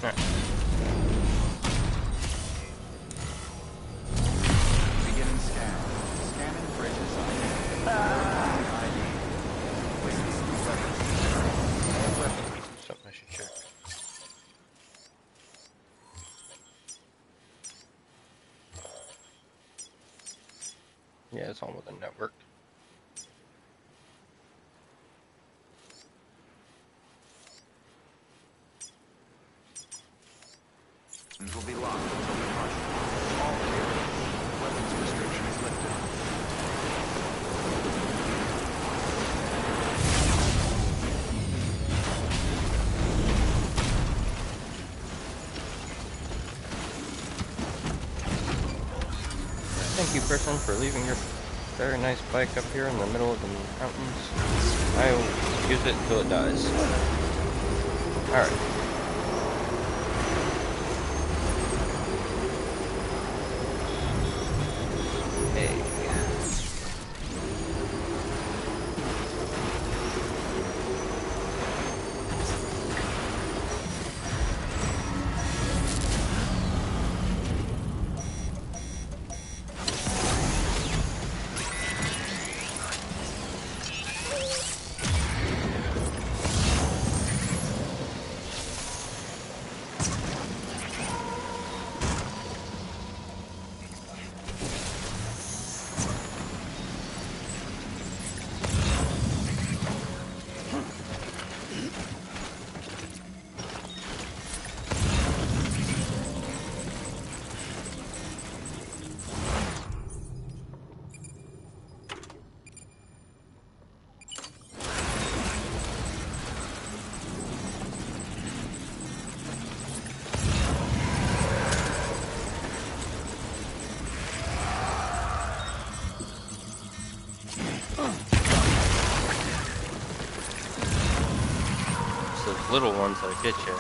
Alright. Beginning scan. Scanning bridges. ID. Something I should check. Yeah, it's all within network. Will be locked until departure. All clear. Thank you, person, for leaving your very nice bike up here in the middle of the mountains. I will use it until it dies. Alright. Hey. Those little ones that get you.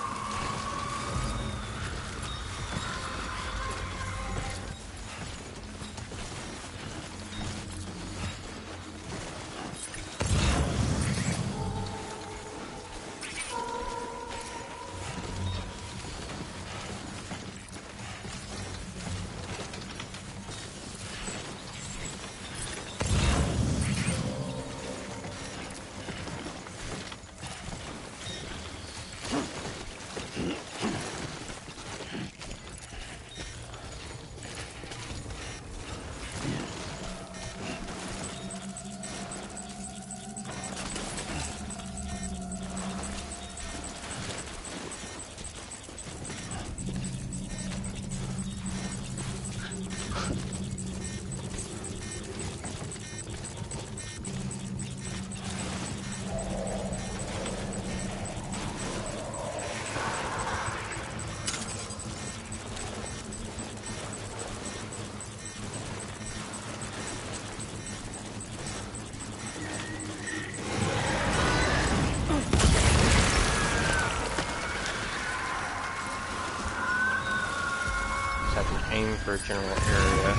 Just have to aim for a general area.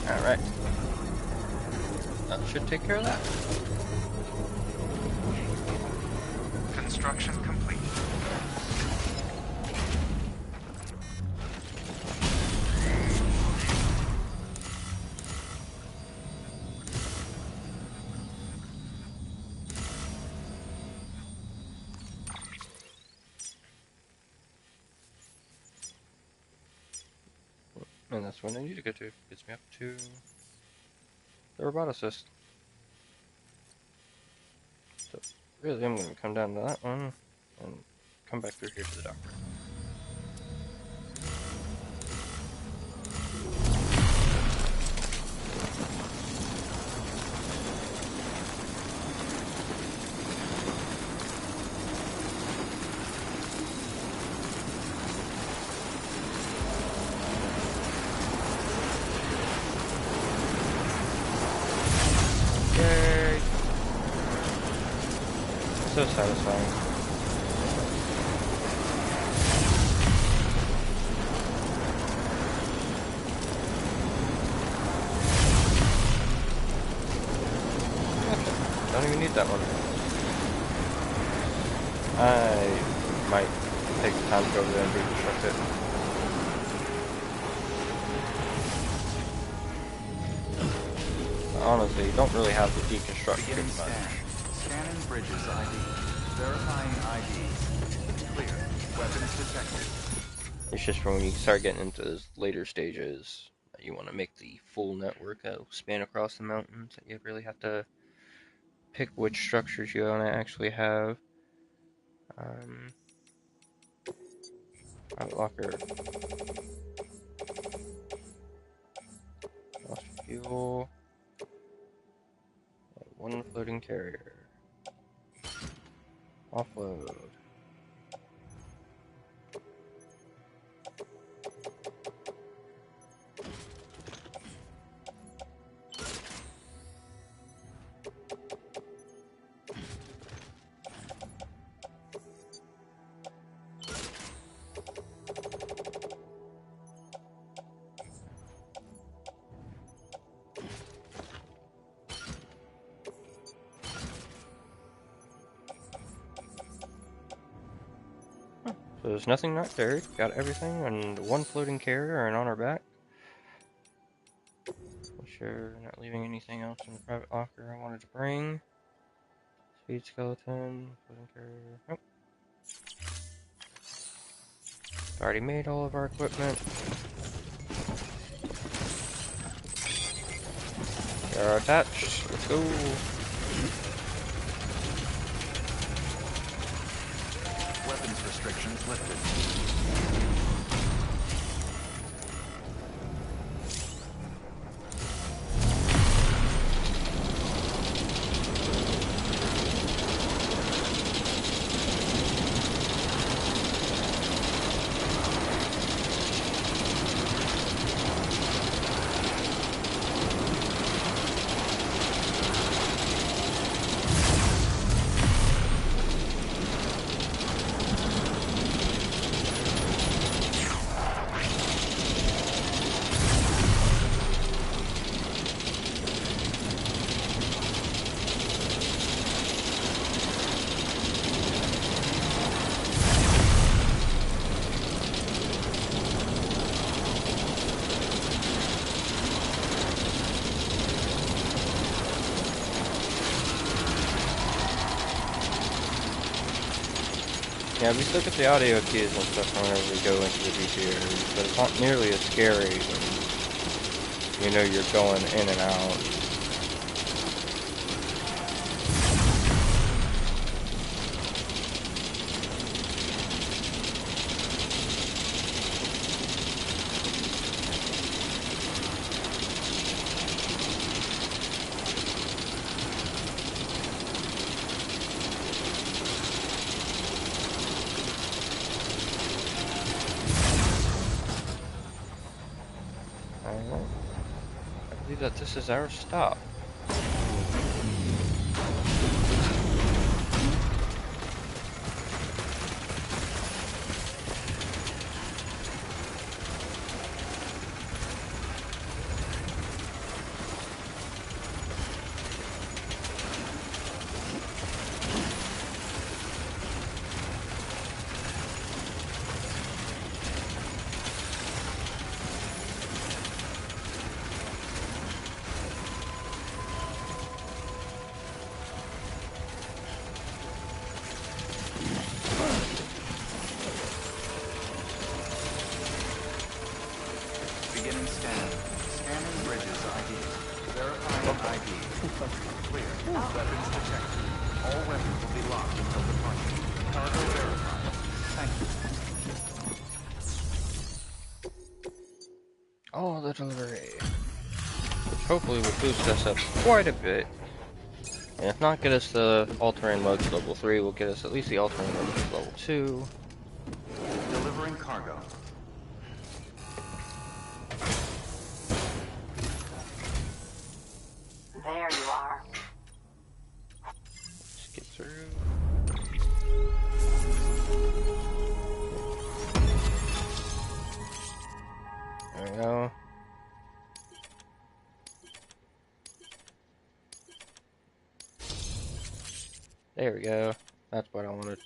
Alright. That should take care of that. Construction complete. And that's when I need to go to. Gets me up to the roboticist. So really I'm going to come down to that one and come back through here to the doctor. Yay! So satisfying. Don't even need that one. I might take the time to go over there and reconstruct it. But honestly, you don't really have to deconstruct too Beginning much. scan. Scanning bridges ID. Verifying IDs. Clear. Weapons detected. It's just when you start getting into those later stages that you want to make the full network span across the mountains, that you really have to pick which structures you want to actually have. Private locker. Lost fuel. One floating carrier. Offload. So there's nothing not carried. Got everything, and one floating carrier and on our back. I'm sure not leaving anything else in the private locker I wanted to bring. Speed skeleton, floating carrier. Nope. Already made all of our equipment. They are attached. Let's go. Weapons restrictions lifted. Yeah, we look at the audio cues and stuff whenever we go into the deep areas, but it's not nearly as scary when you know you're going in and out. Alright. I believe that this is our stop. Beginning scan. Scanning bridges ID. Verifying ID. Clear. Weapons detected. All weapons will be locked until departure. Cargo verified. Thank you. Oh, the delivery. Which hopefully will boost us up quite a bit. And if not get us the all-terrain mode to level 3, will get us at least the all-terrain mode to level 2. Delivering cargo. There you are. Let's get through. There we go. There we go. That's what I wanted.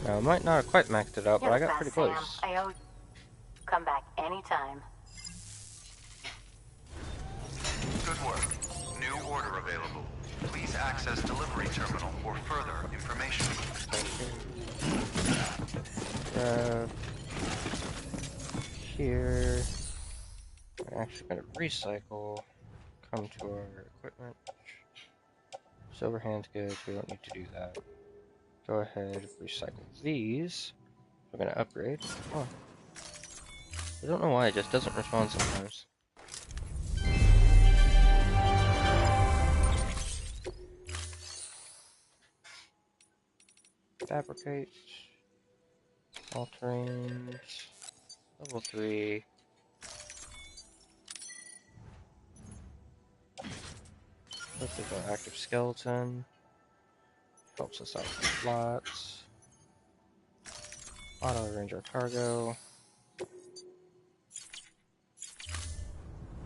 Now, I might not have quite maxed it out, but I got pretty Sam. close. I owe you. Come back anytime. Good work. New order available. Please access delivery terminal for further information. Here. We're actually going to recycle. Come to our equipment. Silver hand goods, we don't need to do that. Go ahead, recycle these. We're going to upgrade. Oh. I don't know why, it just doesn't respond sometimes. Fabricate. All terrains. Level 3. This is an active skeleton. Helps us out with slots. Auto arrange our cargo.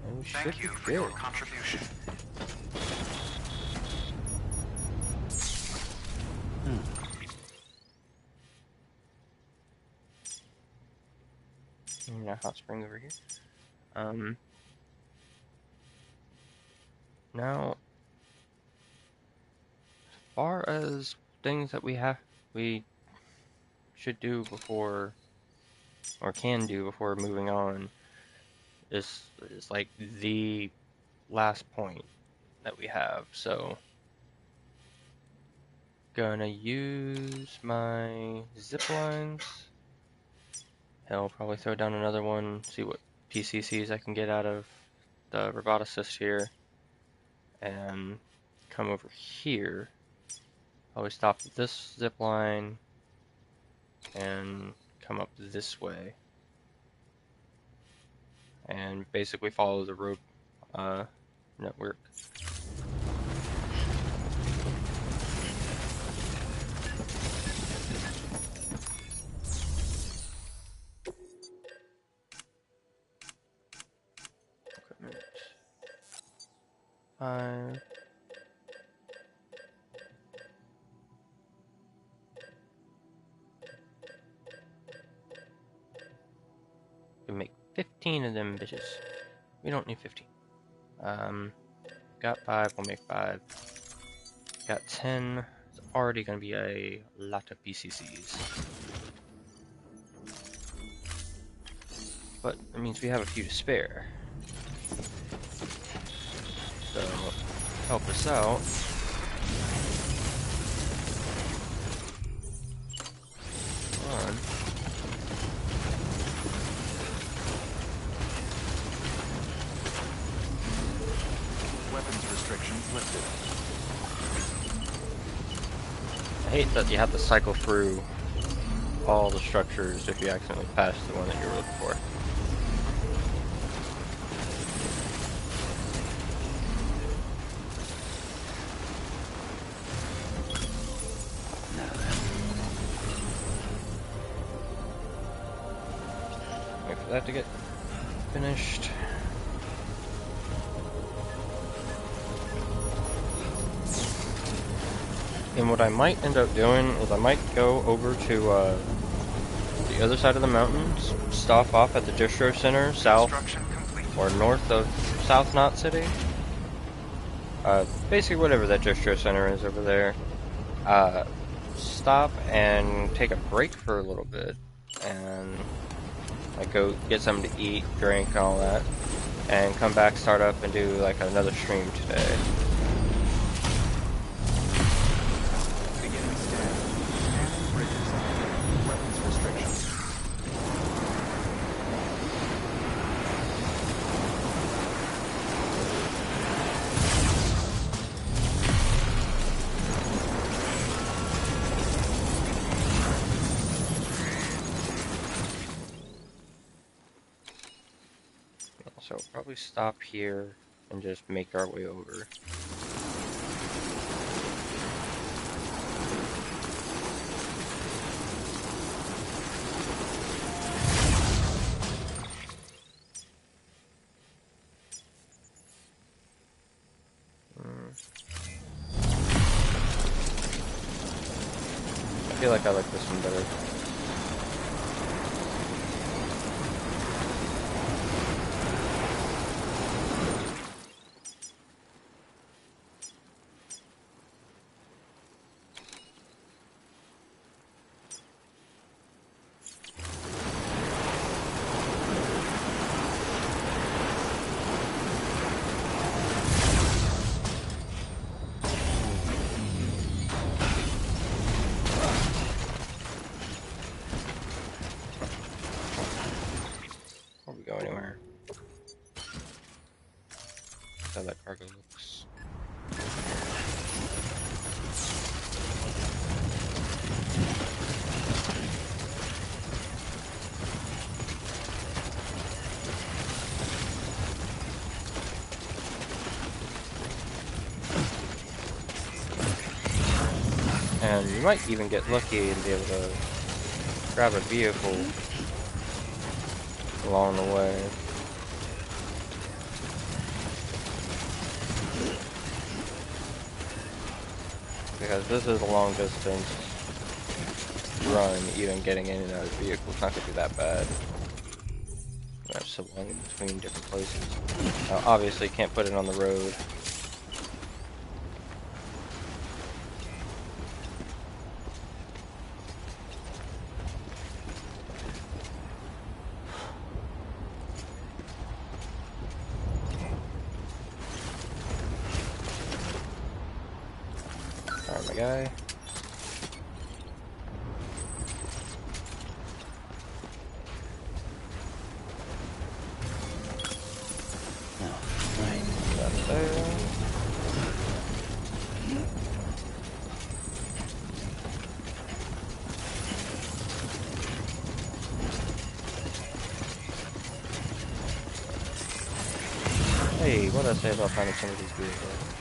And we should Thank you be for your good. contribution. Hot spring over here. Now, as far as things that we should do before, or can do before moving on, is like the last point that we have. So, gonna use my zip lines. I'll probably throw down another one, see what PCCs I can get out of the roboticist here, and come over here. Always stop at this zip line and come up this way, and basically follow the road network. Equipment 5. We make 15 of them bitches. We don't need 15. Got 5, we'll make 5. Got 10. It's already gonna be a lot of PCCs. But it means we have a few to spare. So, help us out. Come on. Weapons restrictions lifted. I hate that you have to cycle through all the structures if you accidentally pass the one that you were looking for. Wait for that to get finished. And what I might end up doing is I might go over to the other side of the mountains, stop off at the distro center, south Construction complete. or north of South Knot City. Basically whatever that distro center is over there. Stop and take a break for a little bit, and like go get something to eat, drink, and all that, and come back, start up, and do like another stream today. Beginning scan. Scanning bridges. Weapons restrictions. So we'll probably stop here and just make our way over. I feel like I like this one better. Before we go anywhere. That's how that cargo looks. And you might even get lucky and be able to grab a vehicle along the way. Because this is a long distance run, even getting in and out of the vehicle is not going to be that bad. You have so long in between different places. Now, obviously, you can't put it on the road. Alright, my guy. That's there. Hey, what did I say about finding some of these vehicles?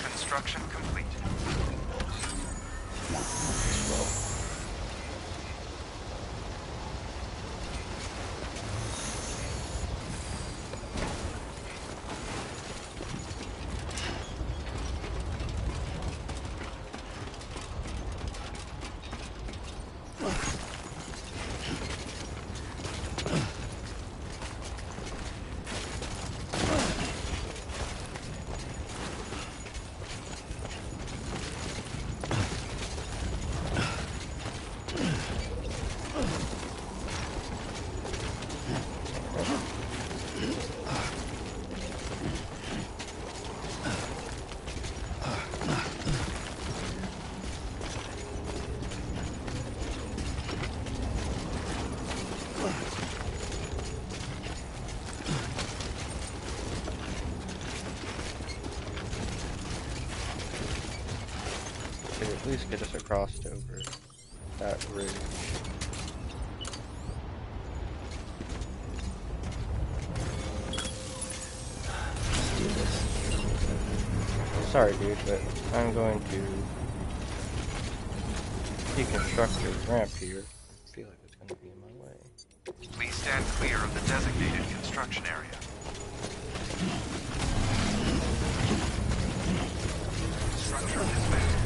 Construction complete. Should at least get us across over that ridge. Let's do this. Sorry, dude, but I'm going to deconstruct this ramp here. I feel like it's going to be in my way. Please stand clear of the designated construction area. Structure dismantled.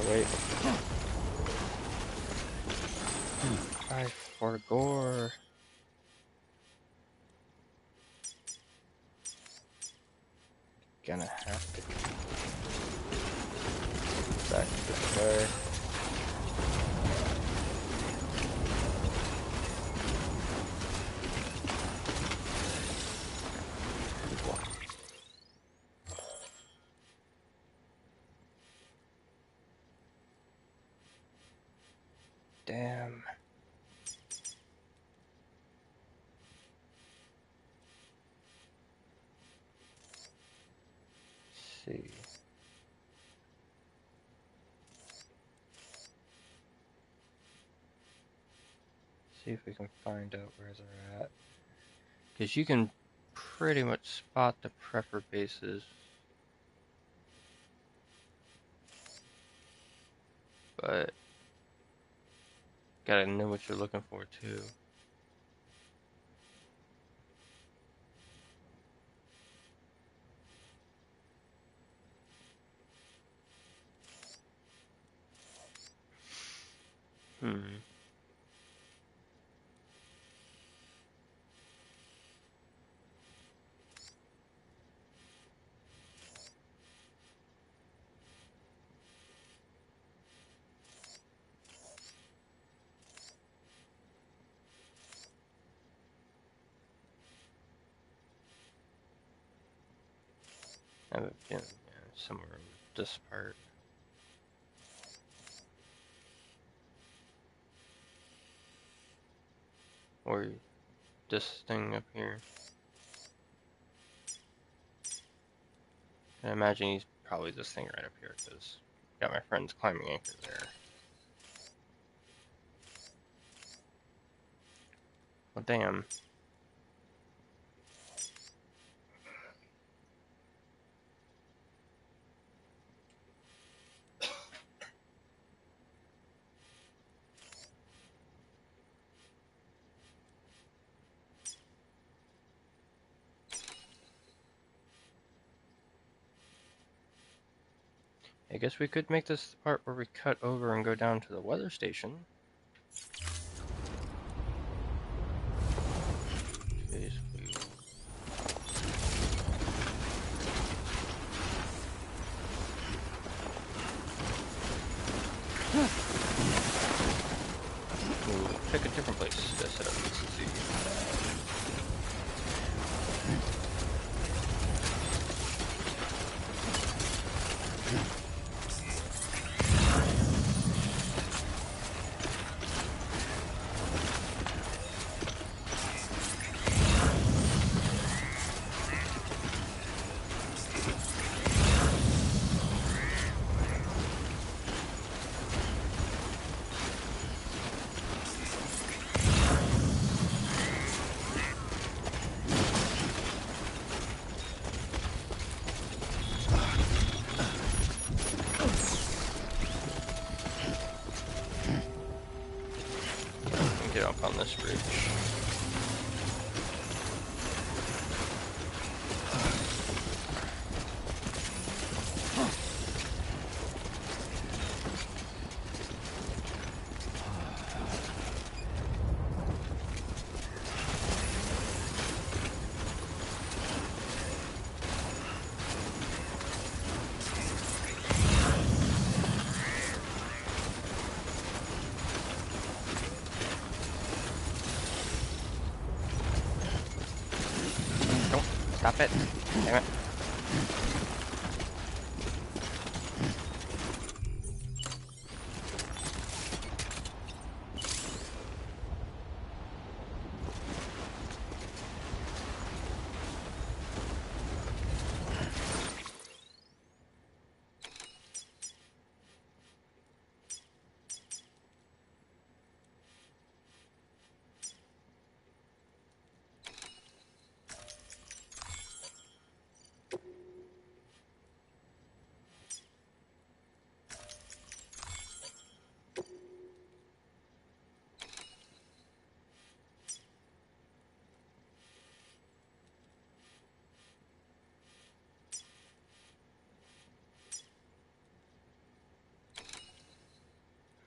wait. Cry for gore. Gonna have to back this way. Damn. Let's see. See if we can find out where they're at. Because you can pretty much spot the prepper bases. But gotta know what you're looking for too. I have a feeling somewhere in this part. Or this thing up here. I imagine he's probably this thing right up here because got my friend's climbing anchor there. Well, damn. I guess we could make this the part where we cut over and go down to the weather station. Basically. We'll pick a different place to set up this and see. Get up on this bridge. Stop it. Damn it.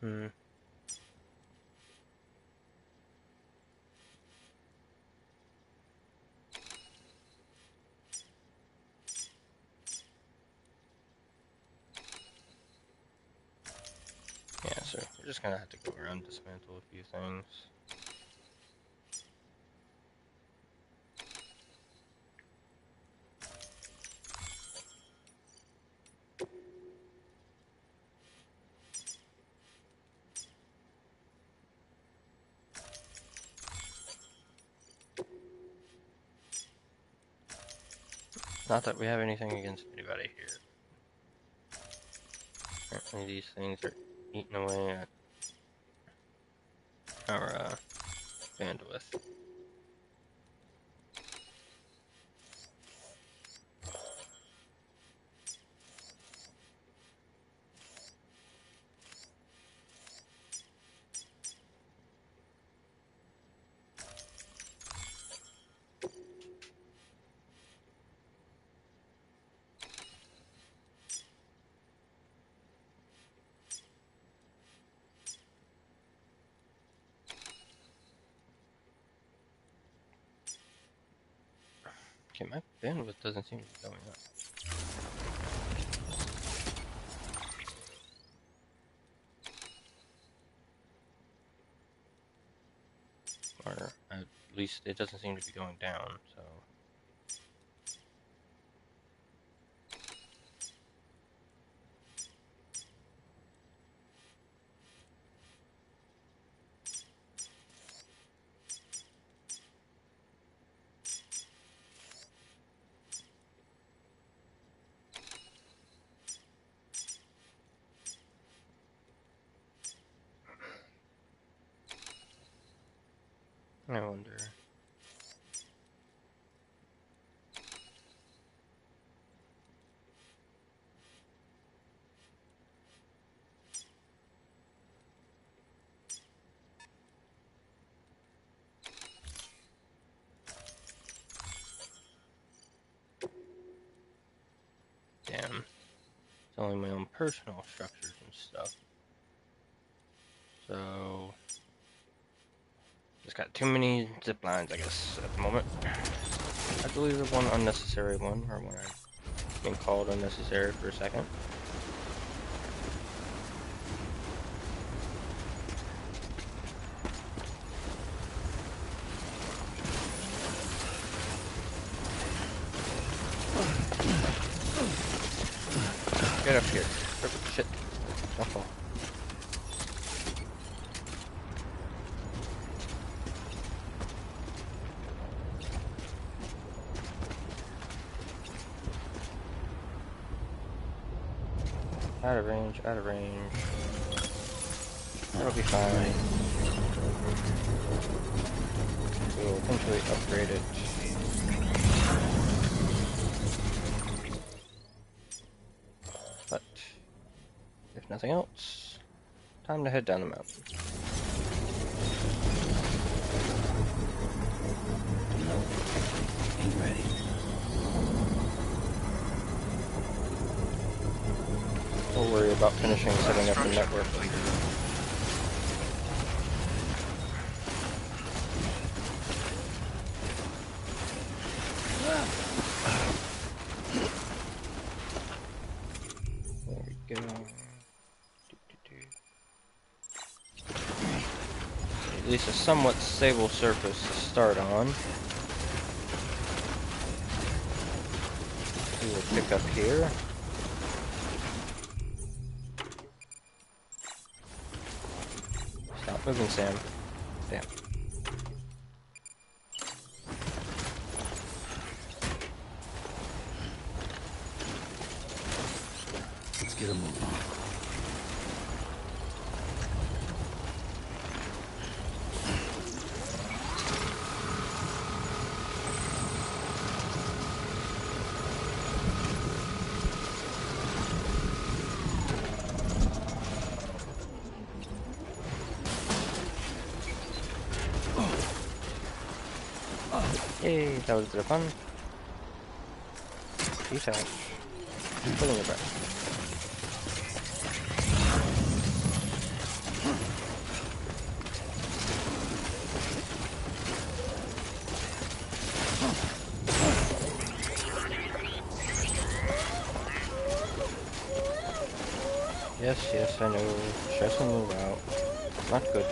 Hmm. Yeah, so we're just gonna have to go around, dismantle a few things. Not that we have anything against anybody here. Apparently these things are eating away at our bandwidth. Okay, my bandwidth doesn't seem to be going up. Or at least it doesn't seem to be going down, so... I wonder... Damn. It's only my own personal structures and stuff. So... Just got too many zip lines, I guess, at the moment. I believe there's one unnecessary one, or one I've been called unnecessary for a second. Get up here. Perfect shit. Don't fall. Out of range, out of range. That'll be fine. We'll eventually upgrade it. But, if nothing else, time to head down the mountain. Ain't ready. We'll worry about finishing setting up the network. There we go. At least a somewhat stable surface to start on. We will pick up here. Stop moving, Sam. Damn. Let's get a move on. Yay, that was a bit of fun. Detach. Pulling it back. Yes, yes, I know. Stress and move out. Not good.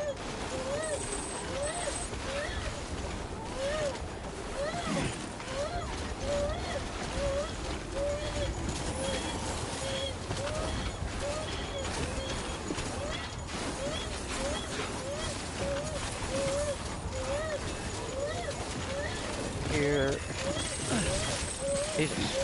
Here. Jesus.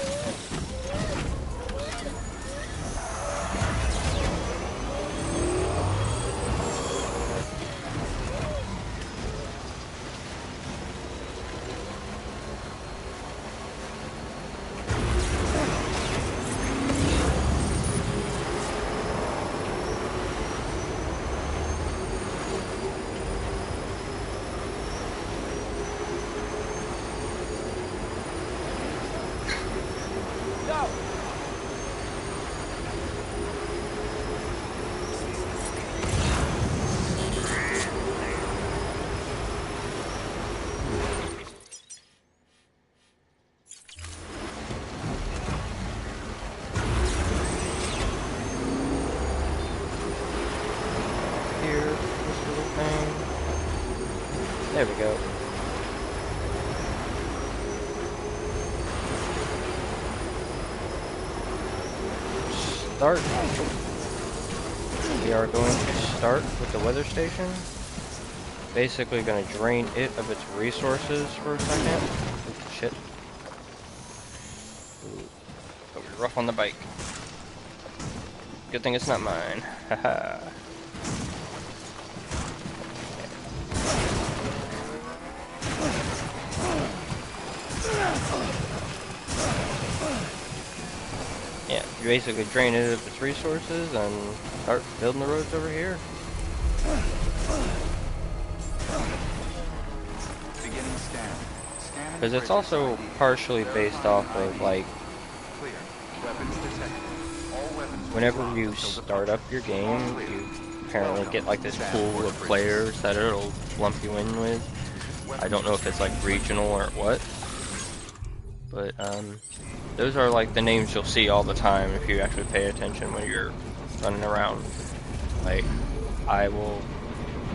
Here, this little thing. There we go. Start. We are going to start with the weather station. Basically going to drain it of its resources for a second. Ooh, shit. Ooh. But we're rough on the bike. Good thing it's not mine. Haha. Yeah, you basically drain it of its resources and start building the roads over here. Beginning scan. Scanning Because it's bridges also ID. partially based off of, like, Clear. Weapons detected. All weapons will be whenever locked you until start departure. up your All game, clear. you apparently Welcome get like to this pool of Stanford Bridges. players that it'll lump you in with. I don't know if it's like regional or what, but those are like the names you'll see all the time if you actually pay attention when you're running around. Like, I will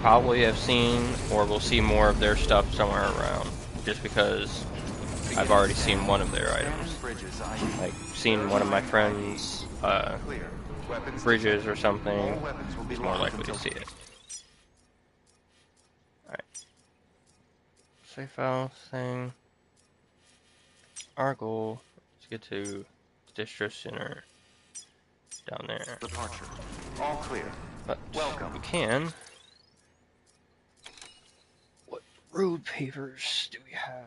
probably have seen or will see more of their stuff somewhere around, just because I've already seen one of their items. Like, seen one of my friends' bridges or something, is more likely to see it. Alright. Save file thing. Our goal is to get to District Center down there. Departure. All clear. But Welcome. we can. What road pavers do we have?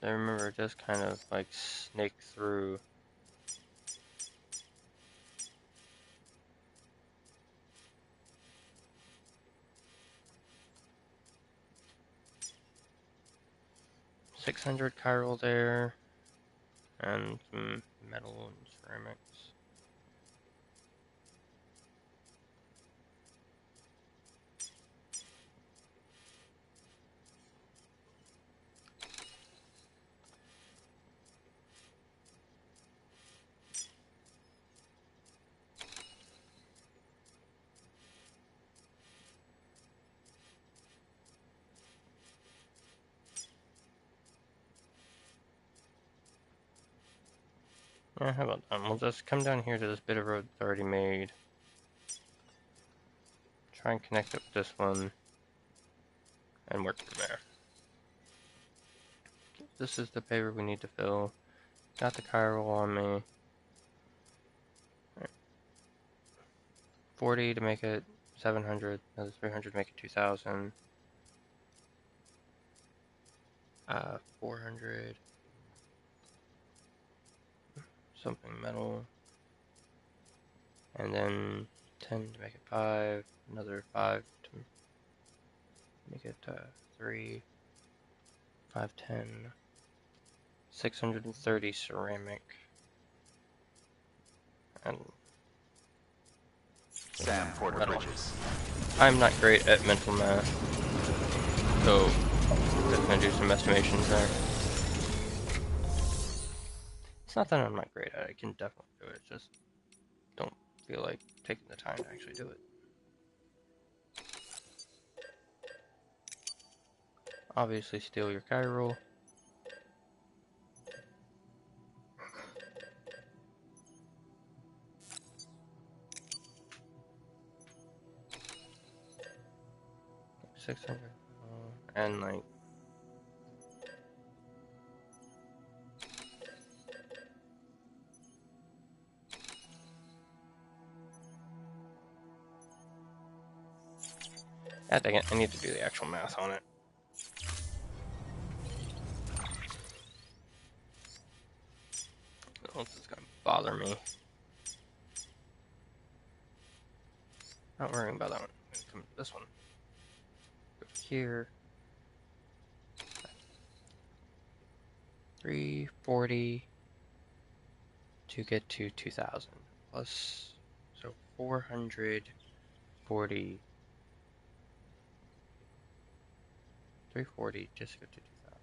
I remember it does kind of like snake through. $600 chiral there, and some metal and ceramics. Yeah, how about that? We'll just come down here to this bit of road that's already made. Try and connect it with this one, and work from there. This is the paper we need to fill. Got the chiral on me. Right. 40 to make it 700, another 300 to make it 2,000. 400. something metal. And then 10 to make it 5. Another 5 to make it 3. 5, 10. 630 ceramic. And Sam Porter metal. Bridges. I'm not great at mental math, so I'm gonna do some estimations there. It's not that I'm not great at it, I can definitely do it, just don't feel like taking the time to actually do it. Obviously steal your chiral. $600 and like ah, dang it, I need to do the actual math on it. Oh, this is gonna bother me. Not worrying about that one. I'm gonna come to this one. Go here. 340 to get to 2000 plus, so 440. 340 just go to 2000.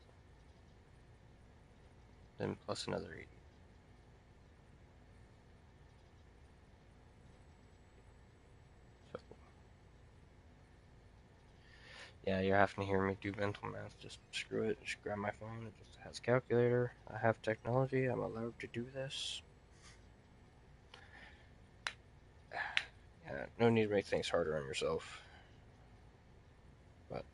Then plus another 80. So yeah, you're having to hear me do mental math. Just screw it. Just grab my phone. It just has a calculator. I have technology. I'm allowed to do this. Yeah, no need to make things harder on yourself. But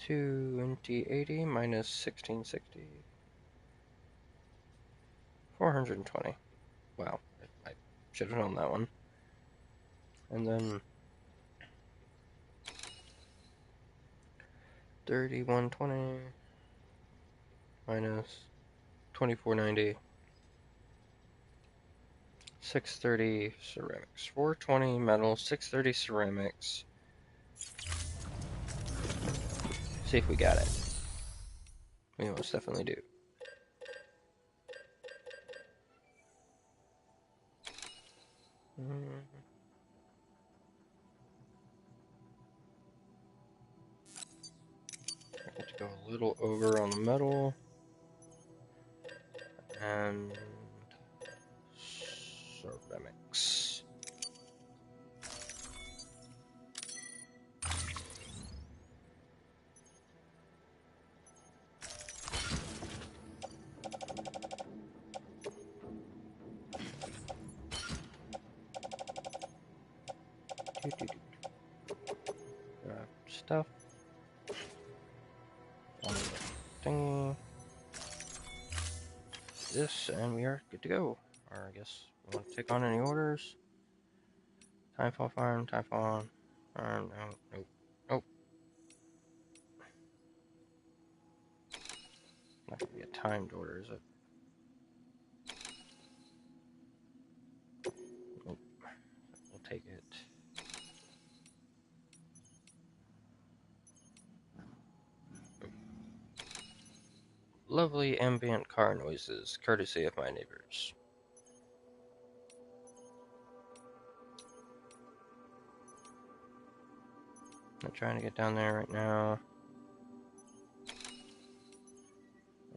2080 minus 1660. 420. Wow, I should have known that one. And then 3120 minus 2490. 630 ceramics. 420 metal, 630 ceramics. See if we got it. We most definitely do. I get to go a little over on the metal. And ceramics. Stuff. Thingy. This, and we are good to go. Or I guess we want to take on any orders. Timefall farm, timefall. No, nope, nope. Not gonna be a timed order, is it? Nope. We'll take it. Lovely ambient car noises, courtesy of my neighbors. I'm trying to get down there right now.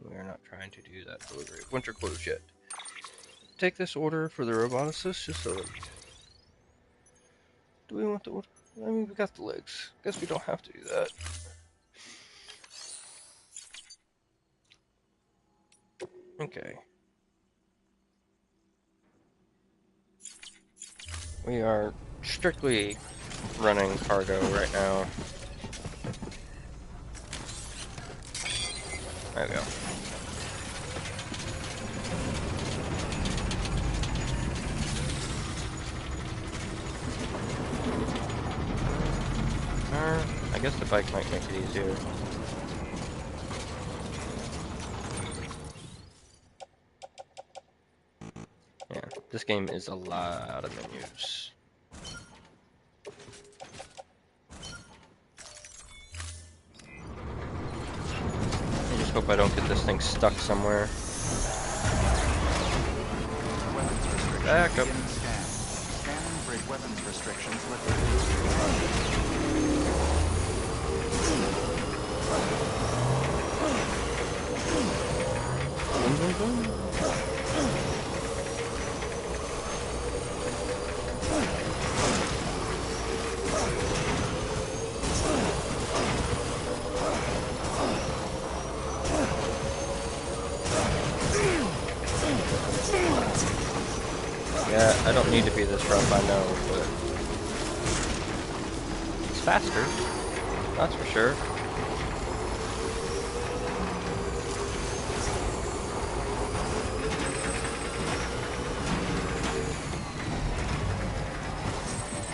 We are not trying to do that delivery of winter clothes yet. Take this order for the roboticist, just so. Do we want the order? I mean, we got the legs. Guess we don't have to do that. Okay. We are strictly running cargo right now. There we go. I guess the bike might make it easier. Yeah, this game is a lot of menus. I just hope I don't get this thing stuck somewhere. Weapons restrictions Back up. begin scan. Scanning bridge weapons restrictions lifted. Yeah, I don't need to be this rough, I know, but it's faster, that's for sure.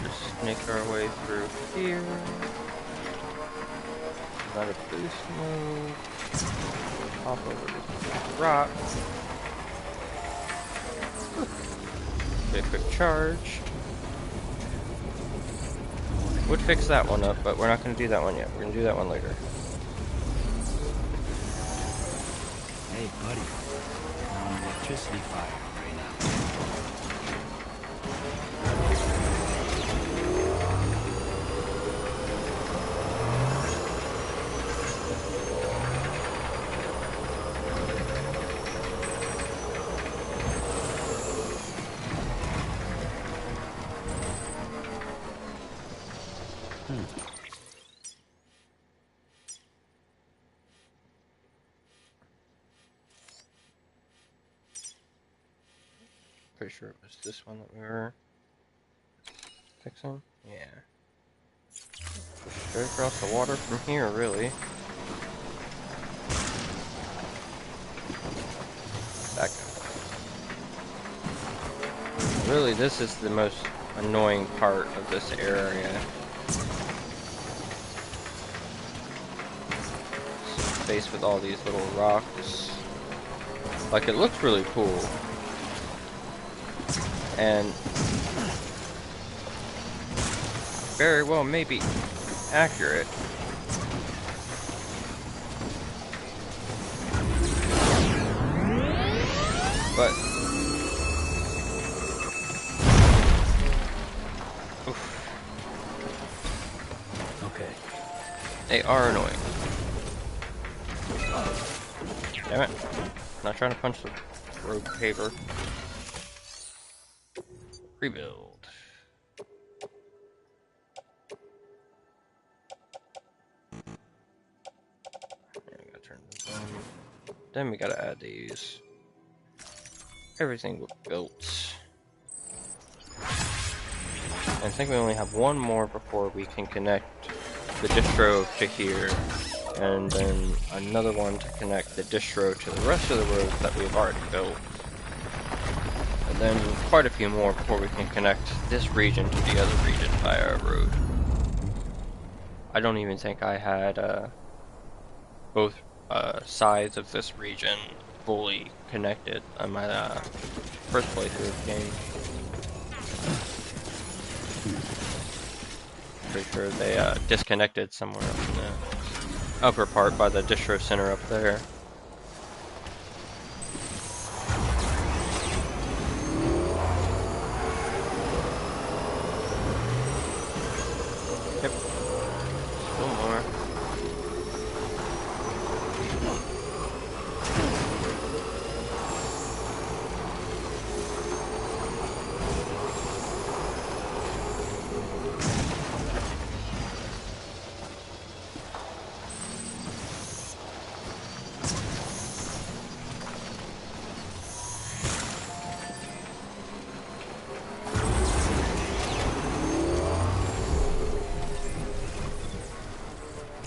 Just make our way through here. Not a boost mode. Hop over this rock. Get a quick charge. Would fix that one up, but we're not going to do that one yet. We're going to do that one later. Hey, buddy. I'm on an electricity fire right now. Pretty sure it was this one that we were fixing. Yeah. Straight across the water from here, really. Back up. Really, this is the most annoying part of this area. Space with all these little rocks. Like, it looks really cool. And very well may be accurate. But oof, Okay. they are annoying. Damn it. Not trying to punch the road paver. Rebuild. Yeah, we gotta turn this on. Then we gotta add these. Everything was built. And I think we only have one more before we can connect the distro to here. And then another one to connect the distro to the rest of the roads that we've already built. And then quite a few more before we can connect this region to the other region via a road. I don't even think I had both sides of this region fully connected on my first playthrough of the game. Pretty sure they disconnected somewhere up in the upper part by the distro center up there. Yep. Still more.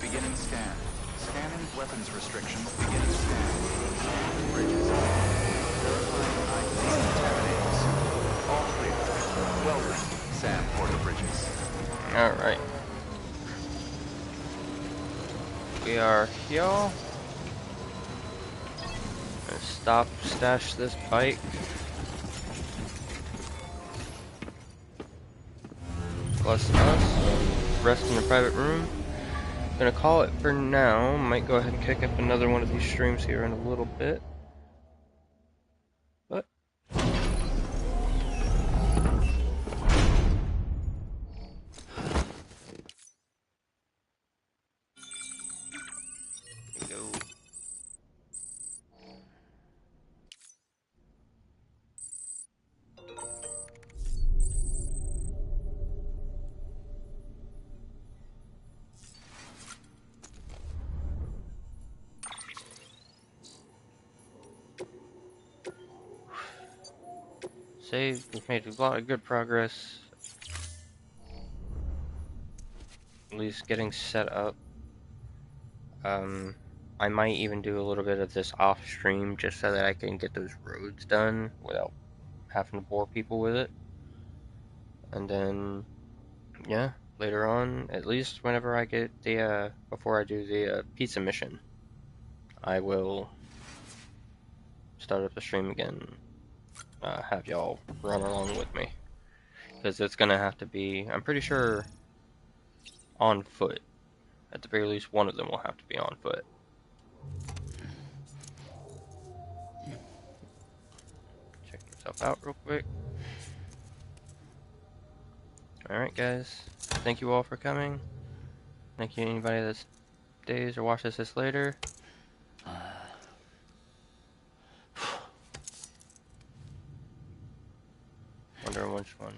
Beginning scan. Scanning weapons restrictions. Beginning scan. Scanning bridges. Verifying ID contaminators. All clear. Well done, Sam Porter Bridges. Alright. We are here. Gonna stop, stash this bike. plus us, and rest in a private room. Gonna call it for now. Might go ahead and kick up another one of these streams here in a little bit. But go. Save. We've made a lot of good progress. At least getting set up. I might even do a little bit of this off stream just so that I can get those roads done without having to bore people with it. And then, yeah, later on, at least whenever I get the, before I do the pizza mission, I will start up the stream again, have y'all run along with me. Because it's gonna have to be, I'm pretty sure, on foot. At the very least, one of them will have to be on foot. Check yourself out real quick. Alright guys, thank you all for coming. Thank you anybody that stays or watches this later. Wondering which one.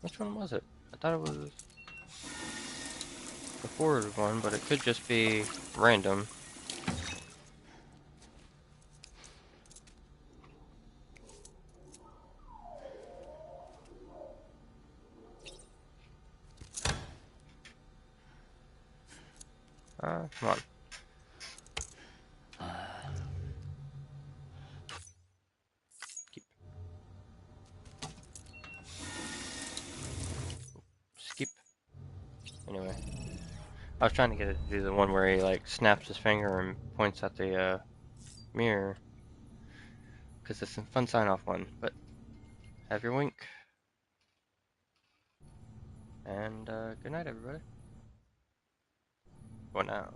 Which one was it? I thought it was the forward one, but it could just be random. Come on. Skip. Skip. Anyway. I was trying to get it to do the one where he like snaps his finger and points at the mirror. Because it's a fun sign off one, but have your wink. And good night everybody. For now.